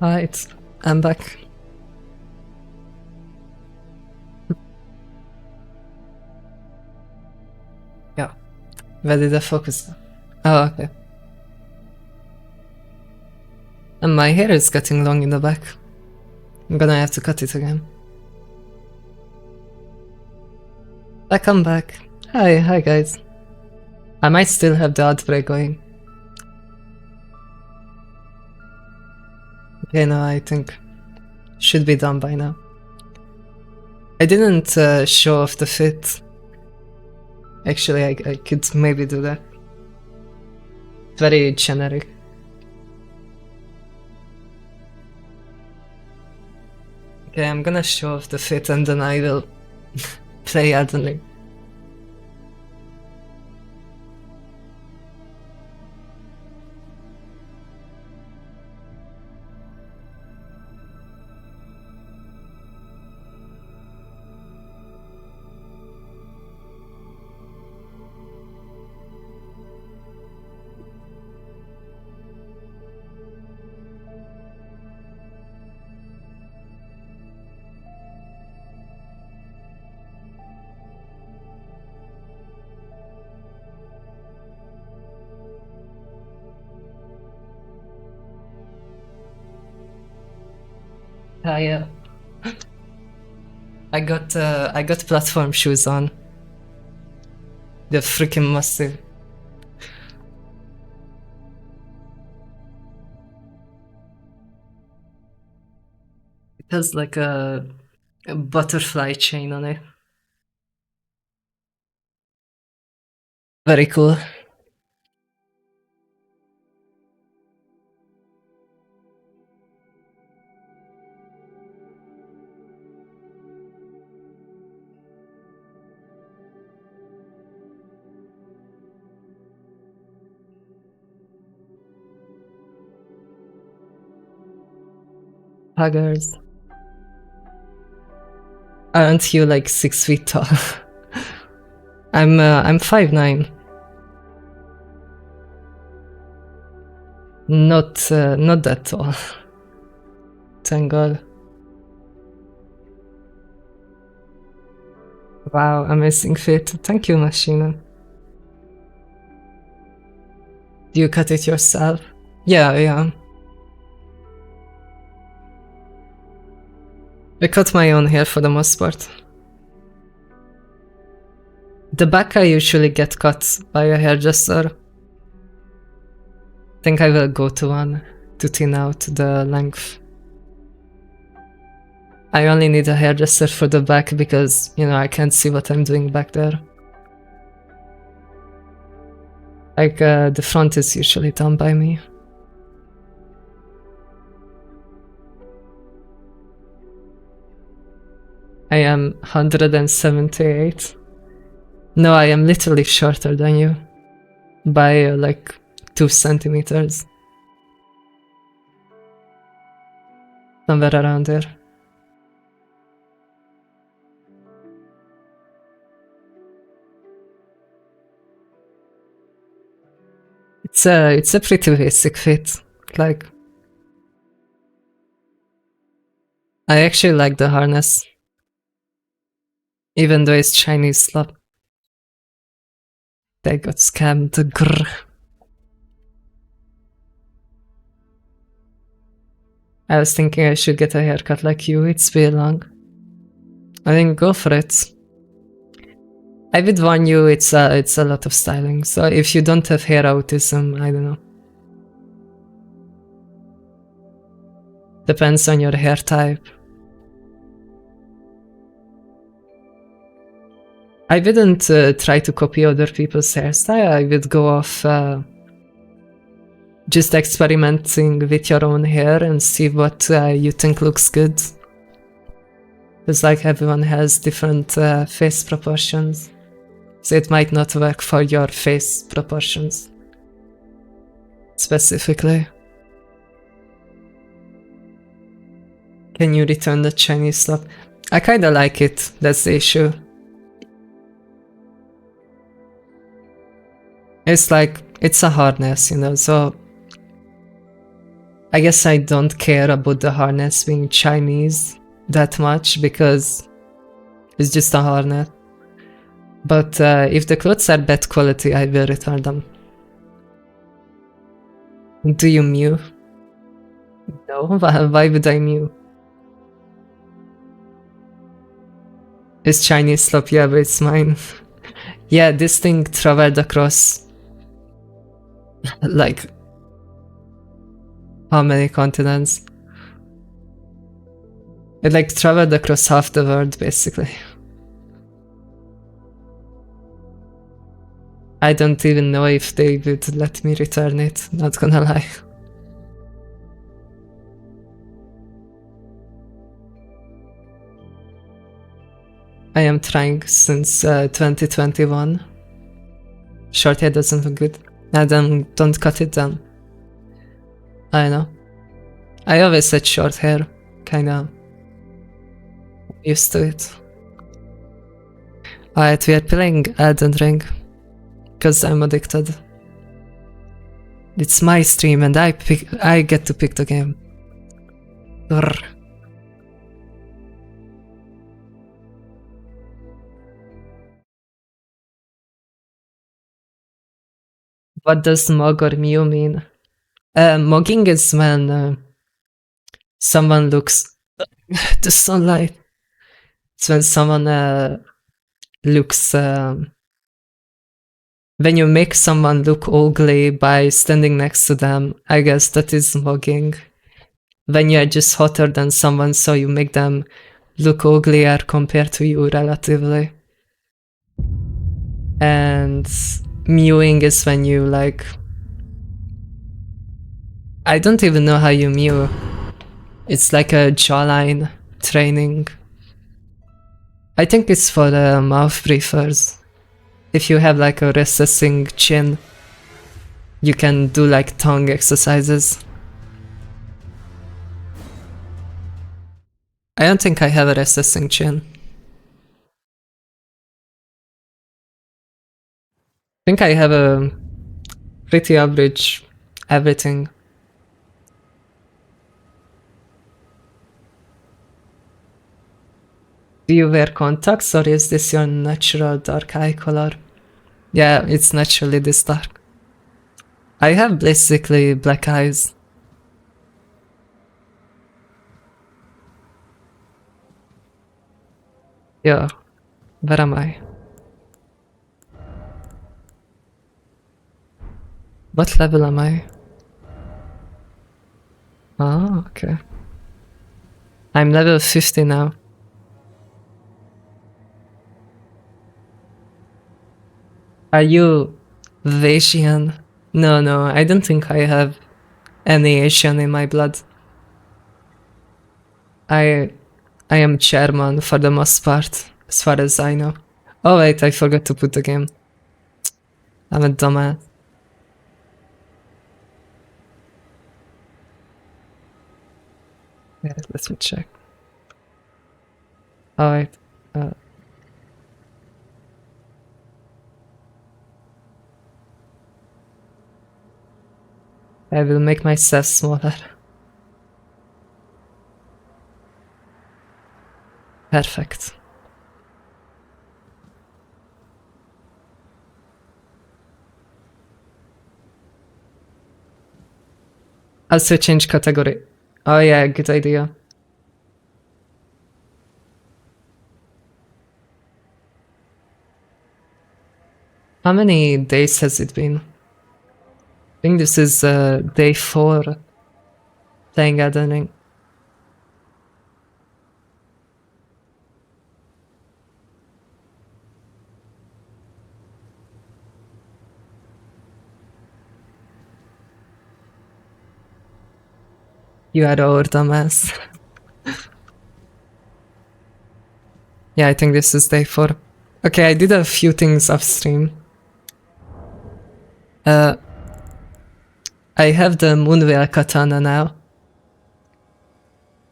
Alright, I'm back. Yeah. Where did I focus? Oh, okay. And my hair is getting long in the back. I'm gonna have to cut it again. I'm back. Hi guys. I might still have the outbreak going. Okay, no, I think should be done by now. I didn't show off the fit. Actually, I could maybe do that. Very generic. Okay, I'm gonna show off the fit and then I will play Elden Ring. I got platform shoes on. They're freaking massive. It has like a butterfly chain on it. Very cool. Huggers. Aren't you like 6 feet tall? I'm 5'9". Not that tall. Thank God. Wow, amazing fit. Thank you, Machina. Do you cut it yourself? Yeah. I cut my own hair for the most part. The back I usually get cut by a hairdresser. I think I will go to one to thin out the length. I only need a hairdresser for the back because, you know, I can't see what I'm doing back there. Like, the front is usually done by me. I am 178. No, I am literally shorter than you. By like 2 centimeters. Somewhere around there. It's a pretty basic fit. Like, I actually like the harness. Even though it's Chinese slop. They got scammed. Grr. I was thinking I should get a haircut like you, it's way long. I think go for it. I would warn you, it's a lot of styling, so if you don't have hair autism, I don't know. Depends on your hair type. I wouldn't try to copy other people's hairstyle, I would go off just experimenting with your own hair and see what you think looks good. It's like everyone has different face proportions, so it might not work for your face proportions specifically. Can you return the Chinese slop? I kinda like it, that's the issue. It's like, it's a harness, you know, so I guess I don't care about the harness being Chinese that much because it's just a harness. But if the clothes are bad quality, I will return them. Do you mew? No, why would I mew? It's Chinese slop, yeah, but it's mine. Yeah, this thing traveled across like how many continents? It like traveled across half the world basically. I don't even know if they would let me return it, not gonna lie. I am trying since 2021. Short hair doesn't look good. Then don't cut it down. I know. I always had short hair, kinda used to it. Alright, we are playing Elden Ring, cause I'm addicted. It's my stream and I get to pick the game. Urgh. What does mug or mew mean? Mugging is when someone looks the sunlight. It's when someone looks when you make someone look ugly by standing next to them. I guess that is mugging. When you are just hotter than someone, so you make them look uglier compared to you relatively. And mewing is when you like, I don't even know how you mew. It's like a jawline training. I think it's for the mouth breathers. If you have like a recessing chin, you can do like tongue exercises. I don't think I have a recessing chin. I think I have a pretty average everything. Do you wear contacts or is this your natural dark eye color? Yeah, it's naturally this dark. I have basically black eyes. Yeah, where am I? What level am I? Oh, okay. I'm level 50 now. Are you Asian? No, I don't think I have any Asian in my blood. I am German for the most part, as far as I know. Oh wait, I forgot to put the game. I'm a dumbass. Yeah, let me check. Alright. I will make myself smaller. Perfect. Also change category. Oh yeah, good idea. How many days has it been? I think this is day 4 playing Elden Ring. You are our dumbass. Yeah, I think this is day 4. Okay, I did a few things off stream. I have the Moonveil Katana now.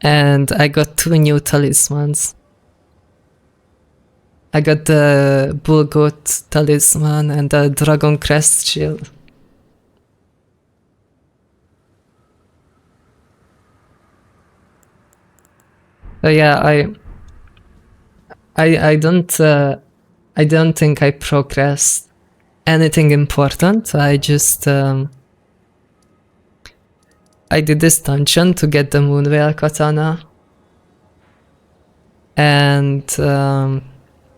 And I got 2 new talismans. I got the Bull Goat talisman and the Dragon Crest shield. Yeah, I don't think I progressed anything important. I just I did this dungeon to get the Moonveil Katana, and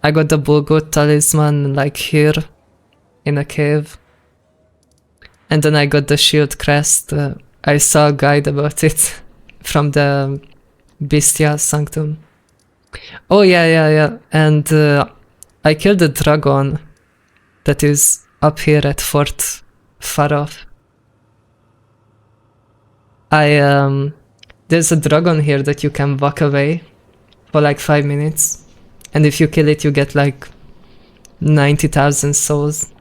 I got the Bullgoat Talisman like here in a cave, and then I got the Shield Crest. I saw a guide about it from the Bestia Sanctum. Oh yeah, and I killed the dragon that is up here at Fort Farof. There's a dragon here that you can walk away for like 5 minutes, and if you kill it you get like 90,000 souls.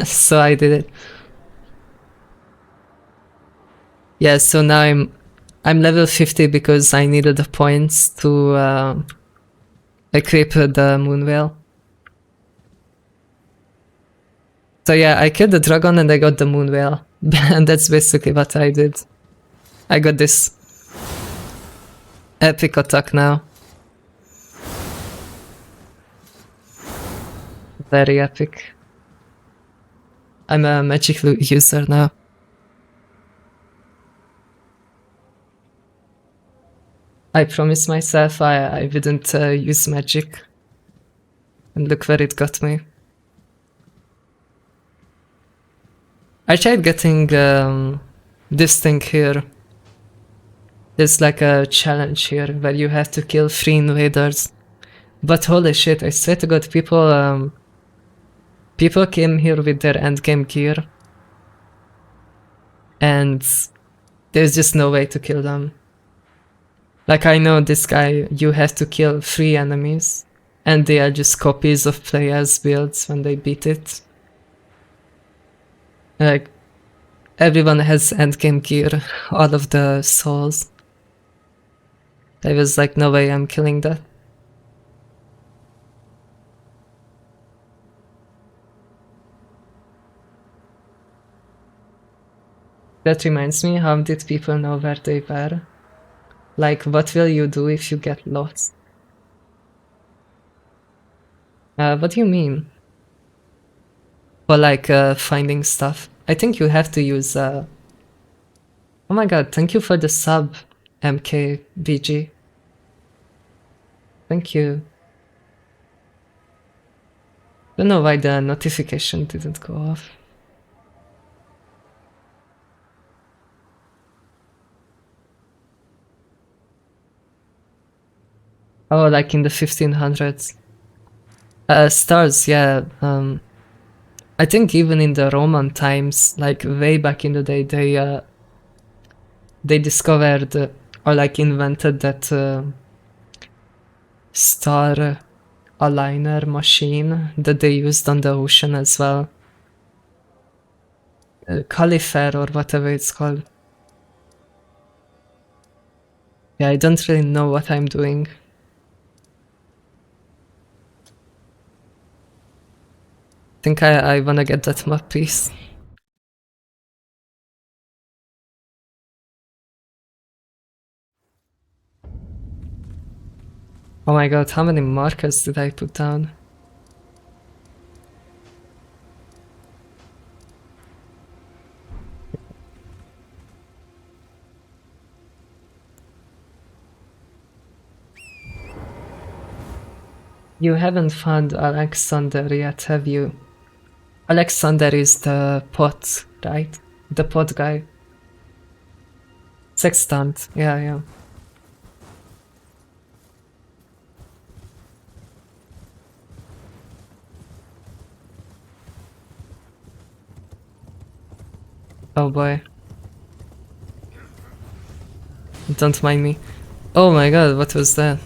So I did it. Yeah, so now I'm level 50 because I needed the points to equip the Moonveil. So yeah, I killed the dragon and I got the Moonveil. And that's basically what I did. I got this epic attack now. Very epic. I'm a magic user now. I promised myself I wouldn't use magic. And look where it got me. I tried getting this thing here. There's like a challenge here where you have to kill 3 invaders. But holy shit, I swear to god, people came here with their endgame gear. And there's just no way to kill them. Like I know this guy, you have to kill 3 enemies. And they are just copies of players' builds when they beat it. Like, everyone has endgame gear, all of the souls. There was like no way I'm killing that. That reminds me, how did people know where they were? Like, what will you do if you get lost? What do you mean? For like finding stuff? I think you have to use oh my god, thank you for the sub, MKBG. Thank you. Don't know why the notification didn't go off. Oh, like in the 1500s. Stars, yeah. I think even in the Roman times, like way back in the day, they discovered or like invented that star aligner machine that they used on the ocean as well. Califer or whatever it's called. Yeah, I don't really know what I'm doing. I think I wanna get that map piece. Oh my god, how many markers did I put down? You haven't found Alexander yet, have you? Alexander is the pot, right? The pot guy. Sextant, yeah. Oh boy. Don't mind me. Oh my god, what was that?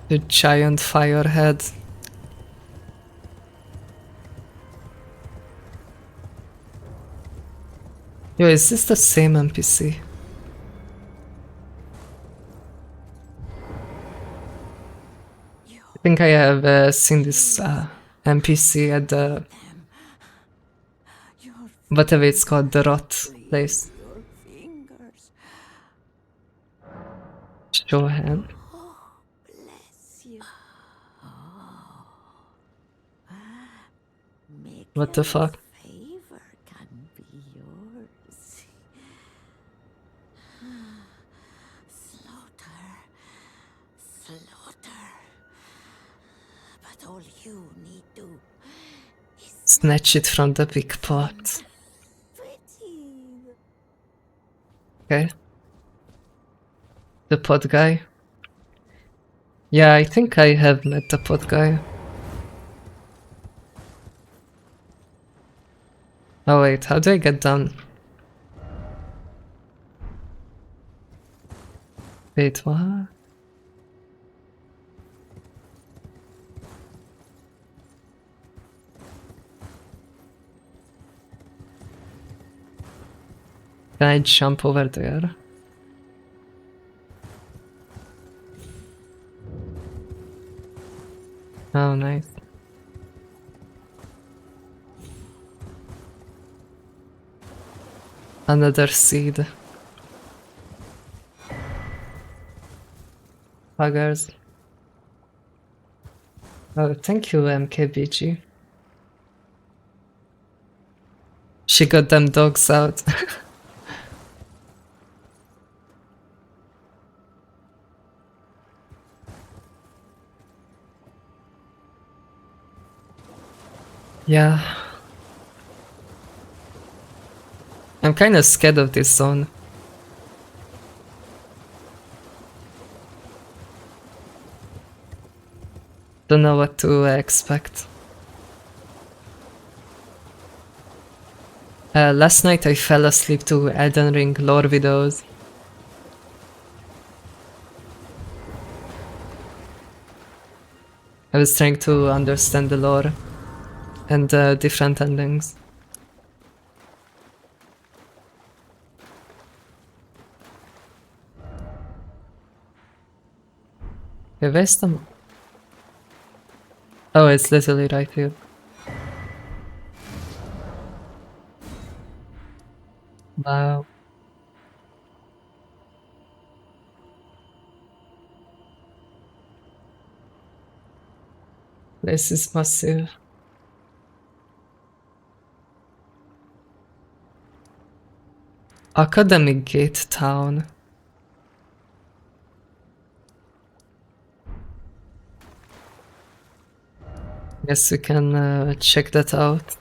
The giant firehead. Yo, is this the same NPC? I think I have seen this NPC at the... whatever it's called, the Rot. place. Your fingers. Show hand. Bless you. What the fuck? Favor can be yours. Slaughter. But all you need to is Snatch it from the big pot. pretty. Okay. The pot guy. Yeah, I think I have met the pot guy. Oh wait, how do I get down? Wait, what? Can I jump over there? Oh, nice. Another seed. Buggers. Oh, thank you, MKBG. She got them dogs out. Yeah. I'm kinda scared of this zone. Don't know what to expect. Last night I fell asleep to Elden Ring lore videos. I was trying to understand the lore and different endings. Okay, where's the... Oh, it's literally right here. Wow. This is massive. Academic Gate Town. Guess we can check that out.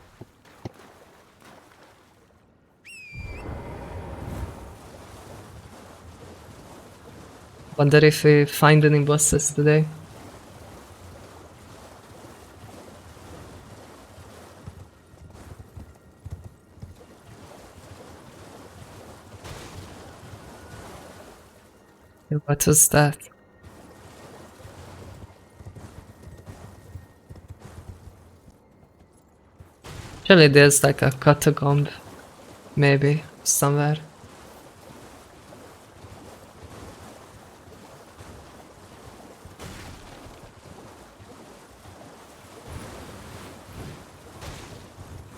Wonder if we find any bosses today. What was that? Surely there's like a catacomb, maybe, somewhere.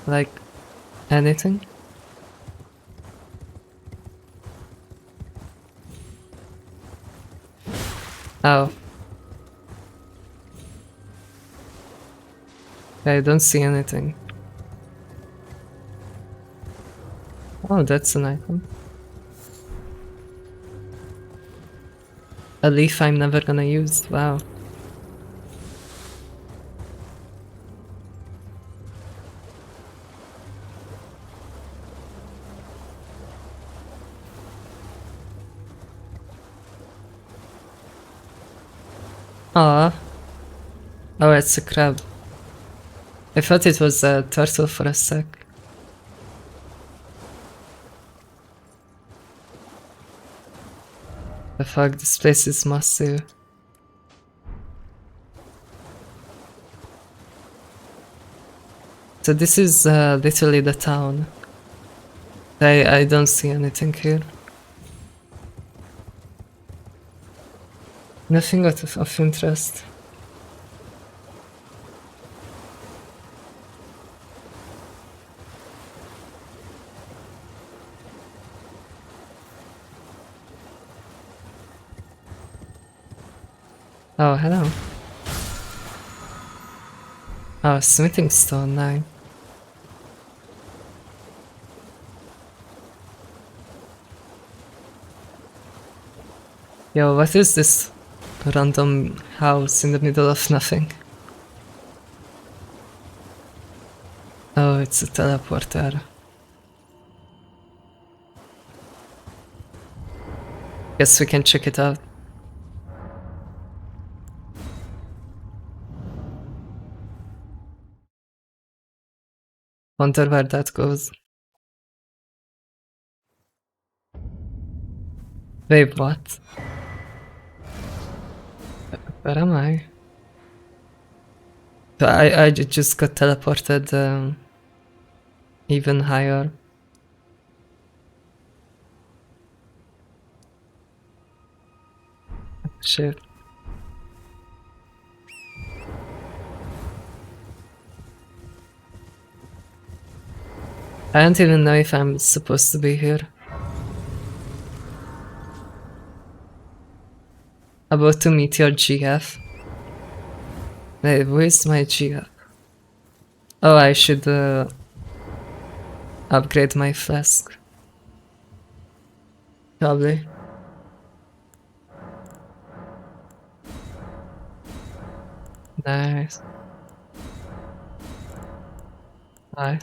Like, anything? Oh. I don't see anything. Oh, that's an icon. A leaf I'm never gonna use, wow. Ah. Oh, it's a crab. I thought it was a turtle for a sec. The fuck, this place is massive. So this is literally the town. I don't see anything here. Nothing of interest. Oh, hello. Oh, smithing stone, nice. Yo, what is this random house in the middle of nothing? Oh, it's a teleporter. Guess we can check it out. Wonder where that goes. Wait, what? Where am I? I just got teleported even higher. Shit. I don't even know if I'm supposed to be here. About to meet your GF. Wait, where's my GF? Oh, I should upgrade my flask. Probably. Nice. Nice.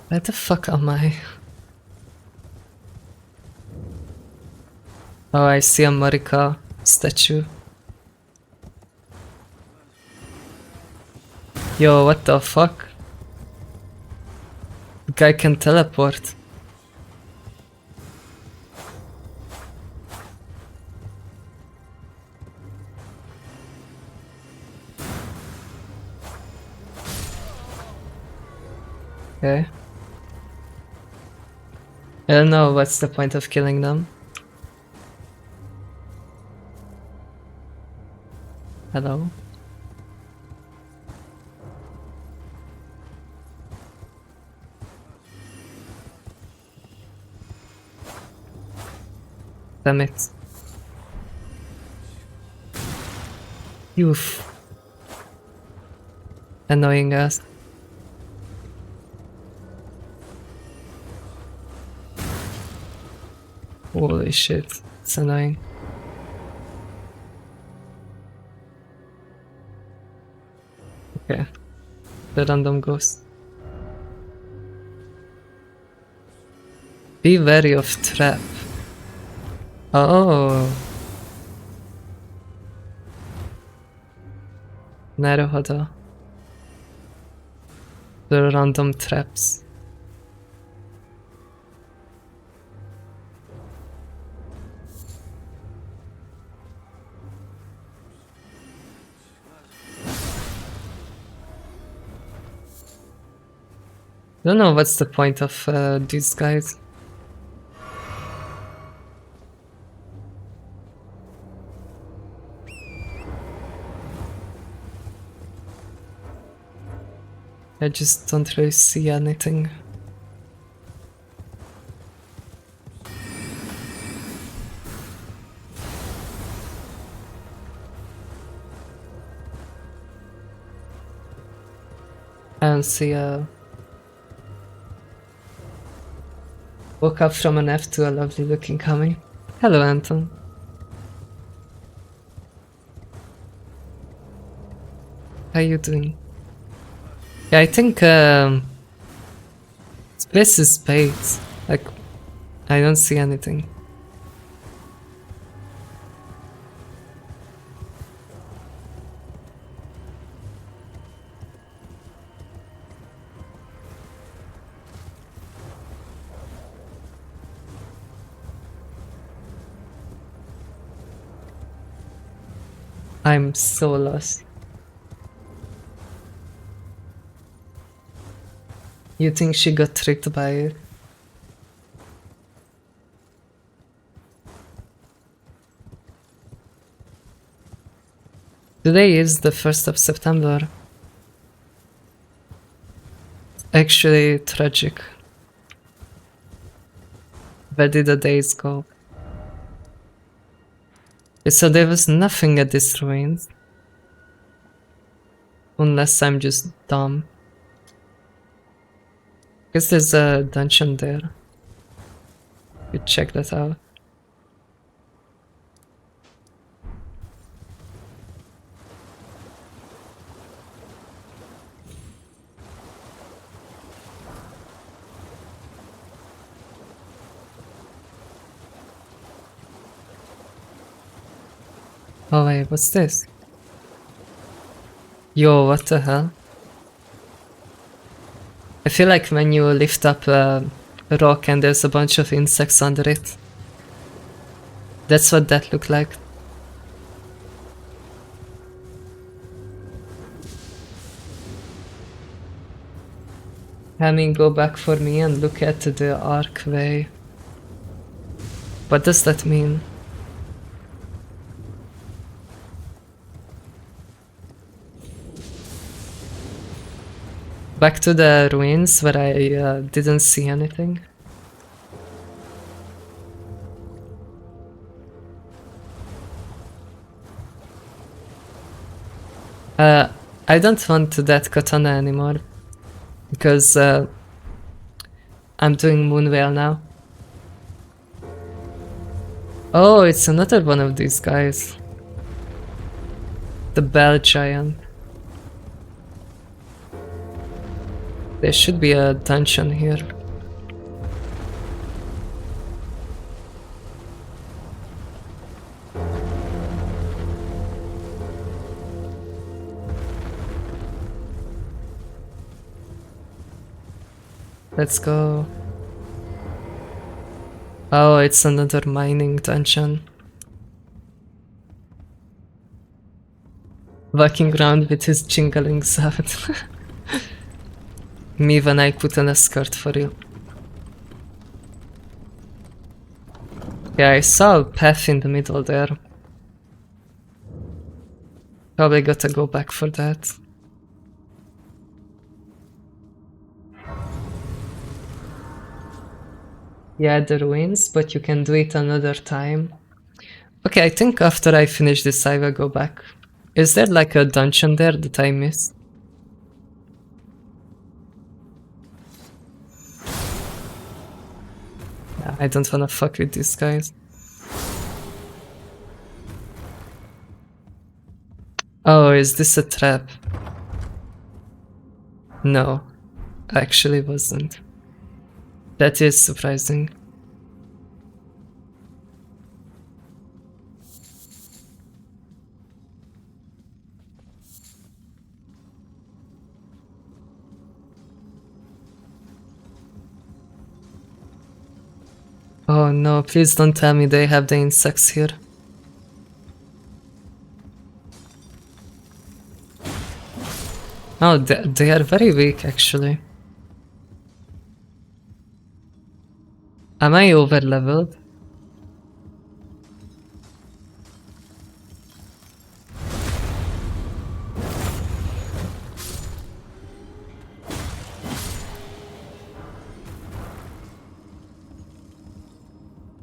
Where the fuck am I? Oh, I see a Marika statue. Yo, what the fuck? The guy can teleport. Okay. I don't know what's the point of killing them. Hello? Damn it. Youth. Annoying us. Holy shit, it's annoying. Okay. The random ghost. Be wary of trap. Oh. Naruhodo. The random traps. I don't know what's the point of these guys. I just don't really see anything. I don't see a... Woke up from an F to a lovely looking Kami. Hello, Anton. How you doing? Yeah, I think this place is bait. Like, I don't see anything. I'm so lost. You think she got tricked by it? Today is the 1st of September. actually tragic. Where did the days go? So there was nothing at this ruins. Unless I'm just dumb. Guess there's a dungeon there. You check that out. Oh wait, what's this? Yo, what the hell? I feel like when you lift up a rock and there's a bunch of insects under it. That's what that looked like. Having go back for me and look at the archway. What does that mean? Back to the ruins where I didn't see anything. I don't want that katana anymore because I'm doing Moonveil now. Oh, it's another one of these guys. The Bell Giant. There should be a dungeon here. Let's go. Oh, it's another mining dungeon. Walking around with his jingling sound. Me when I put on a skirt for you. Yeah, I saw a path in the middle there. Probably gotta go back for that. Yeah, the ruins, but you can do it another time. Okay, I think after I finish this I will go back. Is there like a dungeon there that I missed? Yeah, I don't wanna fuck with these guys. Oh, is this a trap? No, actually wasn't. That is surprising. Oh no, please don't tell me they have the insects here. Oh, they are very weak actually. Am I over leveled?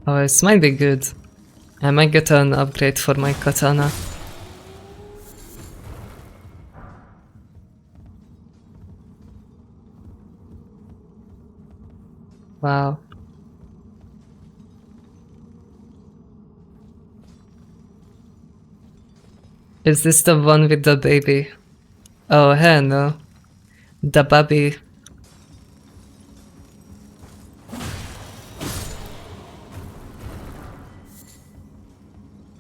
Oh, this might be good. I might get an upgrade for my katana. Wow. Is this the one with the baby? Oh, hell no. The baby.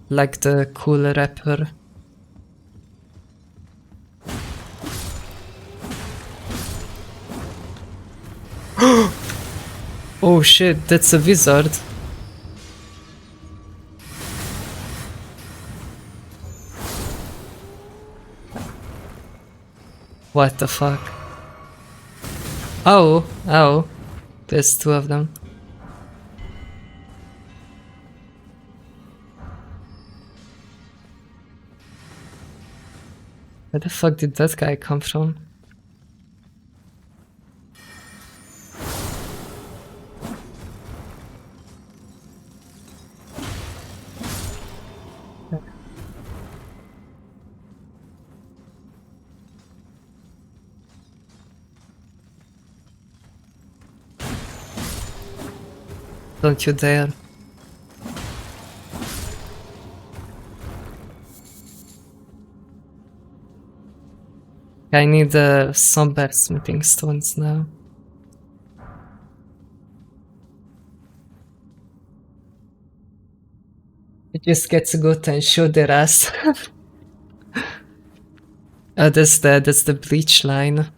Like the cool rapper. Oh shit, that's a wizard. What the fuck? Oh, oh. There's two of them. Where the fuck did that guy come from? Don't you dare. I need some bear smithing stones now. It just gets to go and show their ass. Oh, that's the bleach line.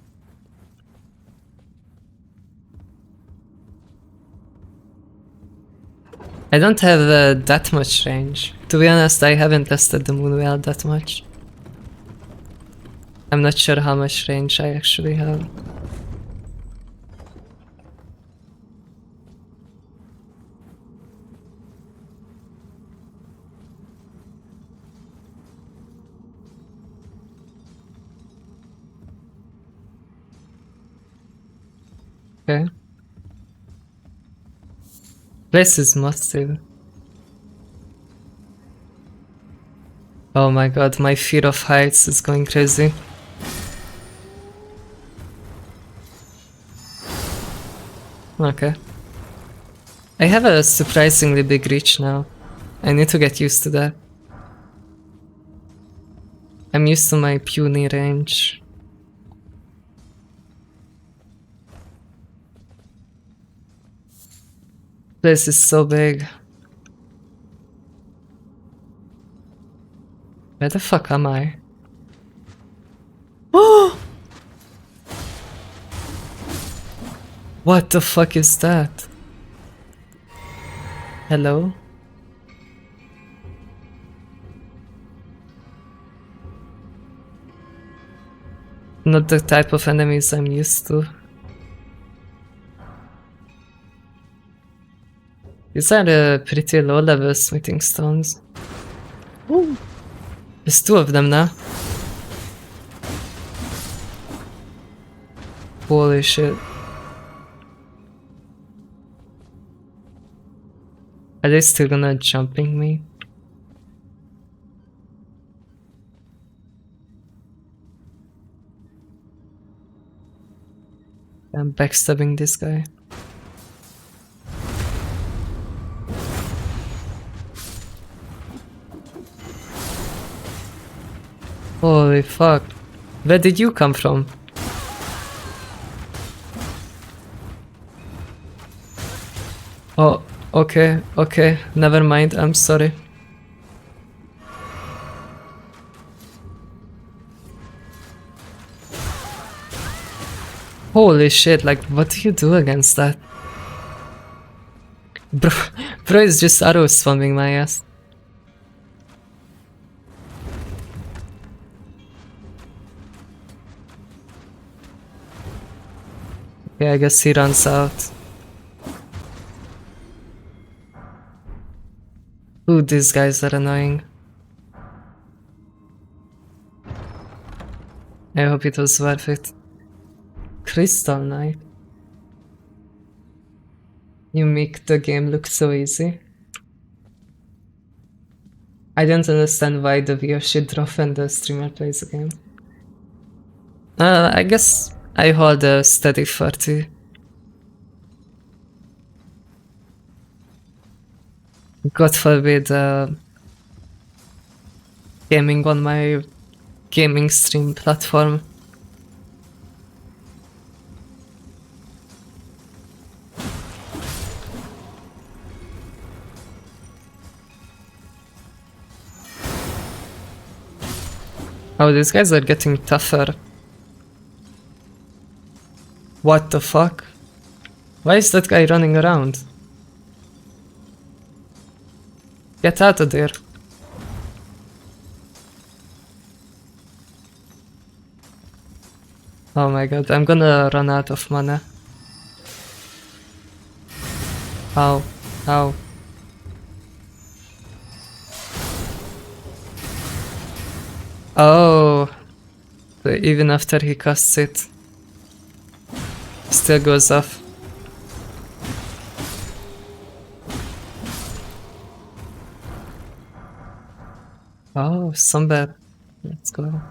I don't have that much range. To be honest, I haven't tested the Moonwell that much. I'm not sure how much range I actually have. Okay. Place is massive. Oh my god, my fear of heights is going crazy. Okay. I have a surprisingly big reach now. I need to get used to that. I'm used to my puny range. Place is so big. Where the fuck am I? Oh! What the fuck is that? Hello? Not the type of enemies I'm used to. These are pretty low level smithing stones. Ooh. There's two of them now. Holy shit. Are they still gonna jumping me? I'm backstabbing this guy. Holy fuck. Where did you come from? Oh, okay, okay, never mind, I'm sorry. Holy shit, like, what do you do against that? Bro is just arrow swamping my ass. Yeah, I guess he runs out. Ooh, these guys are annoying. I hope it was worth it. Crystal Knight. You make the game look so easy. I don't understand why the viewer should drop when the streamer plays the game. I guess I hold a steady 40. God forbid gaming on my gaming stream platform. Oh, these guys are getting tougher. What the fuck? Why is that guy running around? Get out of there. Oh my god, I'm gonna run out of mana. Ow, ow. Oh, even after he casts it, still goes off. Oh, Sunbed. Let's go.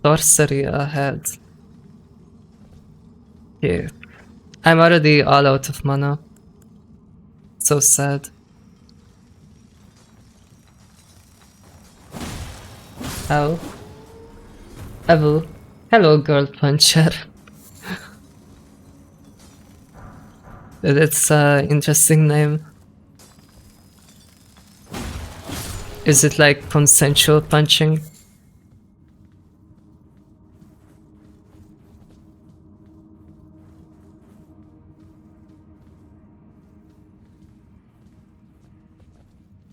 Sorcery ahead. Yeah. I'm already all out of mana. So sad. Ow. Evu. Hello, girl puncher. That's an interesting name. Is it like consensual punching?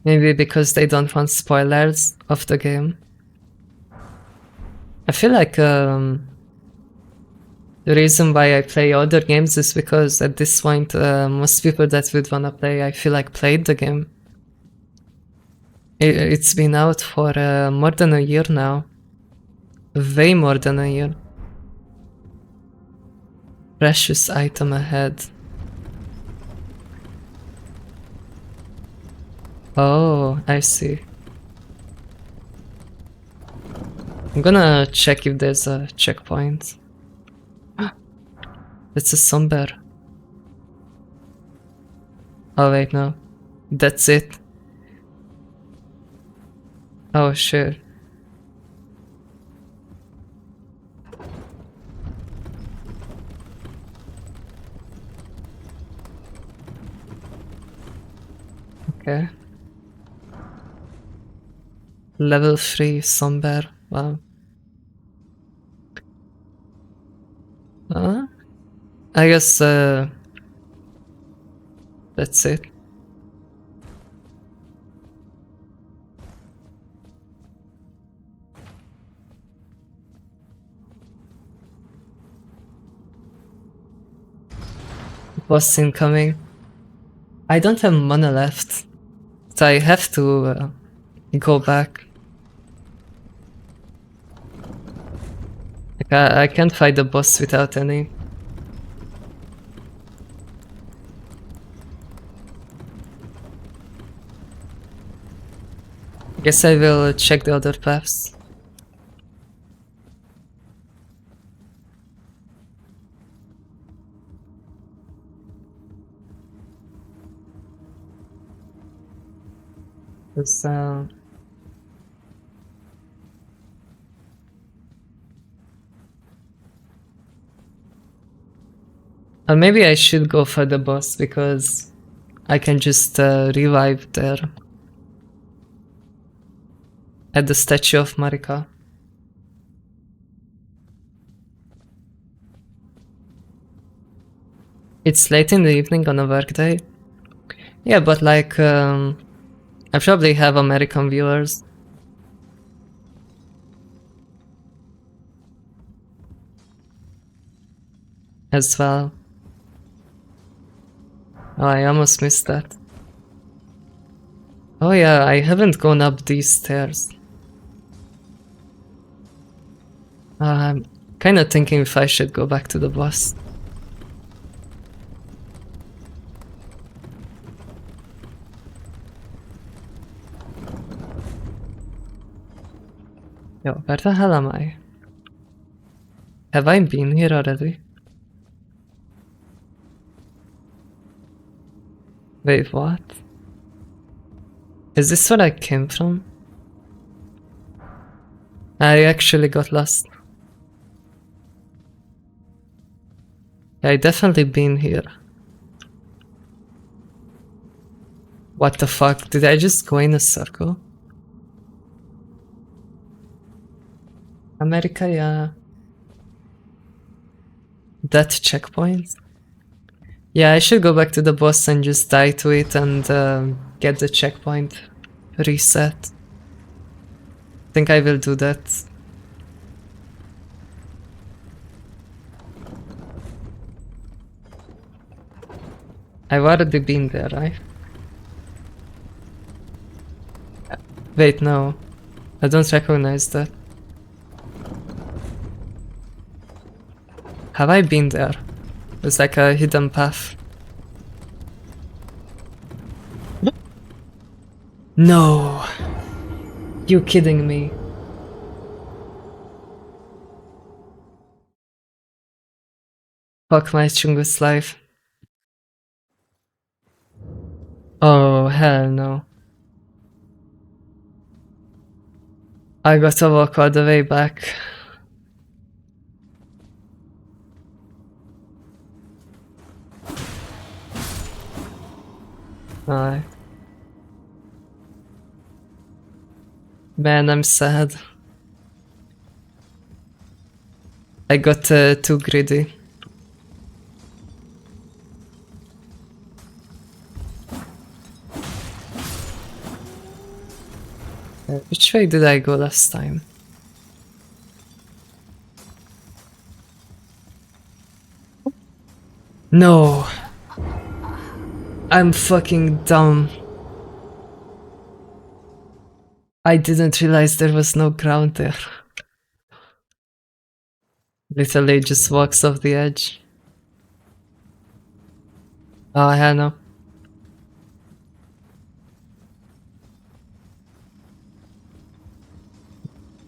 Maybe because they don't want spoilers of the game. I feel like the reason why I play other games is because at this point most people that would wanna play, I feel like, played the game. It's been out for more than a year now. Way more than a year. Precious item ahead. Oh, I see. I'm gonna check if there's a checkpoint. It's a somber. Oh wait, no. That's it. Oh sure. Okay. Level 3 somber. Wow. I guess that's it. Boss incoming. I don't have mana left, so I have to go back. Like, I can't fight the boss without any. Guess I will check the other paths. There's, or maybe I should go for the boss because I can just revive there. At the statue of Marika. It's late in the evening on a workday. Yeah, but like, I probably have American viewers. As well. Oh, I almost missed that. Oh yeah, I haven't gone up these stairs. I'm kinda thinking if I should go back to the boss. Yo, where the hell am I? Have I been here already? Wait, what? Is this where I came from? I actually got lost. I definitely been here. What the fuck? Did I just go in a circle? America, yeah. That checkpoint? Yeah, I should go back to the boss and just die to it and get the checkpoint reset. Think I will do that. I've already been there, right? Wait, no. I don't recognize that. Have I been there? It's like a hidden path. No! You kidding me? Fuck my Chungus life. Oh, hell no. I gotta walk all the way back. Aye. Man, I'm sad. I got too greedy. Which way did I go last time? No! I'm fucking dumb. I didn't realize there was no ground there. Literally just walks off the edge. Oh, hell no.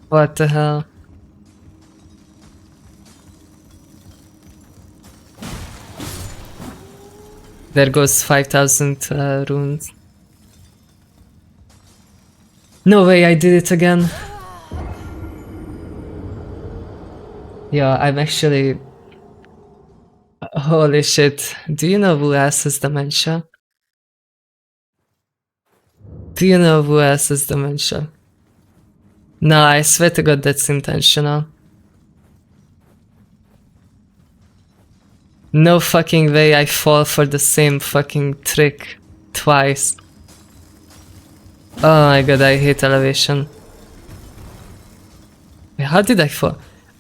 What the hell? There goes 5,000 runes. No way, I did it again. Yeah, I'm actually... Holy shit. Do you know who else has dementia? Do you know who else has dementia? No, I swear to God that's intentional. No fucking way I fall for the same fucking trick twice. Oh my god, I hate elevation. Wait, how did I fall?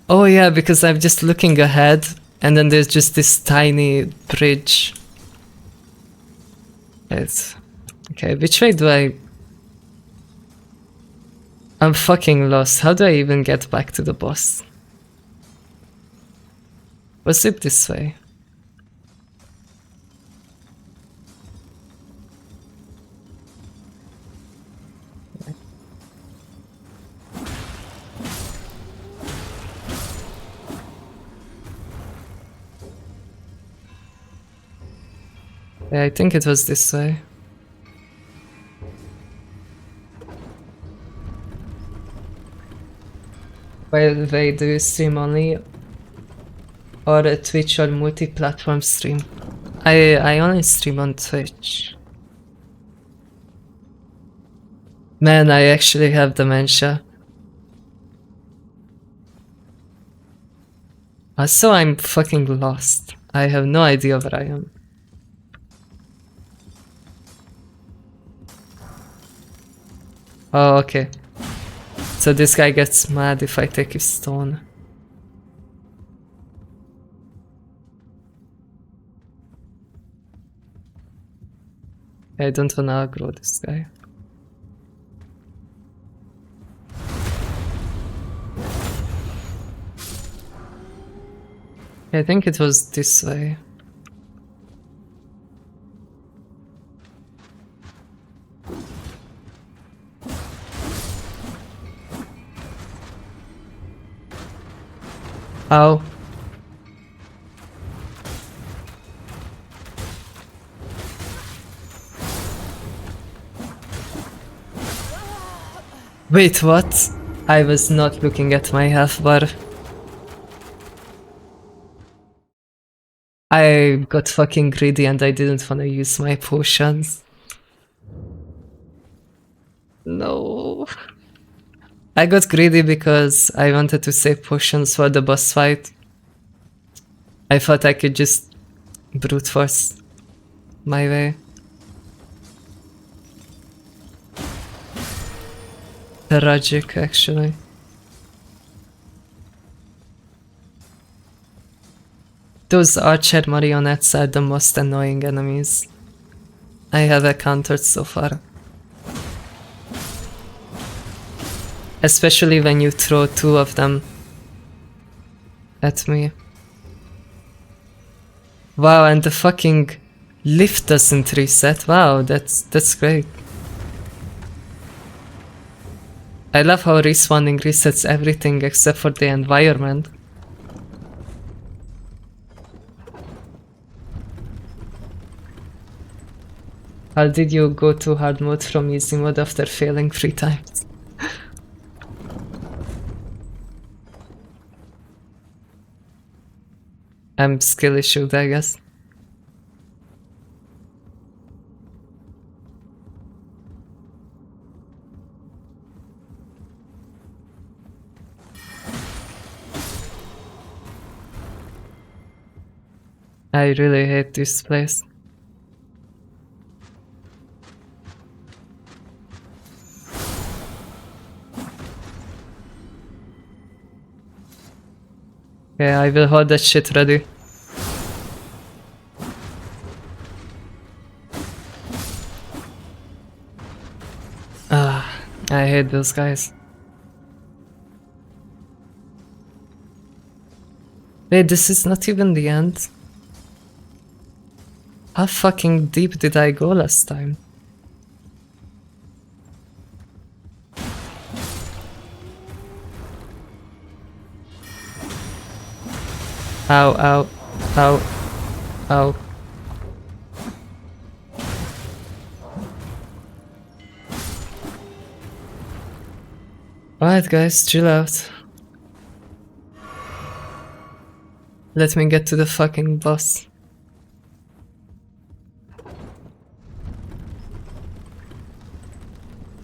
Oh yeah, because I'm just looking ahead and then there's just this tiny bridge. It's... Okay, which way do I... I'm fucking lost. How do I even get back to the boss? Was it this way? Yeah, I think it was this way. By the way, do you stream only or a Twitch or multi-platform stream? I only stream on Twitch. Man, I actually have dementia. Also, I'm fucking lost. I have no idea where I am. Oh, okay. So this guy gets mad if I take his stone. I don't wanna aggro this guy. I think it was this way. Ow. Wait, what? I was not looking at my health bar. I got fucking greedy and I didn't want to use my potions. No. I got greedy because I wanted to save potions for the boss fight. I thought I could just brute force my way. Tragic, actually. Those archer marionettes are the most annoying enemies I have encountered so far. Especially when you throw two of them at me. Wow, and the fucking lift doesn't reset. Wow, that's great. I love how respawning resets everything except for the environment. How did you go to hard mode from easy mode after failing 3 times? I'm skill issued, I guess. I really hate this place. Okay, I will hold that shit ready. Ah, I hate those guys. Wait, this is not even the end. How fucking deep did I go last time? Ow, ow, ow, ow. Alright guys, chill out. Let me get to the fucking boss.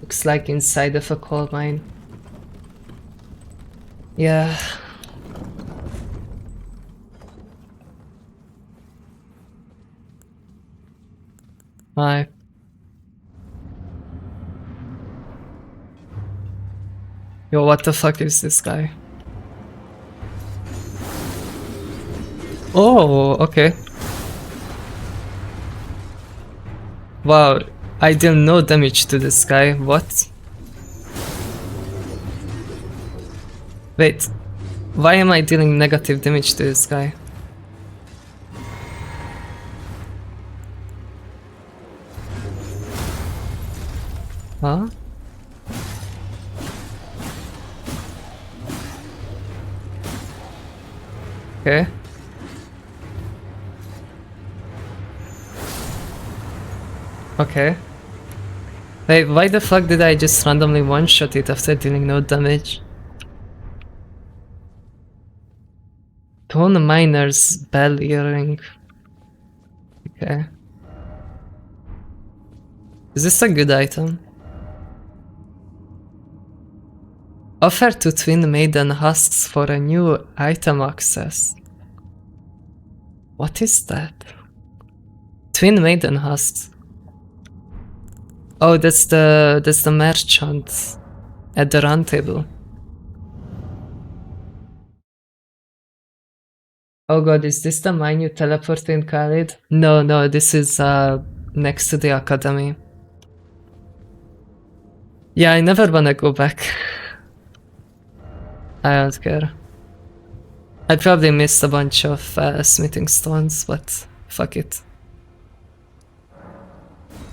Looks like inside of a coal mine. Yeah. Hi. Yo, what the fuck is this guy? Oh, okay. Wow, I deal no damage to this guy. What? Wait, why am I dealing negative damage to this guy? Huh? Okay. Okay. Wait, why the fuck did I just randomly one-shot it after dealing no damage? Tone Miner's bell earring. Okay. Is this a good item? Offer to Twin Maiden Husks for a new item access. What is that? Twin Maiden Husks. Oh, that's the merchant at the round table. Oh god, is this the mine you teleport in, Khalid? No, no, this is next to the academy. Yeah, I never wanna go back. I don't care. I probably missed a bunch of smithing stones, but fuck it.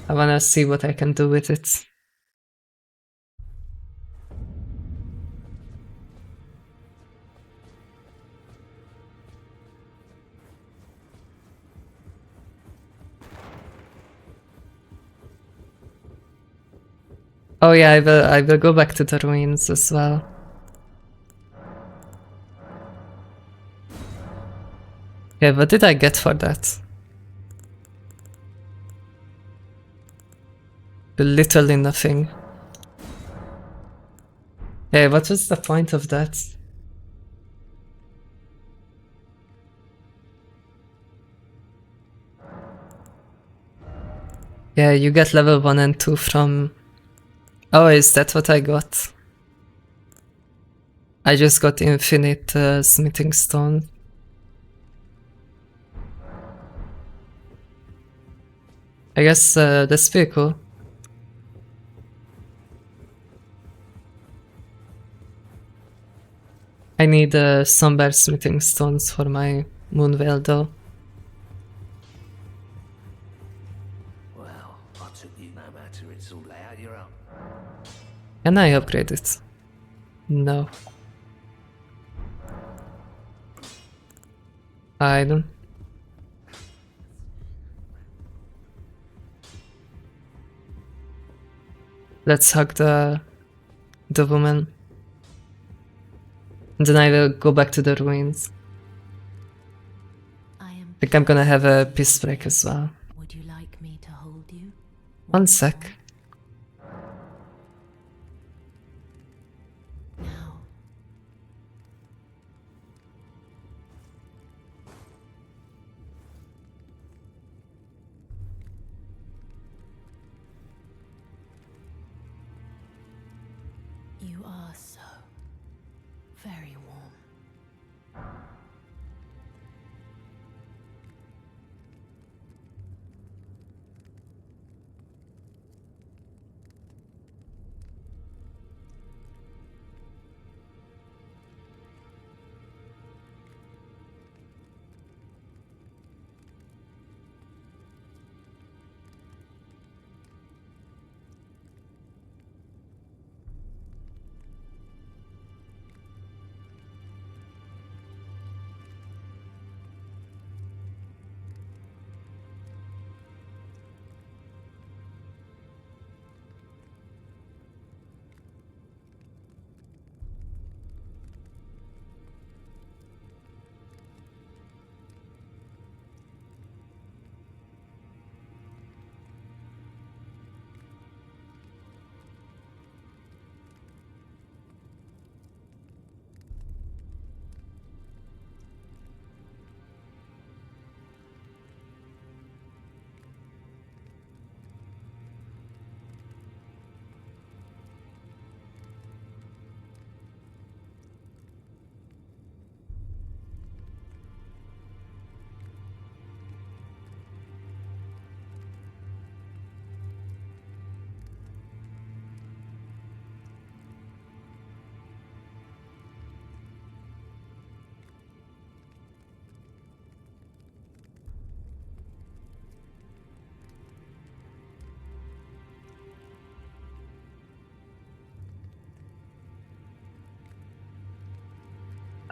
I wanna see what I can do with it. Oh yeah, I will go back to the ruins as well. Okay, what did I get for that? Literally nothing. Hey, what was the point of that? Yeah, you get level 1 and 2 from... Oh, is that what I got? I just got infinite smithing stone. I guess that's pretty cool. I need somber smithing stones for my Moonveil though. Well, I took you no matter it's all out your own. Can I upgrade it? No. Item. Let's hug the woman. And then I will go back to the ruins. I am. I think I'm gonna have a peace break as well. Would you like me to hold you? One sec. Now. You are so very warm.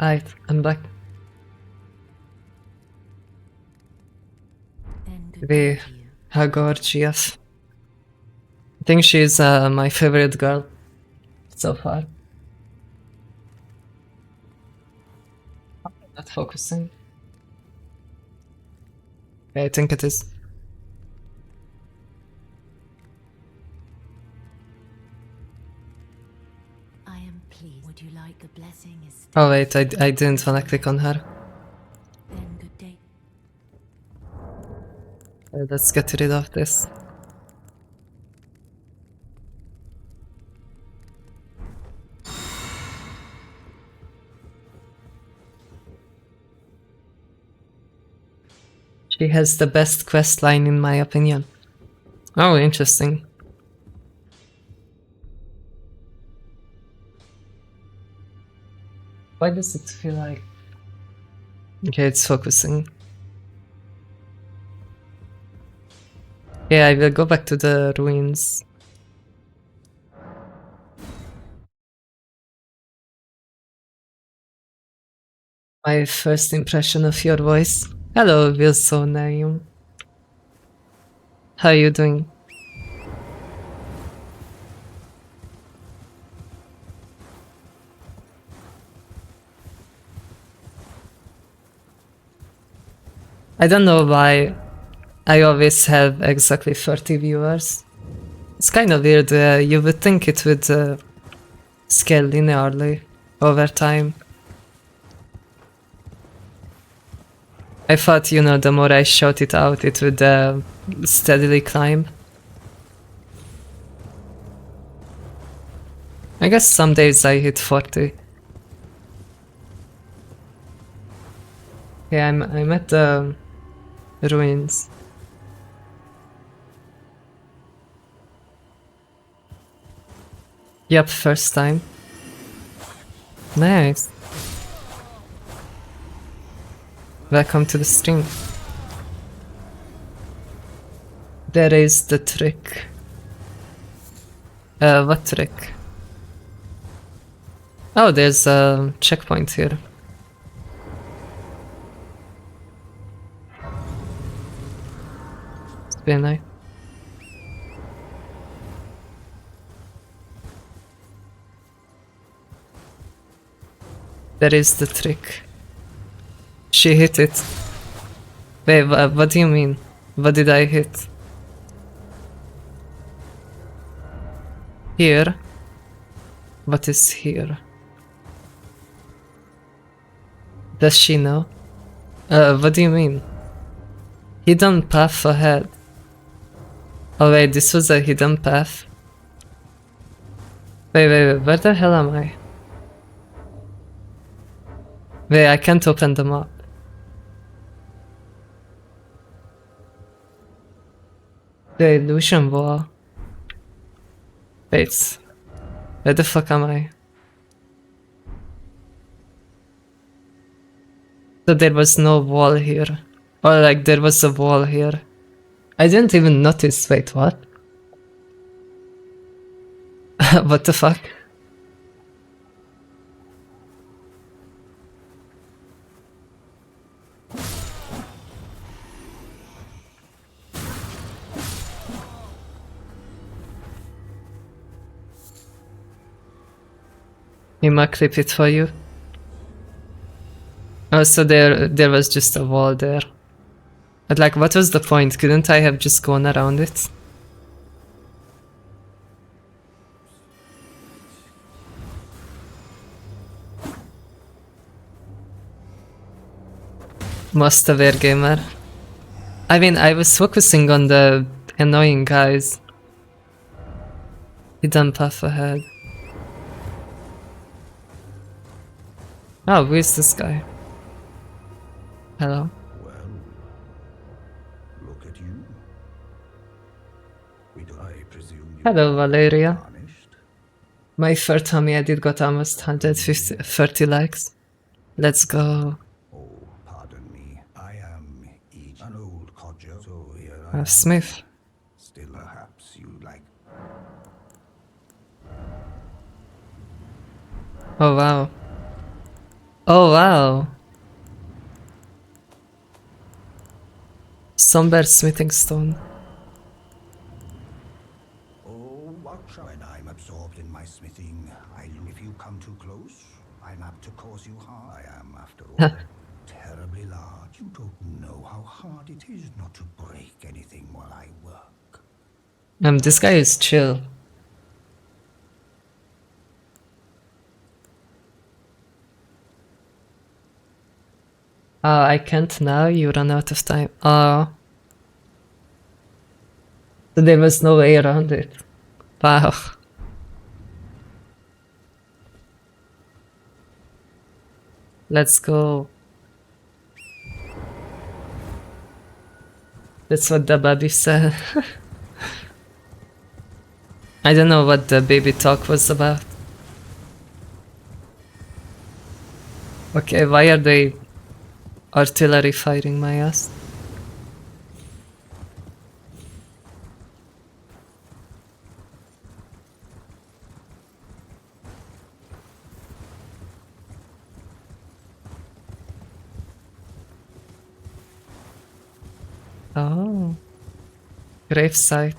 Alright, I'm back. Then good We day to you. hug our GF. I think she's my favorite girl so far. Not focusing. Yeah, I think it is. I am pleased. Would you like a blessing? Is Oh wait, I didn't wanna click on her. then good day. Let's get rid of this. She has the best quest line in my opinion. Oh, interesting. Why does it feel like... Okay, it's focusing. Yeah, I will go back to the ruins. My first impression of your voice. Hello, Wilsonium. How are you doing? I don't know why I always have exactly 30 viewers. It's kind of weird. You would think it would scale linearly over time. I thought, you know, the more I shout it out, it would steadily climb. I guess some days I hit 40. Yeah, I'm at the ruins. Yep, first time. Nice. Welcome to the stream. There is the trick. What trick? Oh, there's a checkpoint here. It's very nice. That is the trick. She hit it. Wait, what do you mean? What did I hit? Here? What is here? Does she know? What do you mean? Hidden path ahead. Oh wait, this was a hidden path? Wait, where the hell am I? Wait, I can't open them up. The illusion wall. Wait. Where the fuck am I? So there was no wall here. Or like there was a wall here. I didn't even notice. Wait, what? What the fuck? Ima, clip it for you. Oh, so there was just a wall there. But like, what was the point? Couldn't I have just gone around it? Must aware gamer. I mean, I was focusing on the annoying guys. Hidden path ahead. Oh, where's this guy? Hello. Well, look at you. I presume you Hello, Valeria. tarnished. My first Tommy edit got almost 130 likes. Let's go. Oh, pardon me. I am each an old codger, so here I am. Smith. Still, perhaps you like. Oh wow. Oh wow. Somber smithing stone. Oh, watch out. When I'm absorbed in my smithing, if you come too close, I'm apt to cause you harm. I am, after all, terribly large. You don't know how hard it is not to break anything while I work. This guy is chill. I can't now, you run out of time. So there was no way around it. Wow. Let's go. That's what the baby said. I don't know what the baby talk was about. Okay, why are they artillery firing my ass? Oh, gravesite.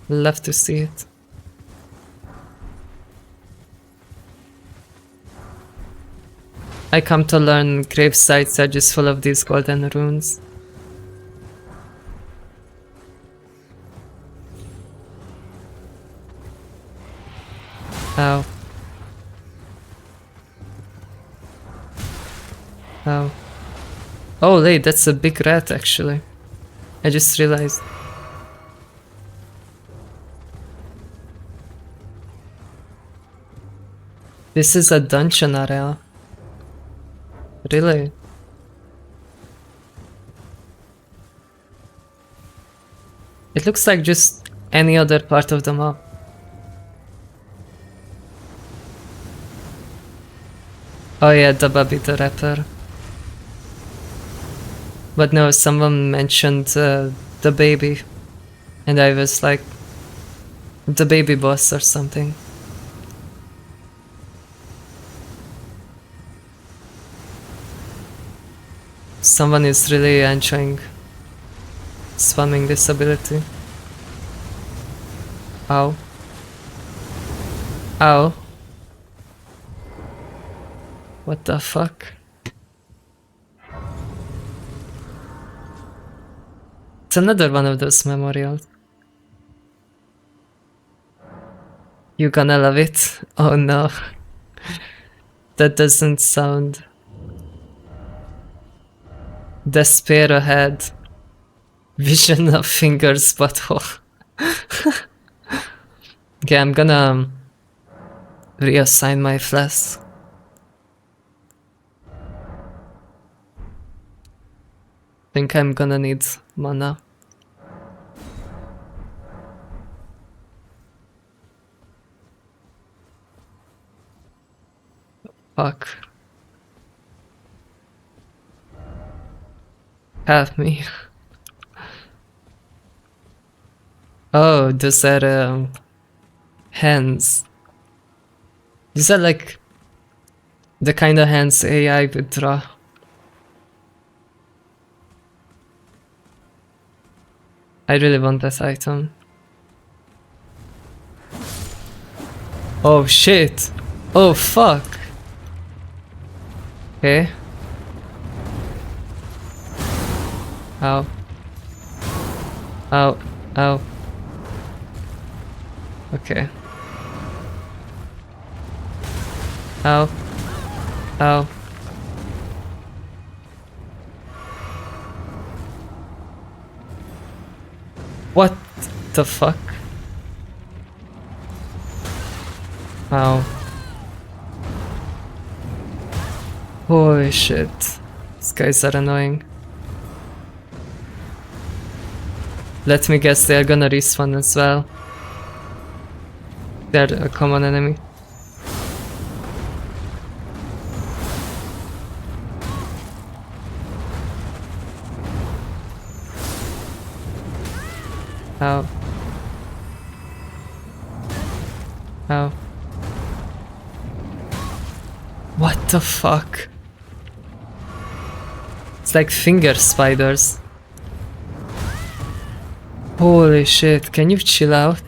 Love to see it. I come to learn gravesites are just full of these golden runes. Ow. Ow. Oh wait, that's a big rat actually. I just realized. This is a dungeon area. Really? It looks like just any other part of the map. Oh yeah, the Bobby the Rapper. But no, someone mentioned the baby. And I was like, the baby boss or something. Someone is really enjoying spamming this ability. Ow. Ow. What the fuck? It's another one of those memorials. You gonna love it? Oh no. That doesn't sound... Despair ahead. Vision of fingers butthole. Okay, I'm gonna reassign my flask. Think I'm gonna need mana. Fuck. Help me. Oh, those are hands. These are like the kind of hands AI would draw. I really want that item. Oh shit! Oh fuck! Okay. Ow. Ow. Ow. Okay. Ow. Ow. What the fuck? Ow. Holy shit. These guys are annoying. Let me guess, they are gonna respawn as well. They're a common enemy. Ow. Ow. What the fuck? It's like finger spiders. Holy shit, can you chill out?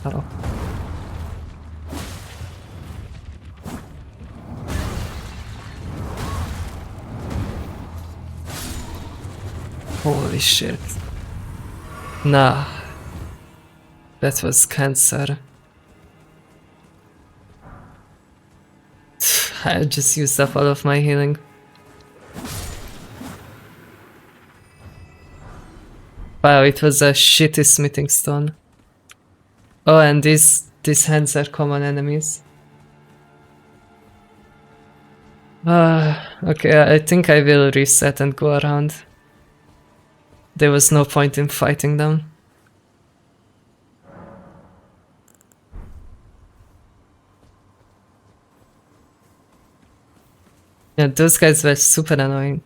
Oh. Holy shit. Nah. That was cancer. I just used up all of my healing. Wow, it was a shitty smithing stone. Oh, and these hands are common enemies. Okay, I think I will reset and go around. There was no point in fighting them. Yeah, those guys were super annoying.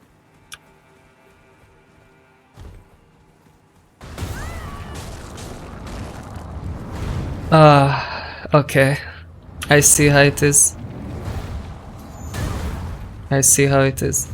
Okay. I see how it is. I see how it is.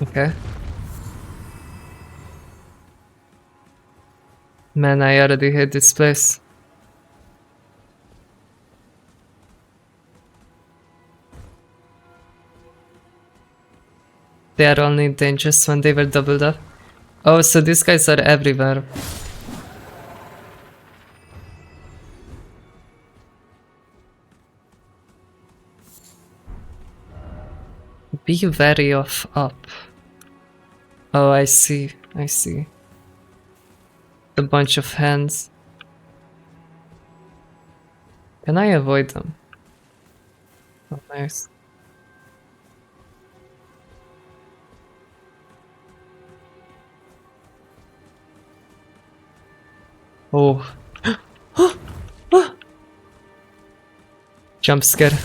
Okay. Man, I already hate this place. They are only dangerous when they were doubled up. Oh, so these guys are everywhere. Be wary of up. Oh, I see. I see. A bunch of hands. Can I avoid them? Oh, nice. Oh. Jump scare. I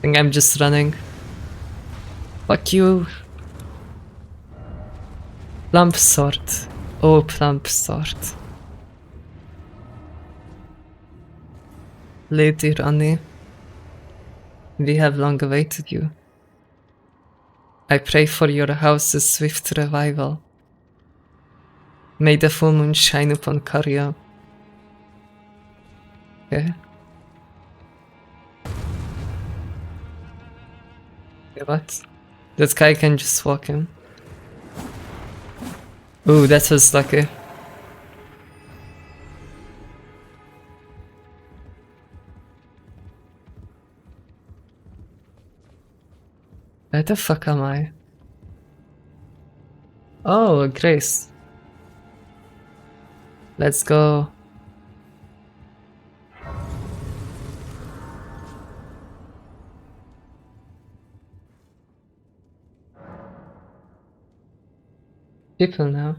think I'm just running. Fuck you. Plump sword. Oh, plump sword. Lady Rani, we have long awaited you. I pray for your house's swift revival. May the full moon shine upon Karya. Okay. Okay, what? That guy can just walk in. Ooh, that was lucky. Where the fuck am I? Oh, Grace. Let's go. People now.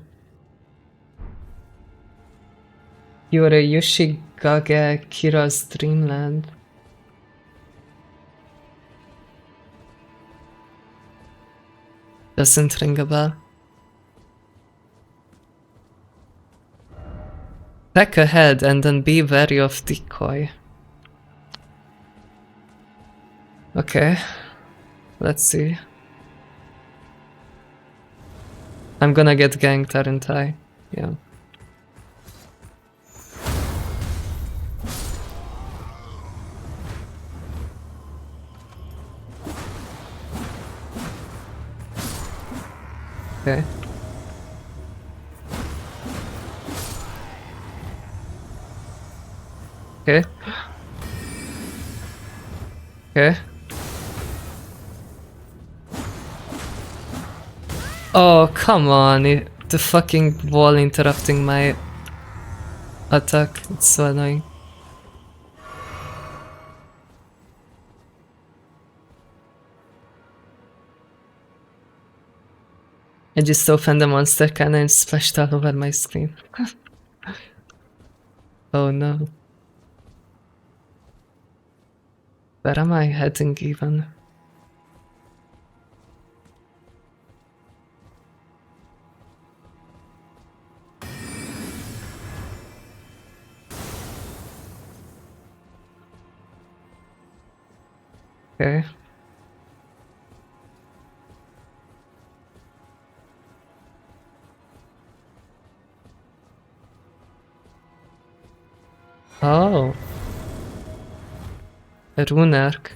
You are a Yoshigage Kira's dreamland. Doesn't ring a bell. Back ahead and then be wary of decoy. Okay. Let's see. I'm gonna get ganked, aren't I? Yeah. Okay. Okay. Okay. Oh, come on. The fucking wall interrupting my attack. It's so annoying. I just opened the monster can and splashed all over my screen. Oh no. Where am I heading even? Okay. Oh. A rune arc.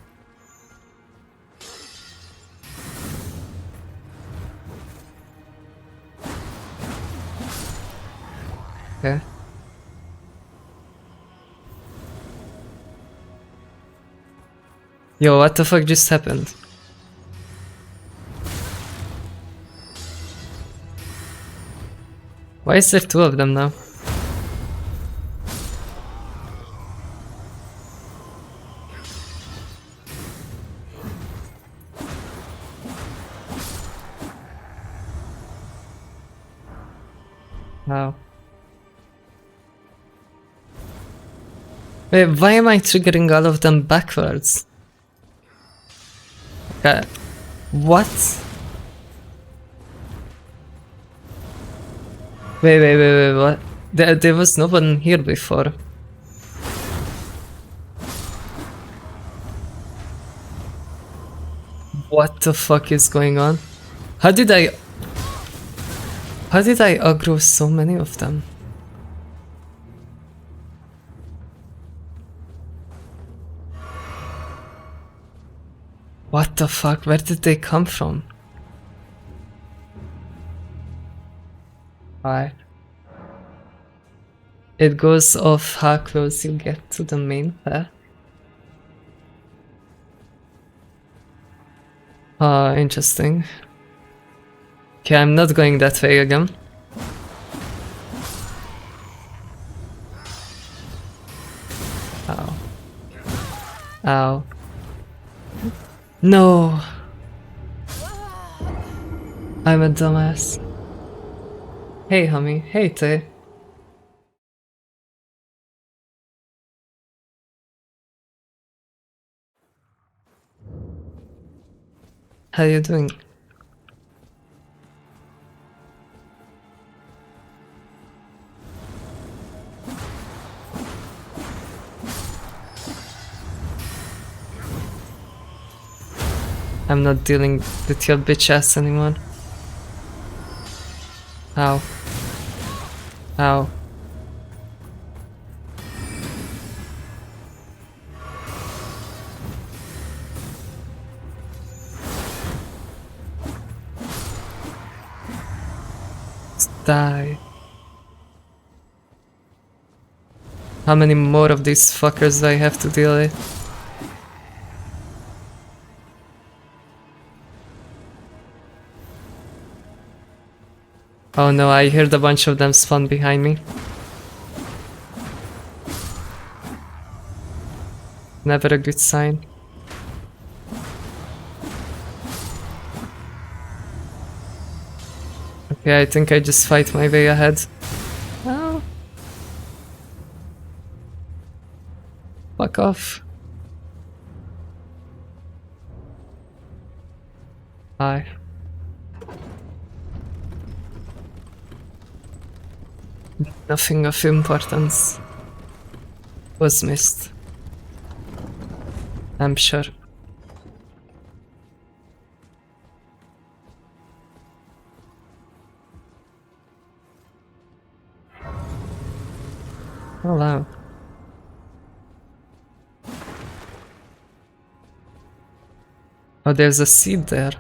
Okay. Yo, what the fuck just happened? Why is there two of them now? Wow. Wait, why am I triggering all of them backwards? Okay. What? Wait, what? There was no one here before. What the fuck is going on? How did I aggro so many of them? What the fuck? Where did they come from? Alright. It goes off how close you get to the main path. Interesting. Okay, I'm not going that way again. Ow. Ow. No! I'm a dumbass. Hey, homie. Hey, Tay. How you doing? I'm not dealing with your bitch ass anymore. Ow. Ow. Die. How many more of these fuckers do I have to deal with? Oh no, I heard a bunch of them spawn behind me. Never a good sign. Okay, I think I just fight my way ahead. Oh. Fuck off. Hi. Nothing of importance was missed. I'm sure. Oh wow. Oh, there's a seed there.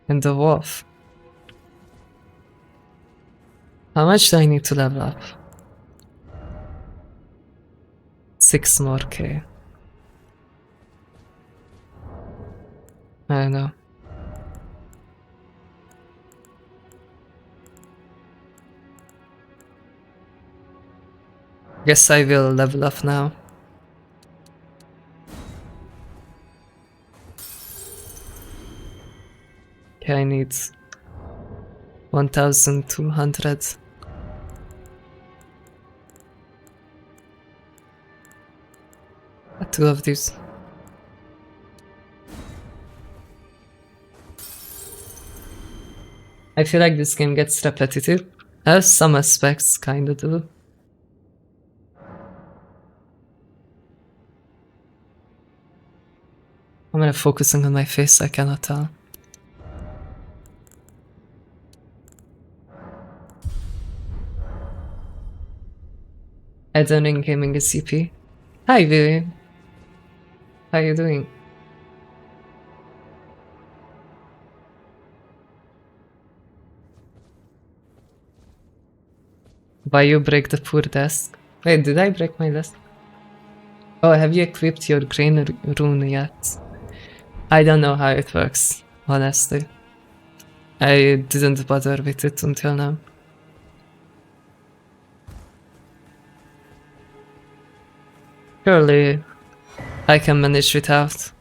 And the wolf. How much do I need to level up? 6 more K. I know. Guess I will level up now. Okay, I need 1200. Two of these. I feel like this game gets repetitive. Some aspects kinda do. I'm gonna focusing on my face, I cannot tell. Elden Gaming is CP. Hi Vivian. How you doing? Why you break the poor desk? Wait, did I break my desk? Oh, have you equipped your green rune yet? I don't know how it works, honestly. I didn't bother with it until now. Surely I can manage without.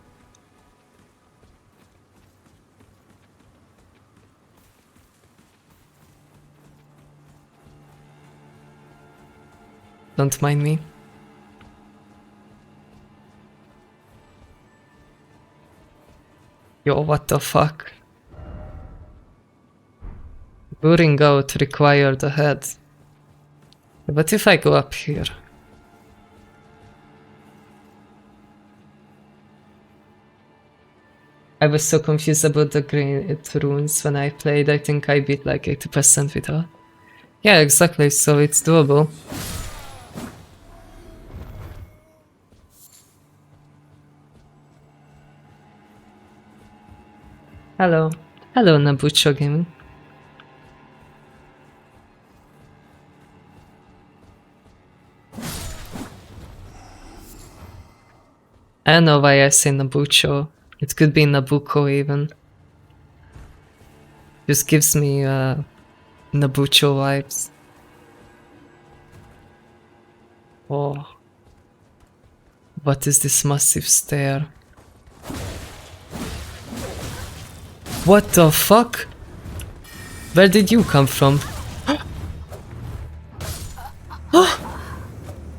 Don't mind me. Yo, what the fuck? Luring out required a head. But if I go up here? I was so confused about the green runes when I played. I think I beat like 80% without. Yeah, exactly, so it's doable. Hello. Hello, Nabucho Gaming. I don't know why I say Nabucho. It could be Nabucco even. Just gives me Nabucho vibes. Oh. What is this massive stair? What the fuck? Where did you come from?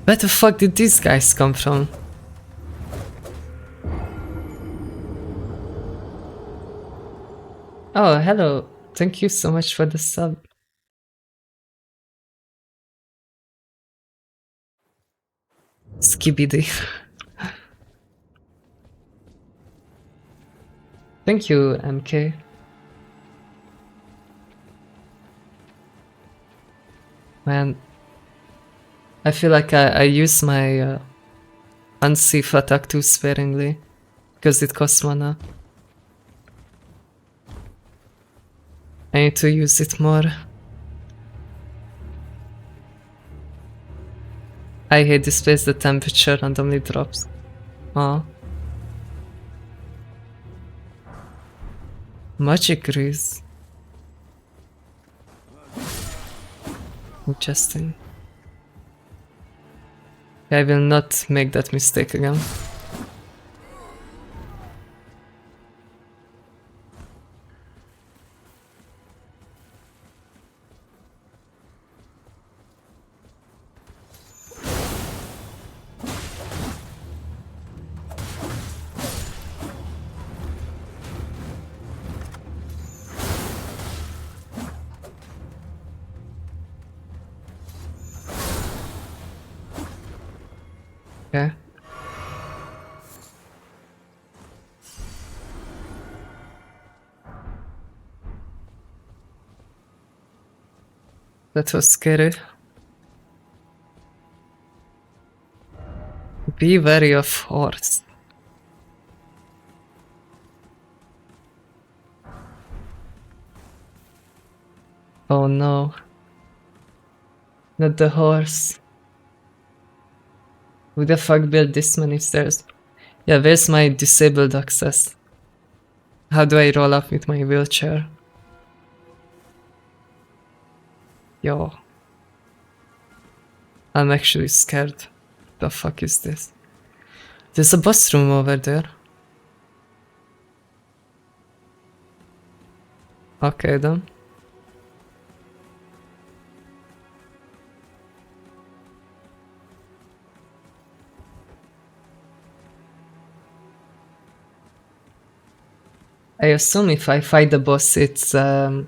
Where the fuck did these guys come from? Oh, hello. Thank you so much for the sub. Skibidi. Thank you, MK. Man, I feel like I use my unsafe attack too sparingly because it costs mana. I need to use it more. I hate this place, the temperature randomly drops. Aw. Magic grease. Interesting. I will not make that mistake again. Okay. That was scary. Be wary of horse. Oh no. Not the horse. Who the fuck built this many stairs? Yeah, where's my disabled access? How do I roll up with my wheelchair? Yo. I'm actually scared. The fuck is this? There's a bus room over there. Okay then. I assume if I fight the boss, it's Wait,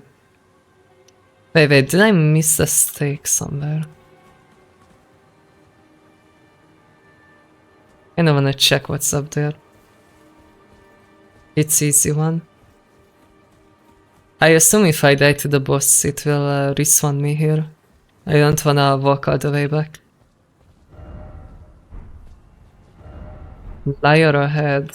did I miss a stake somewhere? I don't wanna check what's up there. It's easy one. I assume if I die to the boss, it will respawn me here. I don't wanna walk all the way back. Liar ahead.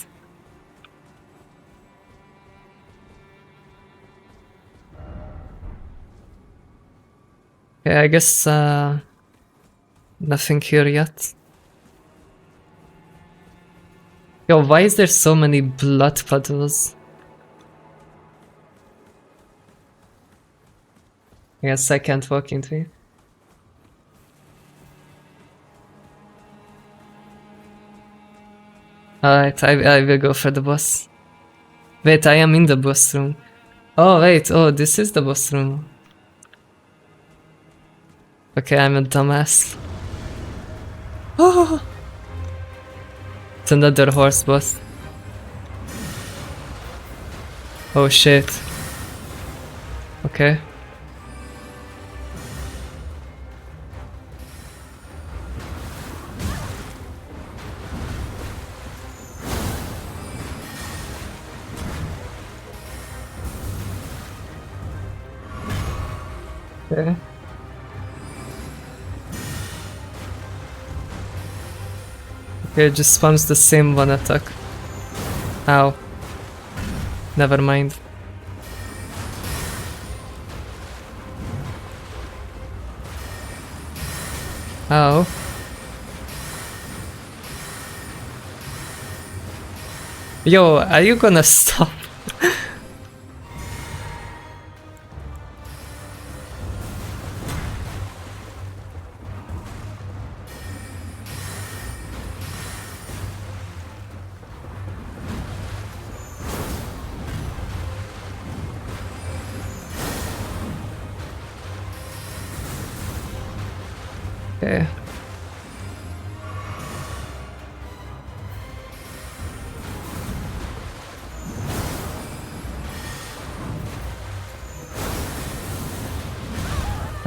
Okay, I guess nothing here yet. Yo, why is there so many blood puddles? I guess I can't walk into it. Alright, I will go for the boss. Wait, I am in the boss room. Oh wait, oh, this is the boss room. Okay, I'm a dumbass. Oh! It's another horse boss. Oh shit. Okay. Okay. Okay, it just spawns the same one attack. Ow. Never mind. Ow. Yo, are you gonna stop? Okay.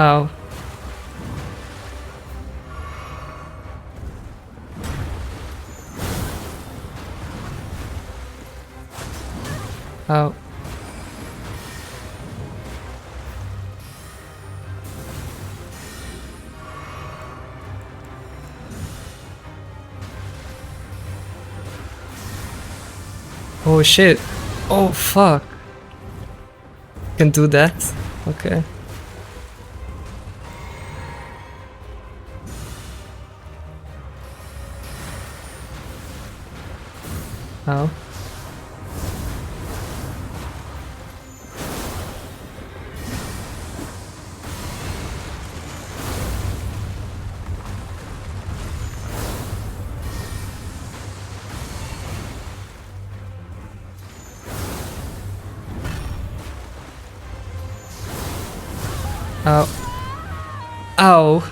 Ow. Ow. Oh shit. Oh fuck. Can do that? Okay. Ow. Ow. Ow.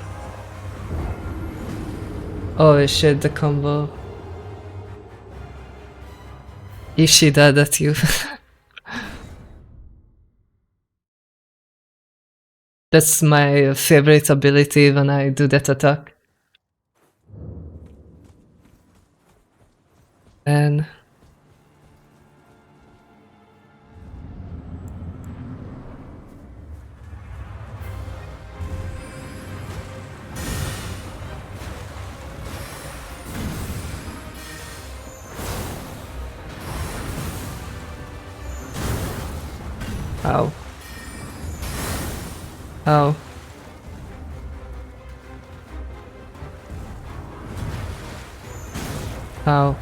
Oh shit, the combo. Ishida, that you. That's my favorite ability when I do that attack. And ow. Ow. Ow.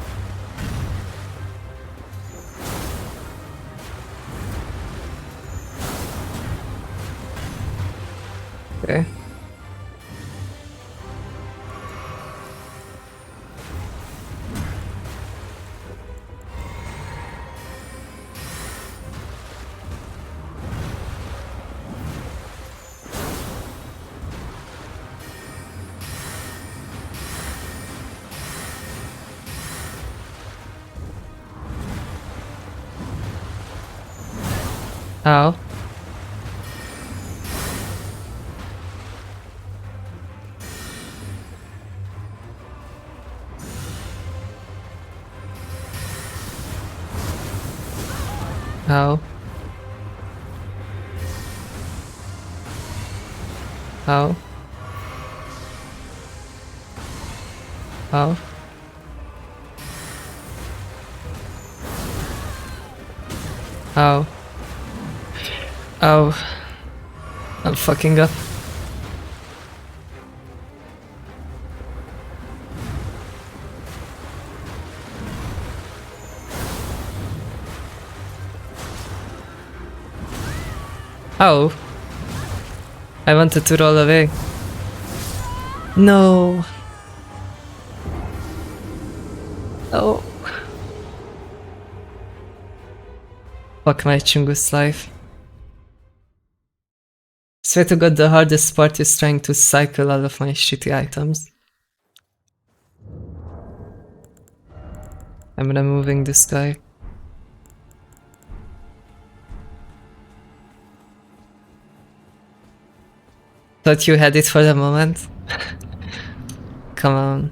Okay. Ow. Ow. Ow. Ow. Ow. Ow. I'm fucking up. Ow. I wanted to roll away. No. Oh. Fuck my Chungus life. Swear to god, the hardest part is trying to cycle all of my shitty items. I'm removing this guy. Thought you had it for the moment? Come on.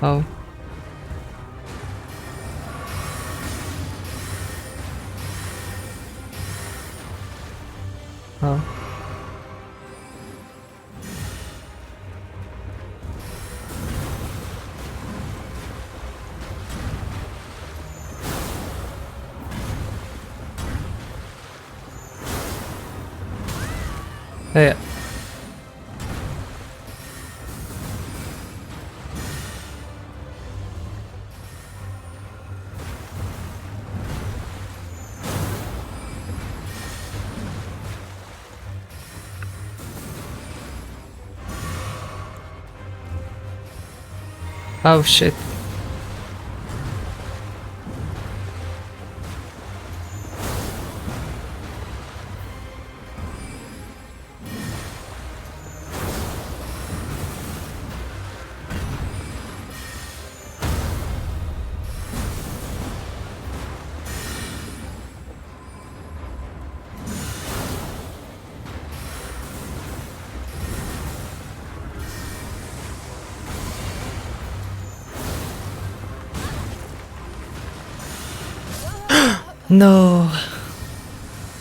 Oh. Oh. Yeah. Oh shit. No,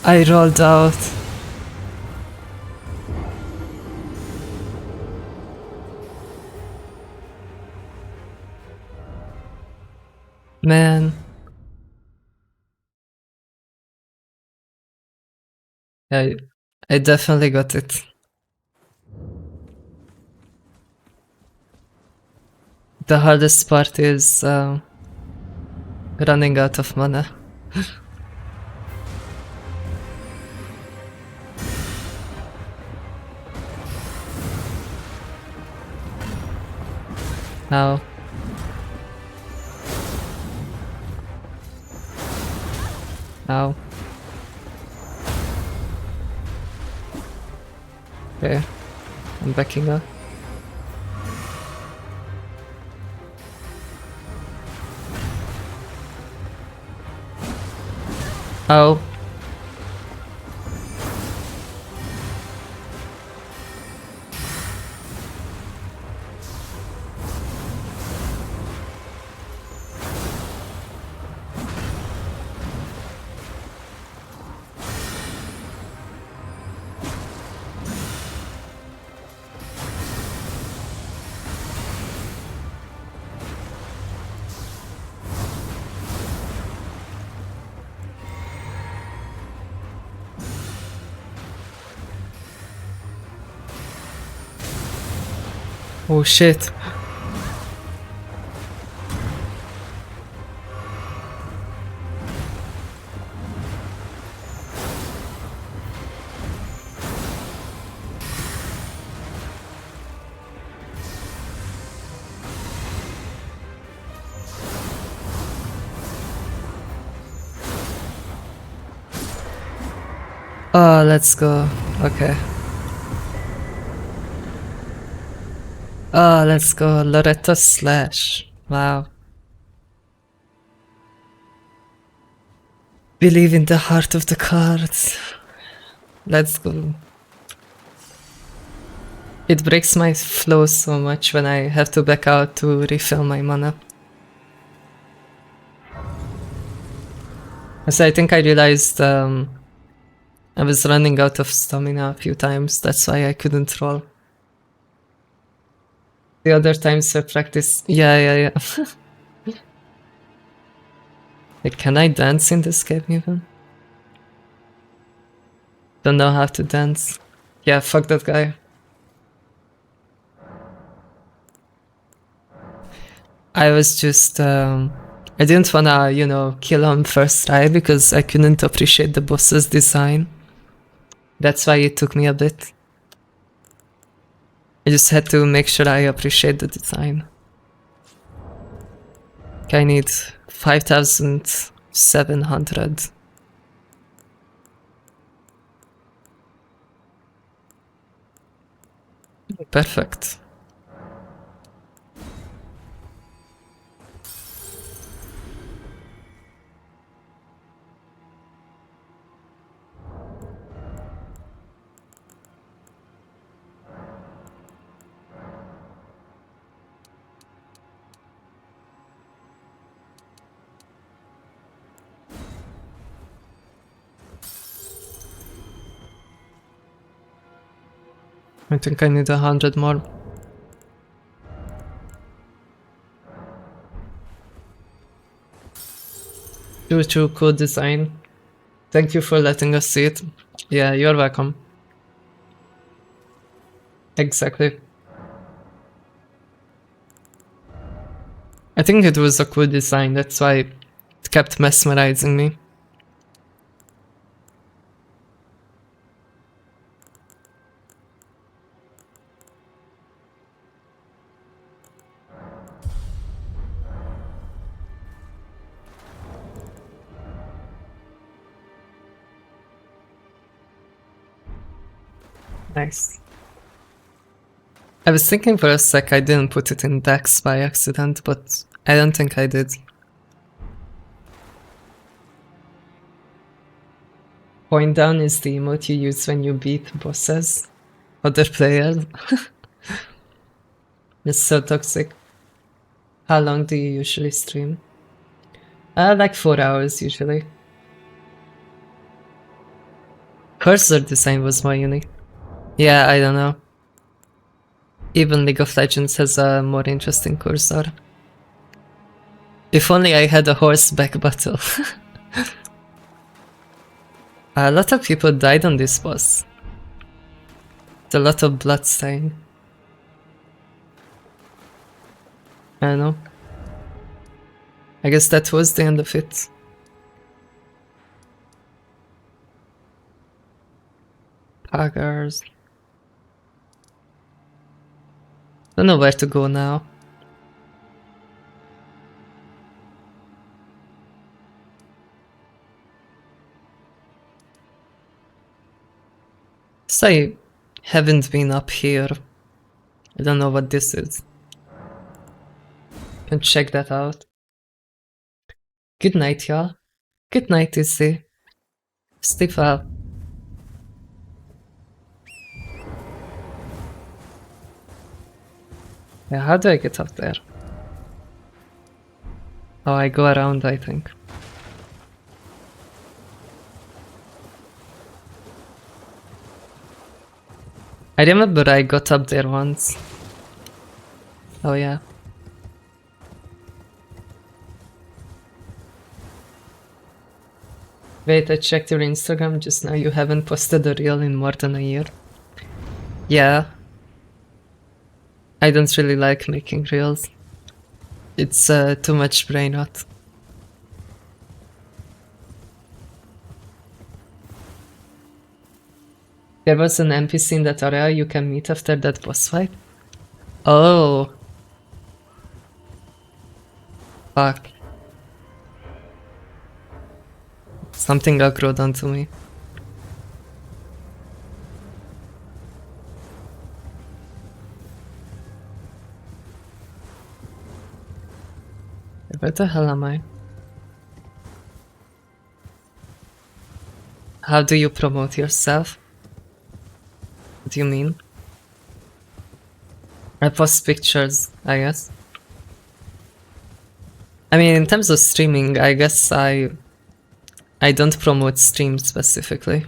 I rolled out. Man. I definitely got it. The hardest part is running out of mana. Ow. Ow. Okay, I'm backing up. Ow. Oh shit. Oh, let's go. Okay. Oh, let's go. Loretta Slash. Wow. Believe in the heart of the cards. Let's go. It breaks my flow so much when I have to back out to refill my mana. So I think I realized I was running out of stamina a few times, that's why I couldn't roll. The other times I practice. Yeah. Like, can I dance in this game even? Don't know how to dance. Yeah, fuck that guy. I was just, I didn't wanna, you know, kill him first try because I couldn't appreciate the boss's design. That's why it took me a bit. I just had to make sure I appreciate the design. Okay, I need 5,700. Perfect. I think I need 100 more. Choo cool design. Thank you for letting us see it. Yeah, you're welcome. Exactly. I think it was a cool design, that's why it kept mesmerizing me. Nice. I was thinking for a sec I didn't put it in Dex by accident, but I don't think I did. Point down is the emote you use when you beat bosses. Other players. It's so toxic. How long do you usually stream? Like 4 hours usually. Cursor design was more unique. Yeah, I don't know. Even League of Legends has a more interesting cursor. If only I had a horseback battle. A lot of people died on this boss. It's a lot of bloodstain. I don't know. I guess that was the end of it. Poggers. Don't know where to go now. So I haven't been up here. I don't know what this is. Can check that out. Good night, y'all. Good night, Izzy. Sleep well. Yeah, how do I get up there? Oh, I go around, I think. I remember I got up there once. Oh yeah. Wait, I checked your Instagram just now. You haven't posted a reel in more than a year. Yeah. I don't really like making reels. It's too much brain rot. There was an NPC in that area you can meet after that boss fight? Oh. Fuck. Something aggroed onto me. Where the hell am I? How do you promote yourself? What do you mean? I post pictures, I guess. I mean, in terms of streaming, I guess I don't promote streams specifically.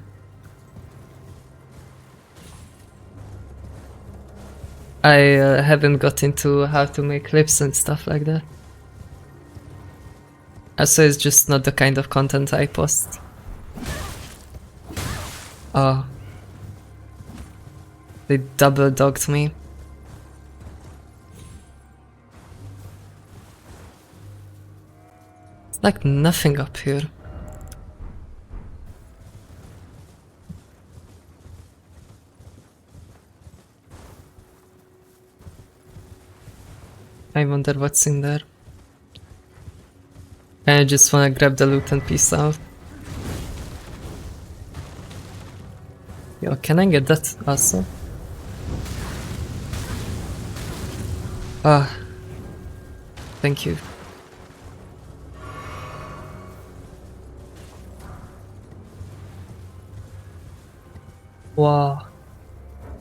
I haven't got into how to make clips and stuff like that. So it's just not the kind of content I post. Oh. They double dogged me. It's like nothing up here. I wonder what's in there. I just wanna grab the loot and peace out. Yo, can I get that also? Ah. Thank you. Wow.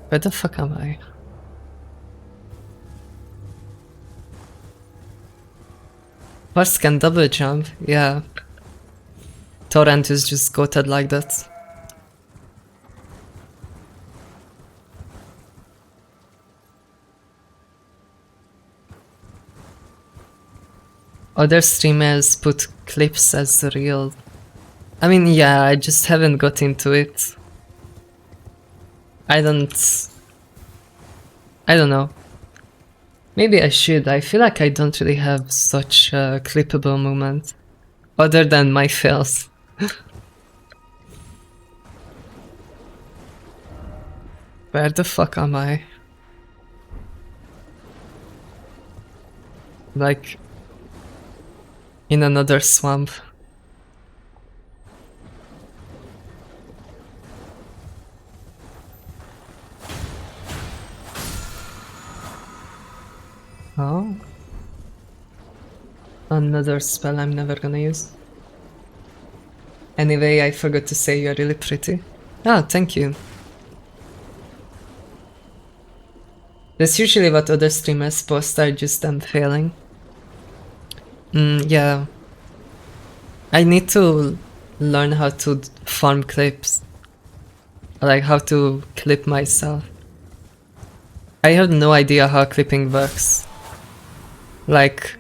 Where the fuck am I? Horse can double jump, yeah. Torrent is just goated like that. Other streamers put clips as real. I mean, yeah, I just haven't got into it. I don't know. Maybe I should. I feel like I don't really have such a clippable moment. Other than my fails. Where the fuck am I? Like... in another swamp. Oh. Another spell I'm never gonna use. Anyway, I forgot to say you're really pretty. Oh, thank you. That's usually what other streamers post, are just them failing. Yeah. I need to learn how to farm clips. Like how to clip myself. I have no idea how clipping works. Like,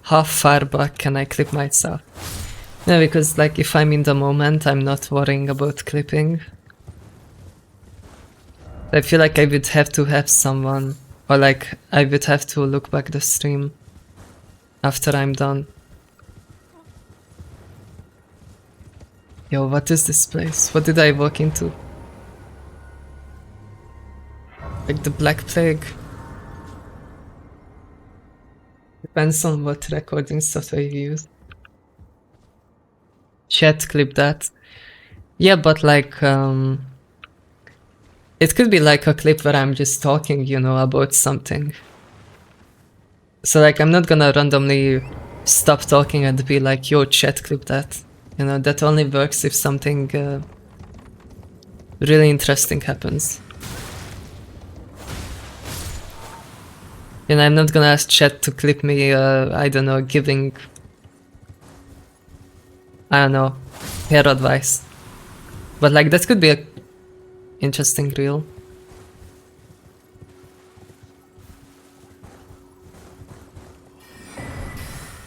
how far back can I clip myself? Yeah, because like if I'm in the moment, I'm not worrying about clipping. I feel like I would have to have someone, or like I would have to look back the stream after I'm done. Yo, what is this place? What did I walk into? Like the Black Plague? Depends on what recording software you use. Chat, clip that. Yeah, but like, it could be like a clip where I'm just talking, you know, about something. So like, I'm not gonna randomly stop talking and be like, yo, chat, clip that. You know, that only works if something really interesting happens. You know, I'm not gonna ask chat to clip me, I don't know, giving, I don't know, hair advice. But like, that could be a interesting reel.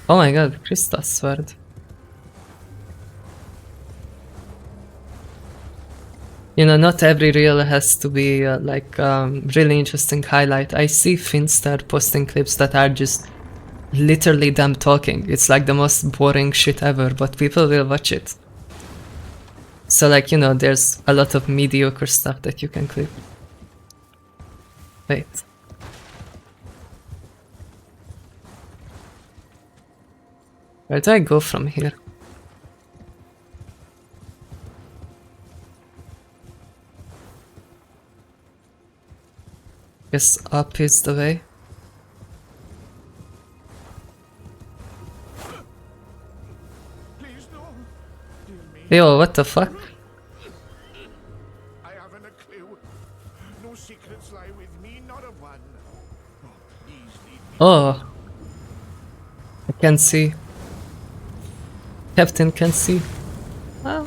Oh my god, Christos sword. You know, not every reel has to be like really interesting highlight. I see Finster posting clips that are just literally them talking. It's like the most boring shit ever, but people will watch it. So like, you know, there's a lot of mediocre stuff that you can clip. Wait. Where do I go from here? Guess up is the way. Yo, what the fuck? I haven't a clue. No secrets lie with me, not a one. Oh, please lead me. Oh. I can see. Captain can see. Oh.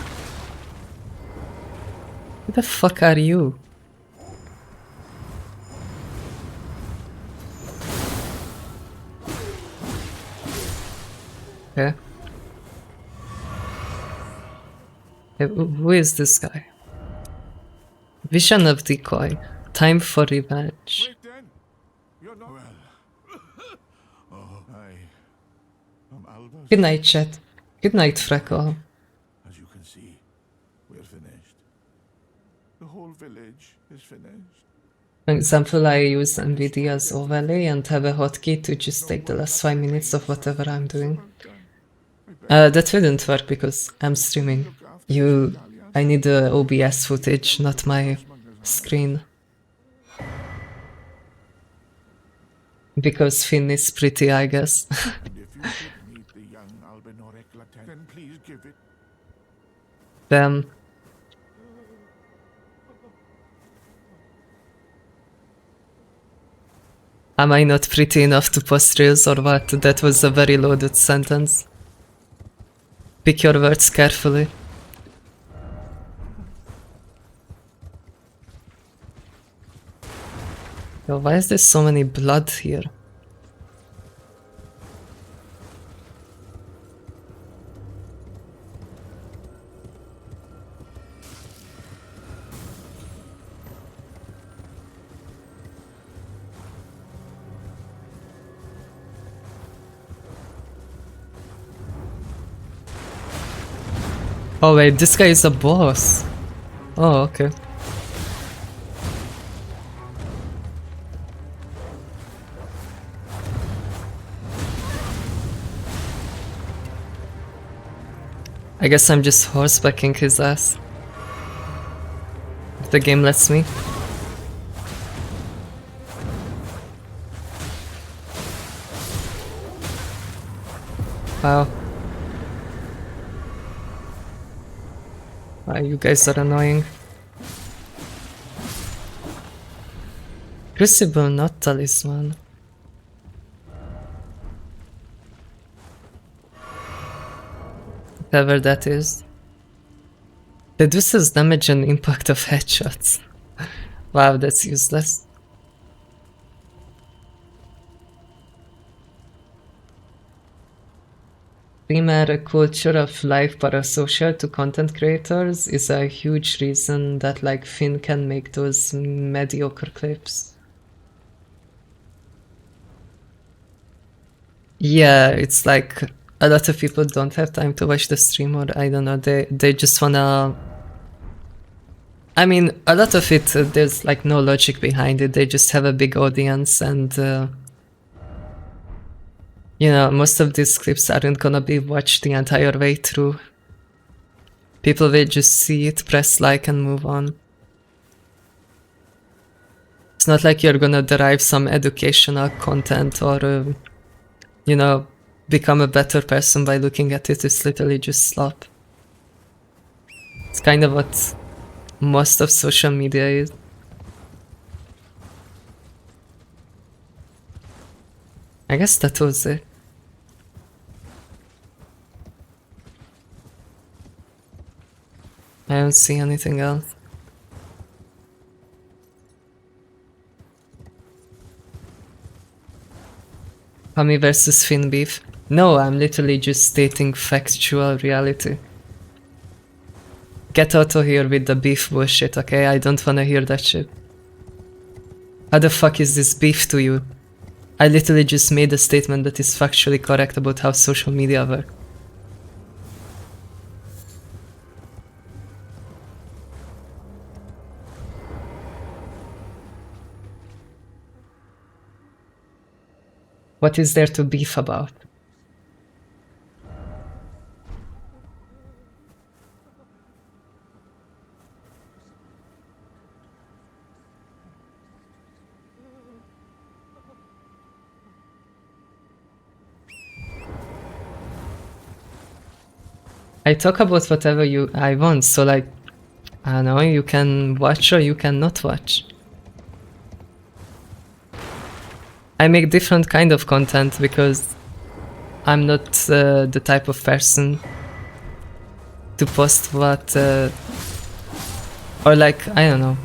Who the fuck are you? Okay. Who is this guy? Vision of Decoy. Time for revenge. Wait then. You're not well. Oh, I'm Albus. Good night, chat. Good night, Freckle. As you can see, we're finished. The whole village is finished. For example, I use NVIDIA's overlay and have a hotkey to just take the last 5 minutes of whatever I'm doing. That wouldn't work because I'm streaming. I need the OBS footage, not my screen. Because Finn is pretty, I guess. And if you should meet the young Albinorek Laten, then please give it. Damn. Am I not pretty enough to post reels or what? That was a very loaded sentence. Pick your words carefully. Yo, why is there so many blood here? Oh wait, this guy is a boss. Oh, okay. I guess I'm just horsebacking his ass. If the game lets me. Wow. Wow, you guys are annoying. Crucible, not talisman. Whatever that is. Reduces damage and impact of headshots. Wow, that's useless. Primary culture of life parasocial to content creators is a huge reason that like Finn can make those mediocre clips. Yeah, it's like a lot of people don't have time to watch the stream, or I don't know, they just wanna... I mean, a lot of it, there's like no logic behind it, they just have a big audience and you know, most of these clips aren't gonna be watched the entire way through. People will just see it, press like and move on. It's not like you're gonna derive some educational content or, you know, become a better person by looking at it. It's literally just slop. It's kind of what most of social media is. I guess that was it. I don't see anything else. Kami versus Finn beef. No, I'm literally just stating factual reality. Get out of here with the beef bullshit, okay? I don't wanna hear that shit. How the fuck is this beef to you? I literally just made a statement that is factually correct about how social media works. What is there to beef about? I talk about whatever I want, so like, I don't know, you can watch or you can not watch. I make different kind of content because I'm not the type of person to post what, or like, I don't know.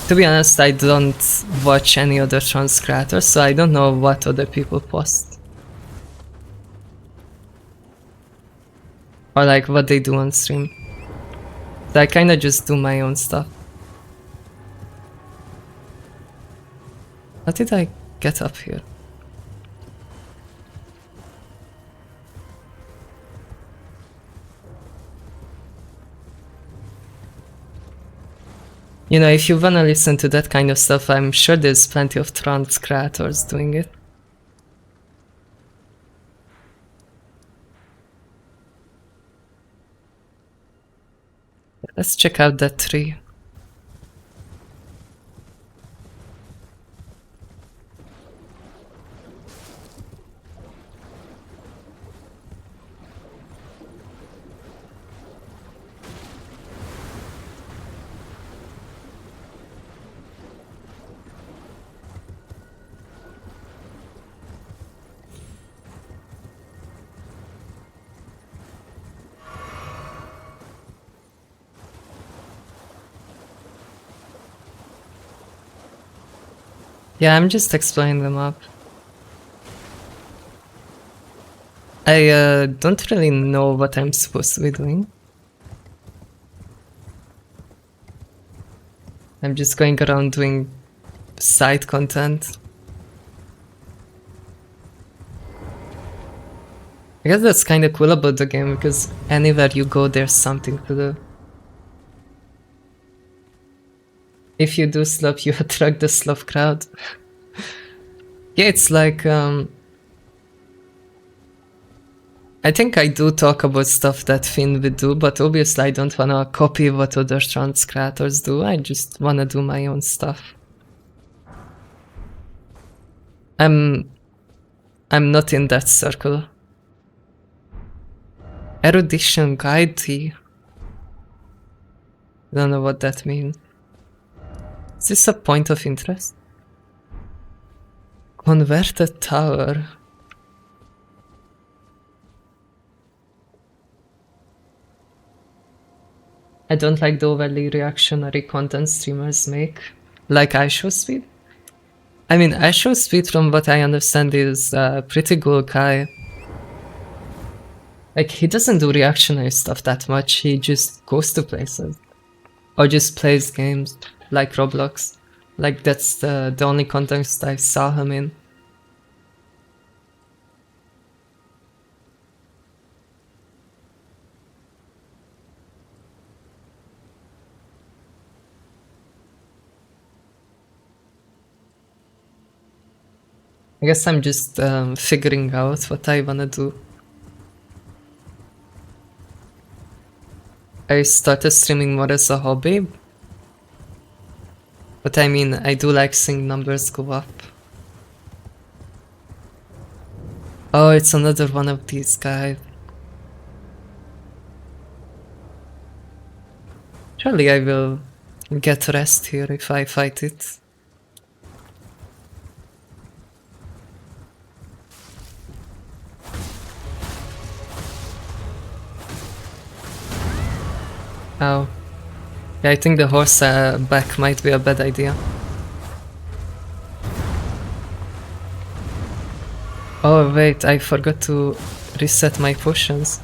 To be honest, I don't watch any other trans creators, so I don't know what other people post. Or like what they do on stream. So I kinda just do my own stuff. How did I get up here? You know, if you wanna listen to that kind of stuff, I'm sure there's plenty of trans creators doing it. Let's check out that tree. Yeah, I'm just explaining them up. I don't really know what I'm supposed to be doing. I'm just going around doing side content. I guess that's kind of cool about the game, because anywhere you go there's something to do. If you do slop, you attract the slop crowd. Yeah, it's like I I think I do talk about stuff that Finn would do, but obviously I don't wanna copy what other trans creators do. I just wanna do my own stuff. I'm not in that circle. Erudition guide tea. Don't know what that means. Is this a point of interest? Converted tower. I don't like the overly reactionary content streamers make, like iShowSpeed. I mean, iShowSpeed, from what I understand, is a pretty cool guy. Like, he doesn't do reactionary stuff that much, he just goes to places. Or just plays games, like Roblox. Like, that's the only context I saw him in. I guess I'm just figuring out what I wanna do. I started streaming more as a hobby. But I mean, I do like seeing numbers go up. Oh, it's another one of these guys. Surely I will get rest here if I fight it. Oh. Yeah, I think the horse back might be a bad idea. Oh wait, I forgot to reset my potions.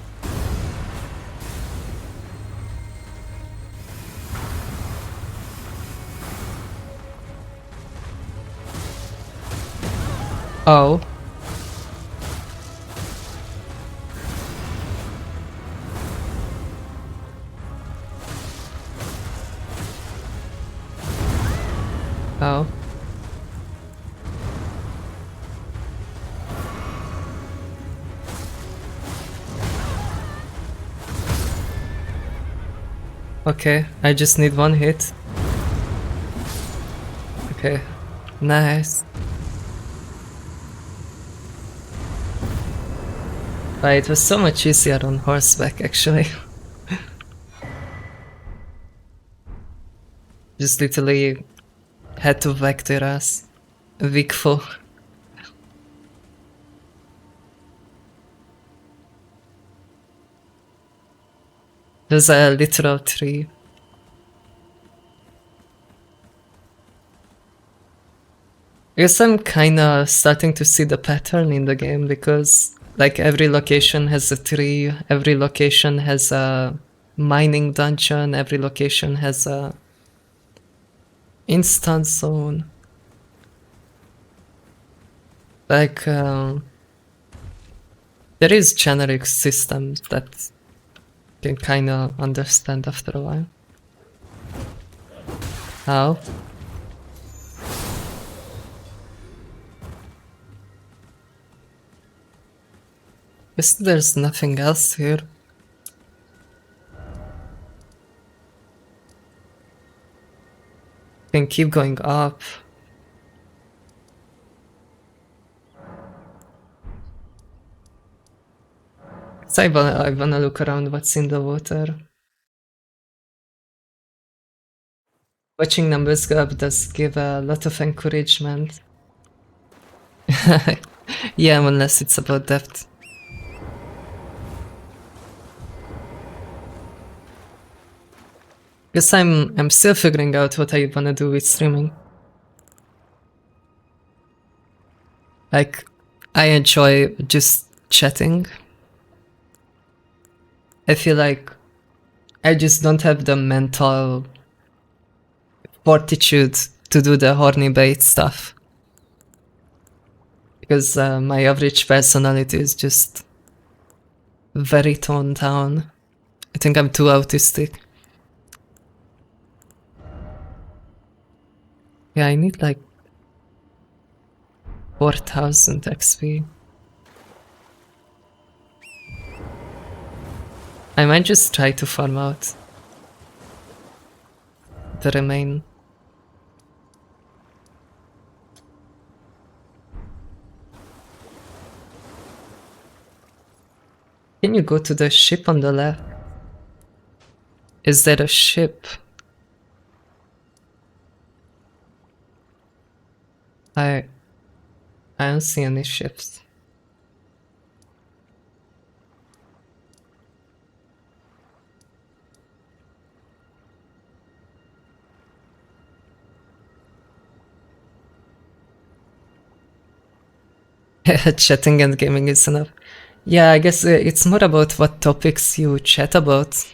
Oh. Oh. Okay, I just need one hit. Okay, nice. Right, it was so much easier on horseback actually. Just literally had to whack their ass. Weak foe. There's a literal tree. I guess I'm kinda starting to see the pattern in the game because like every location has a tree, every location has a mining dungeon, every location has a instant zone. Like there is generic systems that can kinda understand after a while. How? Guess there's nothing else here. Can keep going up. So I wanna look around what's in the water. Watching numbers go up does give a lot of encouragement. Yeah, unless it's about depth. Guess I'm still figuring out what I wanna do with streaming. Like, I enjoy just chatting. I feel like I just don't have the mental fortitude to do the horny bait stuff. Because my average personality is just very toned down. I think I'm too autistic. Yeah, I need like 4000 XP. I might just try to farm out the remain. Can you go to the ship on the left? Is there a ship? I don't see any ships. Chatting and gaming is enough. Yeah, I guess it's more about what topics you chat about.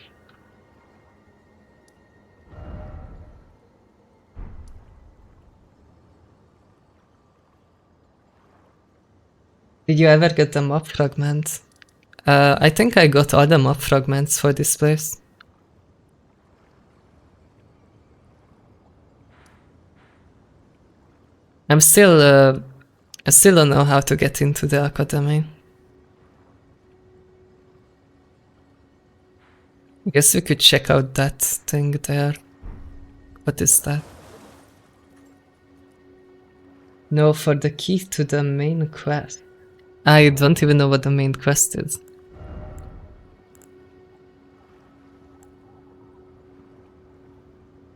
Did you ever get the mob fragment? I think I got all the mob fragments for this place. I still don't know how to get into the academy. I guess we could check out that thing there. What is that? No, for the key to the main quest. I don't even know what the main quest is.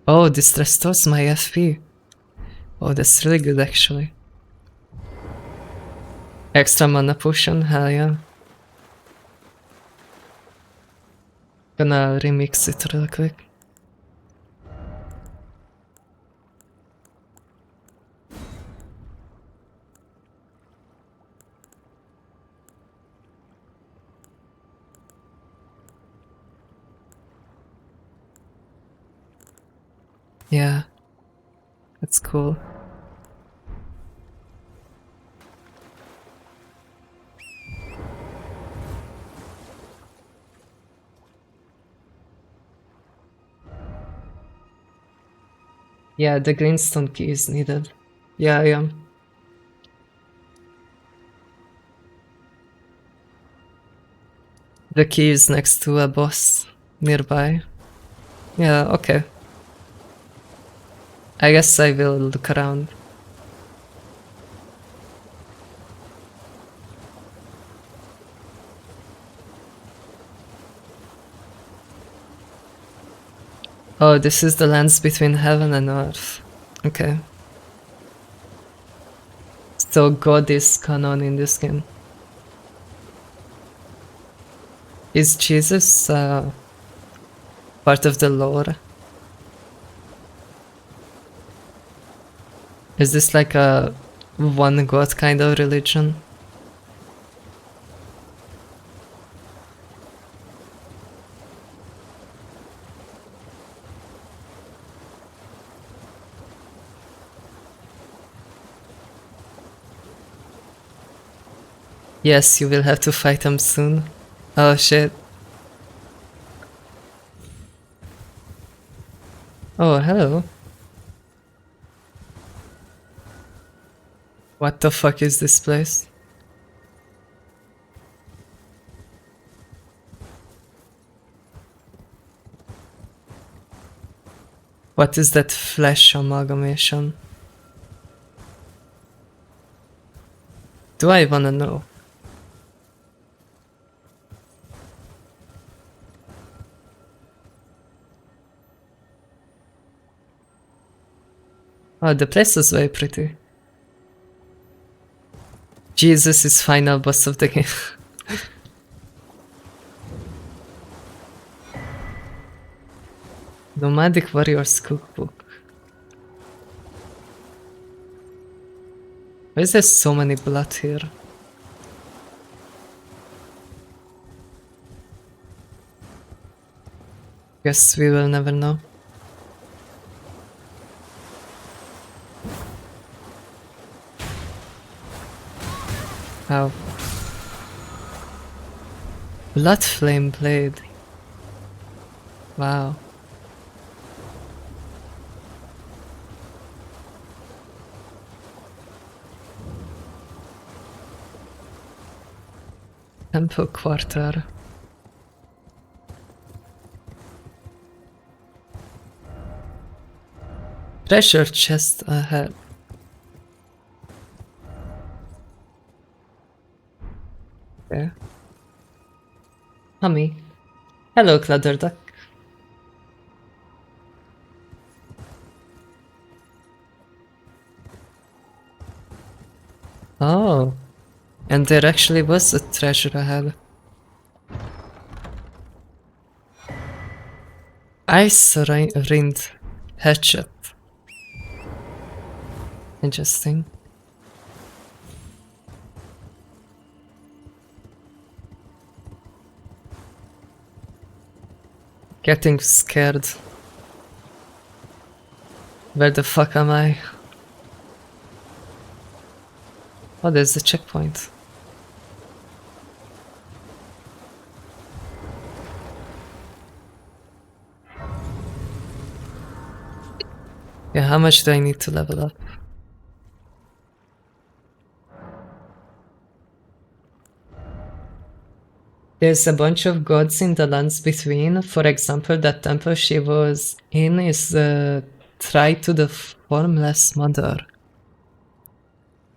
Oh, this restores my FP. Oh, that's really good actually. Extra mana potion, hell yeah. Gonna remix it real quick. Yeah, that's cool. Yeah, the greenstone key is needed. Yeah, I am. The key is next to a boss nearby. Yeah, okay. I guess I will look around. Oh, this is the lands between heaven and earth. Okay. So God is canon in this game. Is Jesus part of the lore? Is this like a one god kind of religion? Yes, you will have to fight him soon. Oh shit. Oh, hello. What the fuck is this place? What is that flesh amalgamation? Do I wanna know? Oh, the place is very pretty. Jesus is final boss of the game. Nomadic Warriors Cookbook. Why is there so many blood here? Guess we will never know. How? Blood Flame Blade. Wow. Temple Quarter. Treasure chest ahead. Okay. Hummy. Hello, Clutterduck. Oh. And there actually was a treasure ahead. Ice ringed hatchet. Interesting. Getting scared. Where the fuck am I? Oh, there's the checkpoint. Yeah, how much do I need to level up? There's a bunch of gods in the lands between. For example, that temple she was in is Try to the Formless Mother.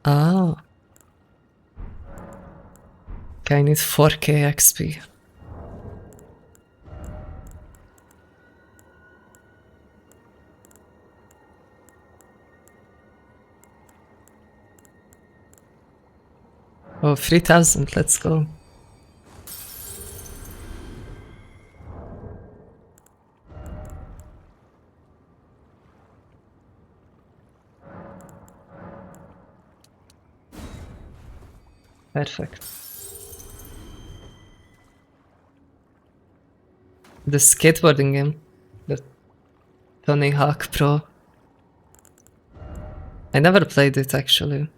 Ah. Okay, I need 4k XP. Oh, 3000, let's go. Perfect. The skateboarding game. The Tony Hawk Pro. I never played it actually.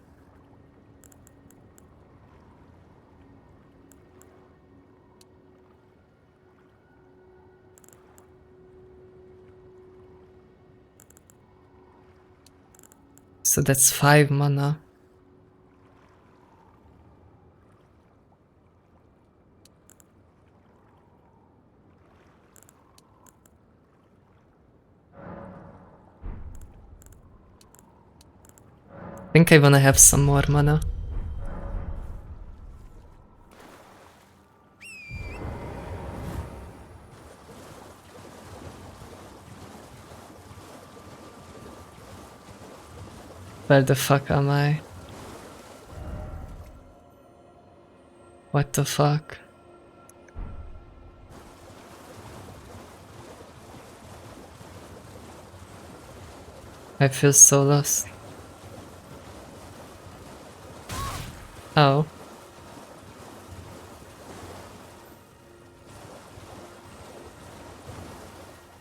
So that's 5 mana. I think I wanna have some more mana. Where the fuck am I? What the fuck? I feel so lost. Oh.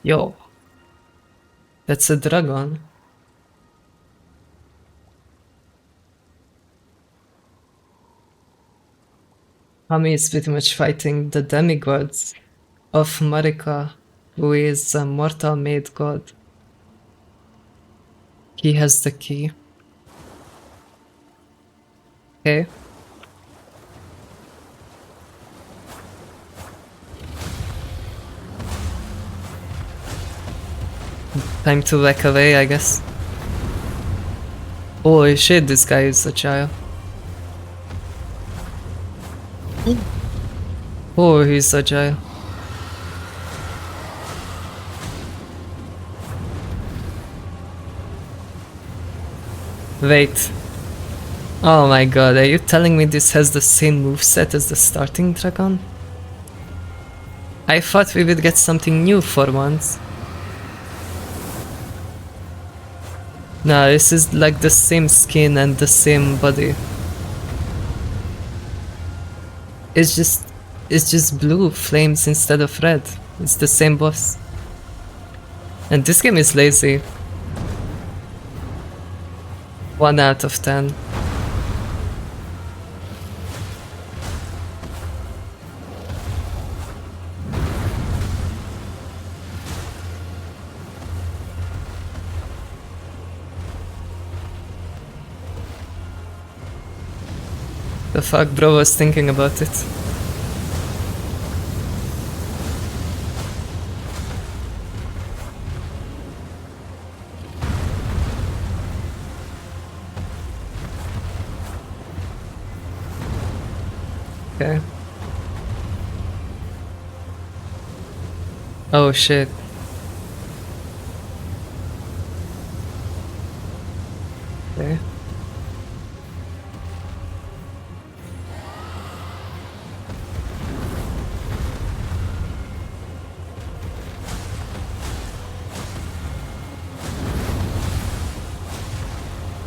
Yo. That's a dragon. Hami is pretty much fighting the demigods of Marika, who is a mortal made god. He has the key. Okay. Time to back away, I guess. Holy shit, this guy is agile. Oh, he's agile. Wait. Oh my god, are you telling me this has the same moveset as the starting dragon? I thought we would get something new for once. No, this is like the same skin and the same body. It's just blue flames instead of red. It's the same boss. And this game is lazy. 1 out of 10. The fuck, bro was thinking about it. Okay. Oh shit. Okay.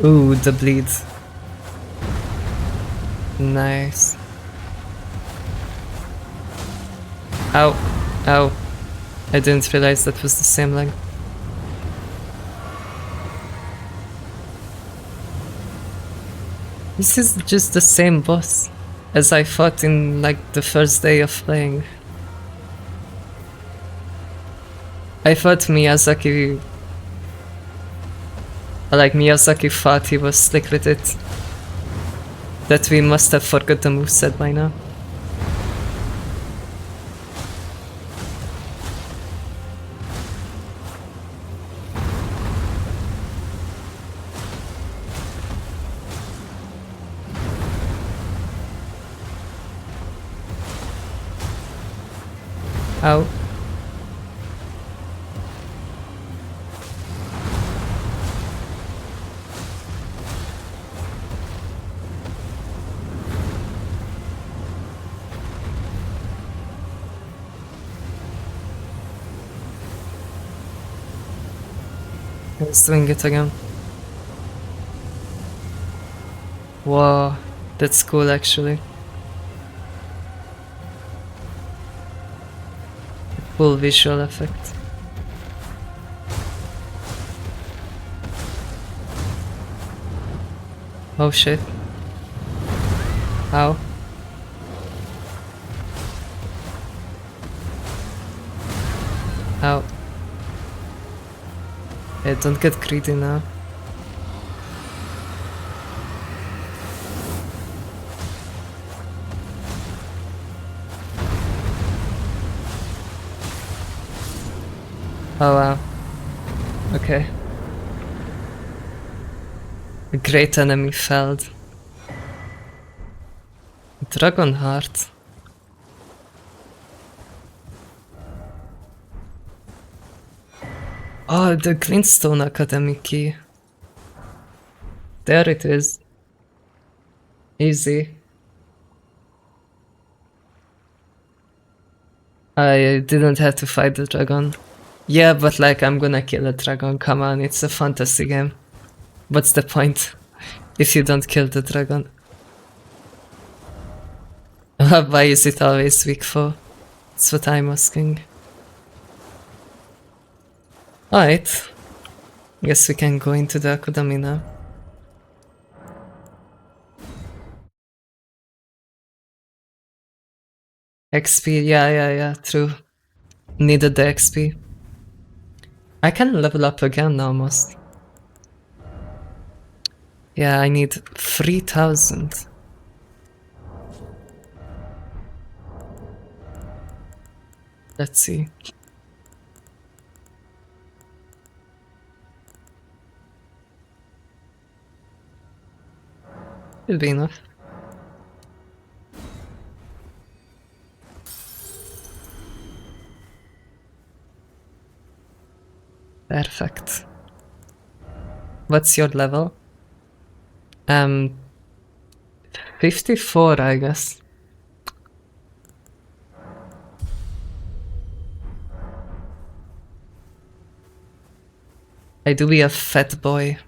Ooh, the bleed. Nice. Ow. Ow. I didn't realize that was the same leg. This is just the same boss as I fought in like the first day of playing. I thought Miyazaki... Like Miyazaki thought he was slick with it. That we must have forgot the moveset by now. Ow. He's doing it again. Wow, that's cool actually. Cool visual effect. Oh shit. Ow. Ow. Hey, don't get greedy now. Oh wow. Okay. A great enemy felled. Dragon Heart. Oh, the Greenstone Academy key. There it is. Easy. I didn't have to fight the dragon. Yeah, but like I'm gonna kill a dragon, come on, it's a fantasy game. What's the point if you don't kill the dragon? Why is it always weak for? That's what I'm asking. Alright. Guess we can go into the Akadami now. XP, yeah, true. Needed the XP. I can level up again almost. Yeah, I need 3000. Let's see. Will be enough. Perfect. What's your level? 54, I guess. I do be a fat boy.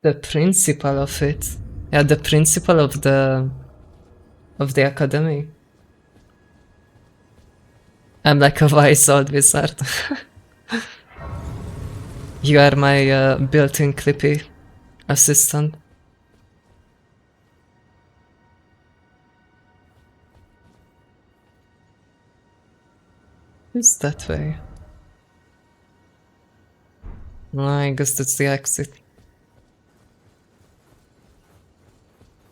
The principal of it. Yeah, the principal of the academy. I'm like a wise old wizard. You are my built-in Clippy assistant. Who's that way? I guess that's the exit.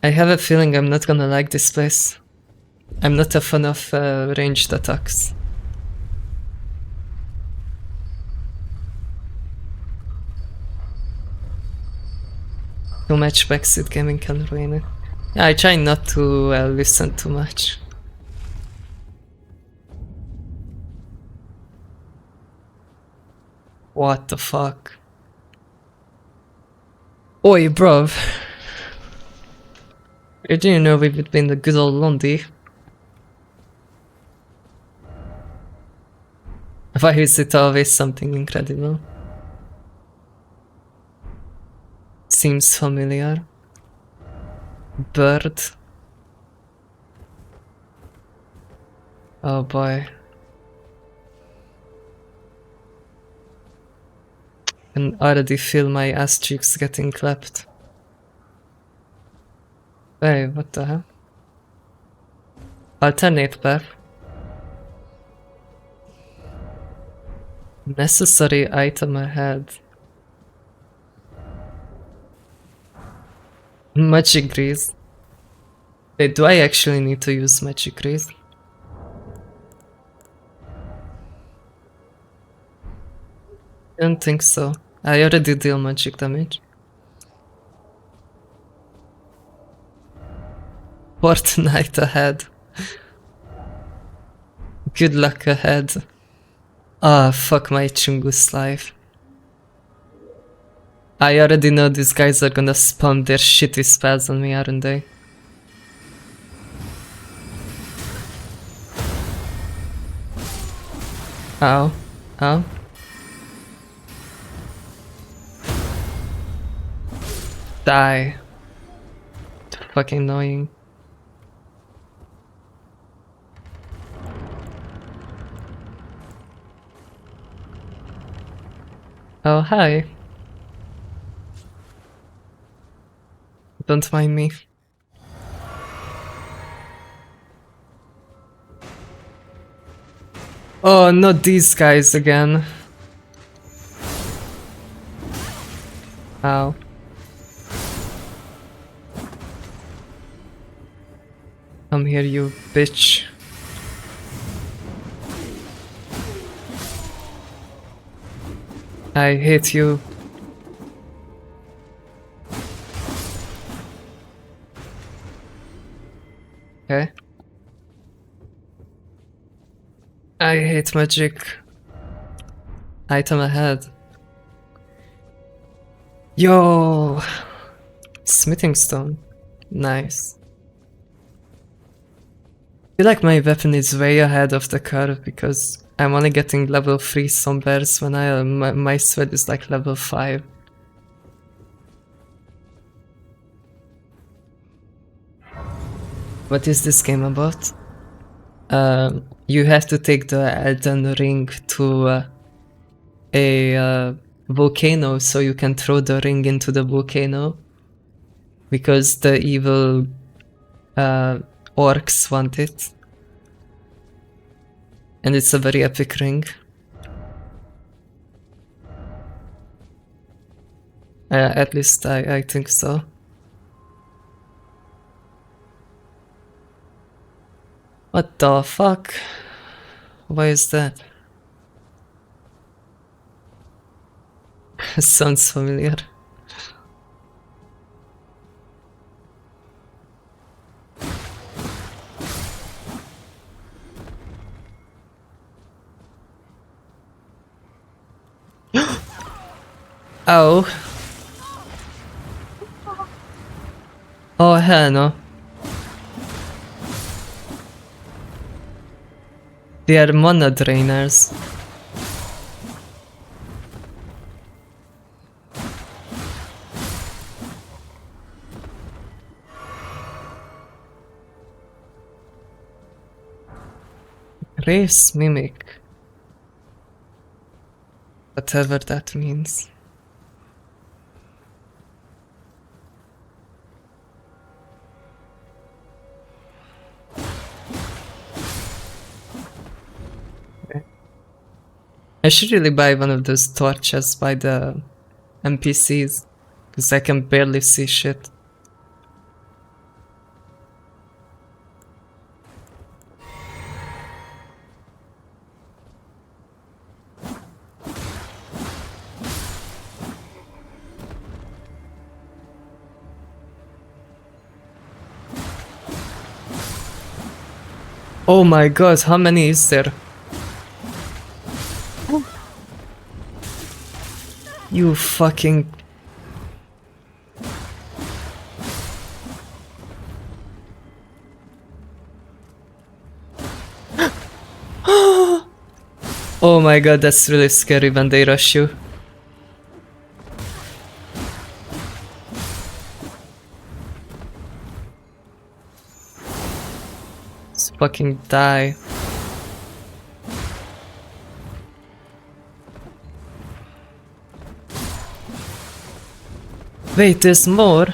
I have a feeling I'm not gonna like this place. I'm not a fan of ranged attacks. Too much backseat gaming can ruin it. Yeah, I try not to listen too much. What the fuck? Oi, bruv. You didn't know we've been the good old Londi. Why is it always something incredible? Seems familiar. Bird. Oh boy. I can already feel my ass cheeks getting clapped. Hey, what the hell? Alternate path. Necessary item ahead. Magic grease. Wait, do I actually need to use magic grease? I don't think so. I already deal magic damage. Fortnite ahead. Good luck ahead. Ah, fuck my Chungus life. I already know these guys are gonna spam their shitty spells on me, aren't they? Ow. Ow. Die. Fucking annoying. Oh, hi. Don't mind me. Oh, not these guys again. Ow. Come here, you bitch. I hate you. Okay. I hate magic. Item ahead. Yo! Smithing stone. Nice. I feel like my weapon is way ahead of the curve because I'm only getting level 3 sombers when my sword is like level 5. What is this game about? You have to take the Elden Ring to a volcano so you can throw the ring into the volcano because the evil orcs want it. And it's a very epic ring. At least I think so. What the fuck? Why is that? Sounds familiar. Oh. Oh hell no. They are mana drainers. Race mimic. Whatever that means. I should really buy one of those torches by the NPCs, because I can barely see shit. Oh my god, how many is there? You fucking... Oh my god, that's really scary when they rush you. Just fucking die. Wait, there's more?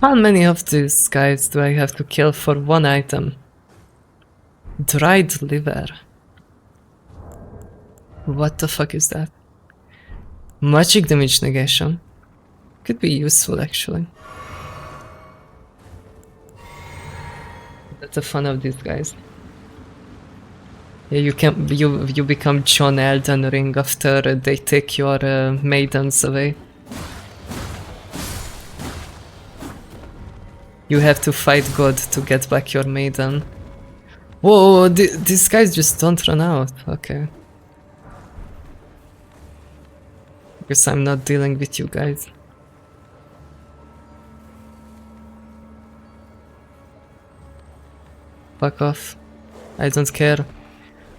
How many of these guys do I have to kill for one item? Dried liver. What the fuck is that? Magic damage negation. Could be useful actually. That's the fun of these guys. Yeah, you become John Elden Ring after they take your maidens away. You have to fight God to get back your maiden. Whoa, these guys just don't run out. Okay. Guess I'm not dealing with you guys. Fuck off. I don't care.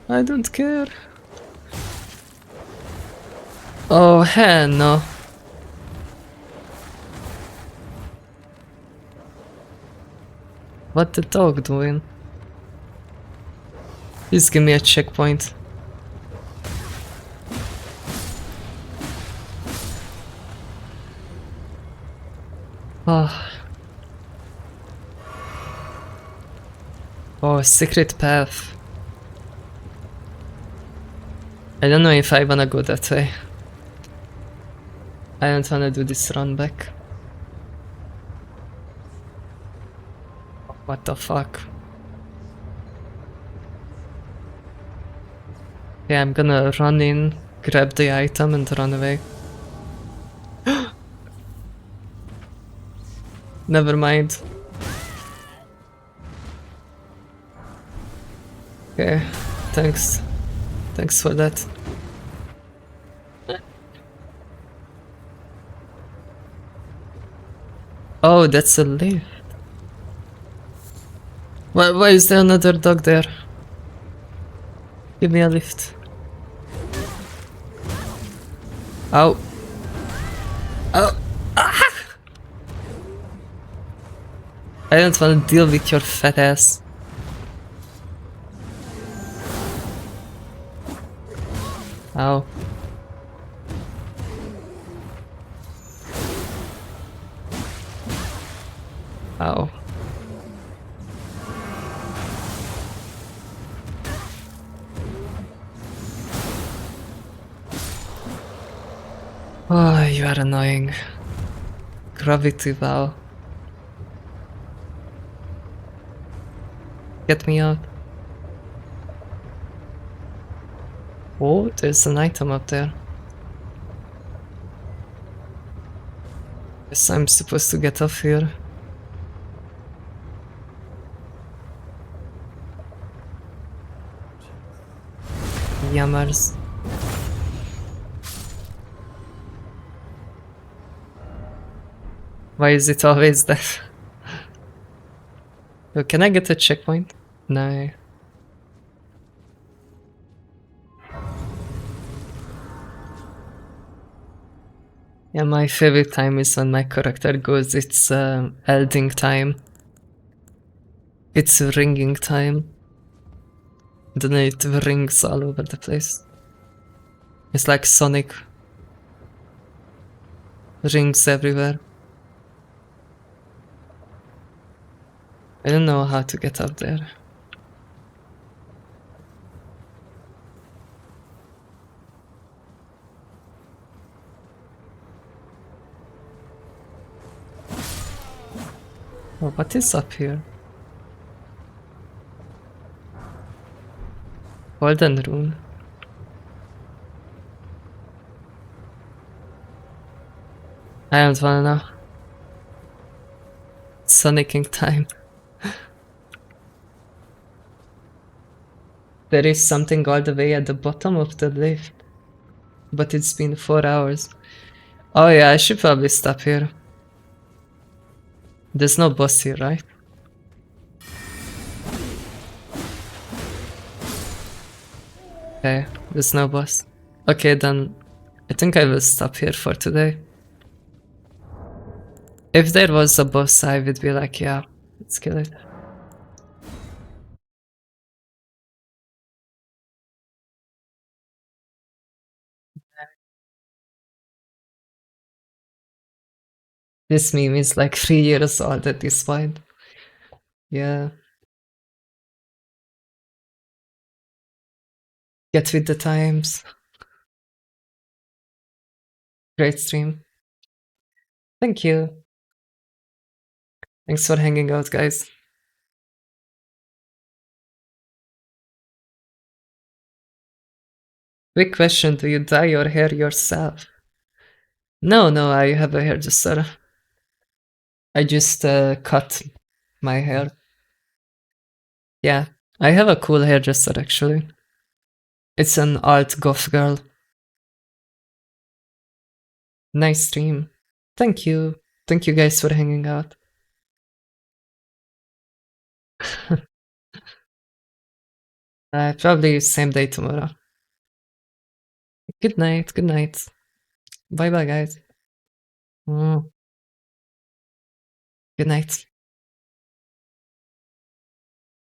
I don't care. Oh, hell no. What the dog doing? Please give me a checkpoint. Oh. Oh, secret path. I don't know if I wanna go that way. I don't wanna do this run back. What the fuck? Yeah, I'm gonna run in, grab the item and run away. Never mind. Okay, thanks. Thanks for that. Oh, that's a lift. Why is there another dog there? Give me a lift. Ow. Oh. Ah! I don't want to deal with your fat ass. Ow. Ow. Oh, you are annoying. Gravity vow. Get me out. Oh, there's an item up there. Guess I'm supposed to get off here. Yammers. Why is it always that? Oh, can I get a checkpoint? No. Yeah, my favorite time is when my character goes, it's elding time. It's ringing time. Then it rings all over the place. It's like Sonic. Rings everywhere. I don't know how to get up there. Oh, what is up here? Golden rune. I don't wanna know. Sonicking time. There is something all the way at the bottom of the lift. But it's been 4 hours. Oh yeah, I should probably stop here. There's no boss here, right? Okay, there's no boss. Okay, then I think I will stop here for today. If there was a boss, I would be like, yeah, let's kill it. This meme is like 3 years old at this point. Yeah. Get with the times. Great stream. Thank you. Thanks for hanging out, guys. Quick question, do you dye your hair yourself? No, I have a hairdresser. I just cut my hair. Yeah, I have a cool hairdresser actually. It's an alt goth girl. Nice stream. Thank you. Thank you guys for hanging out. Probably same day tomorrow. Good night, good night. Bye bye, guys. Good night.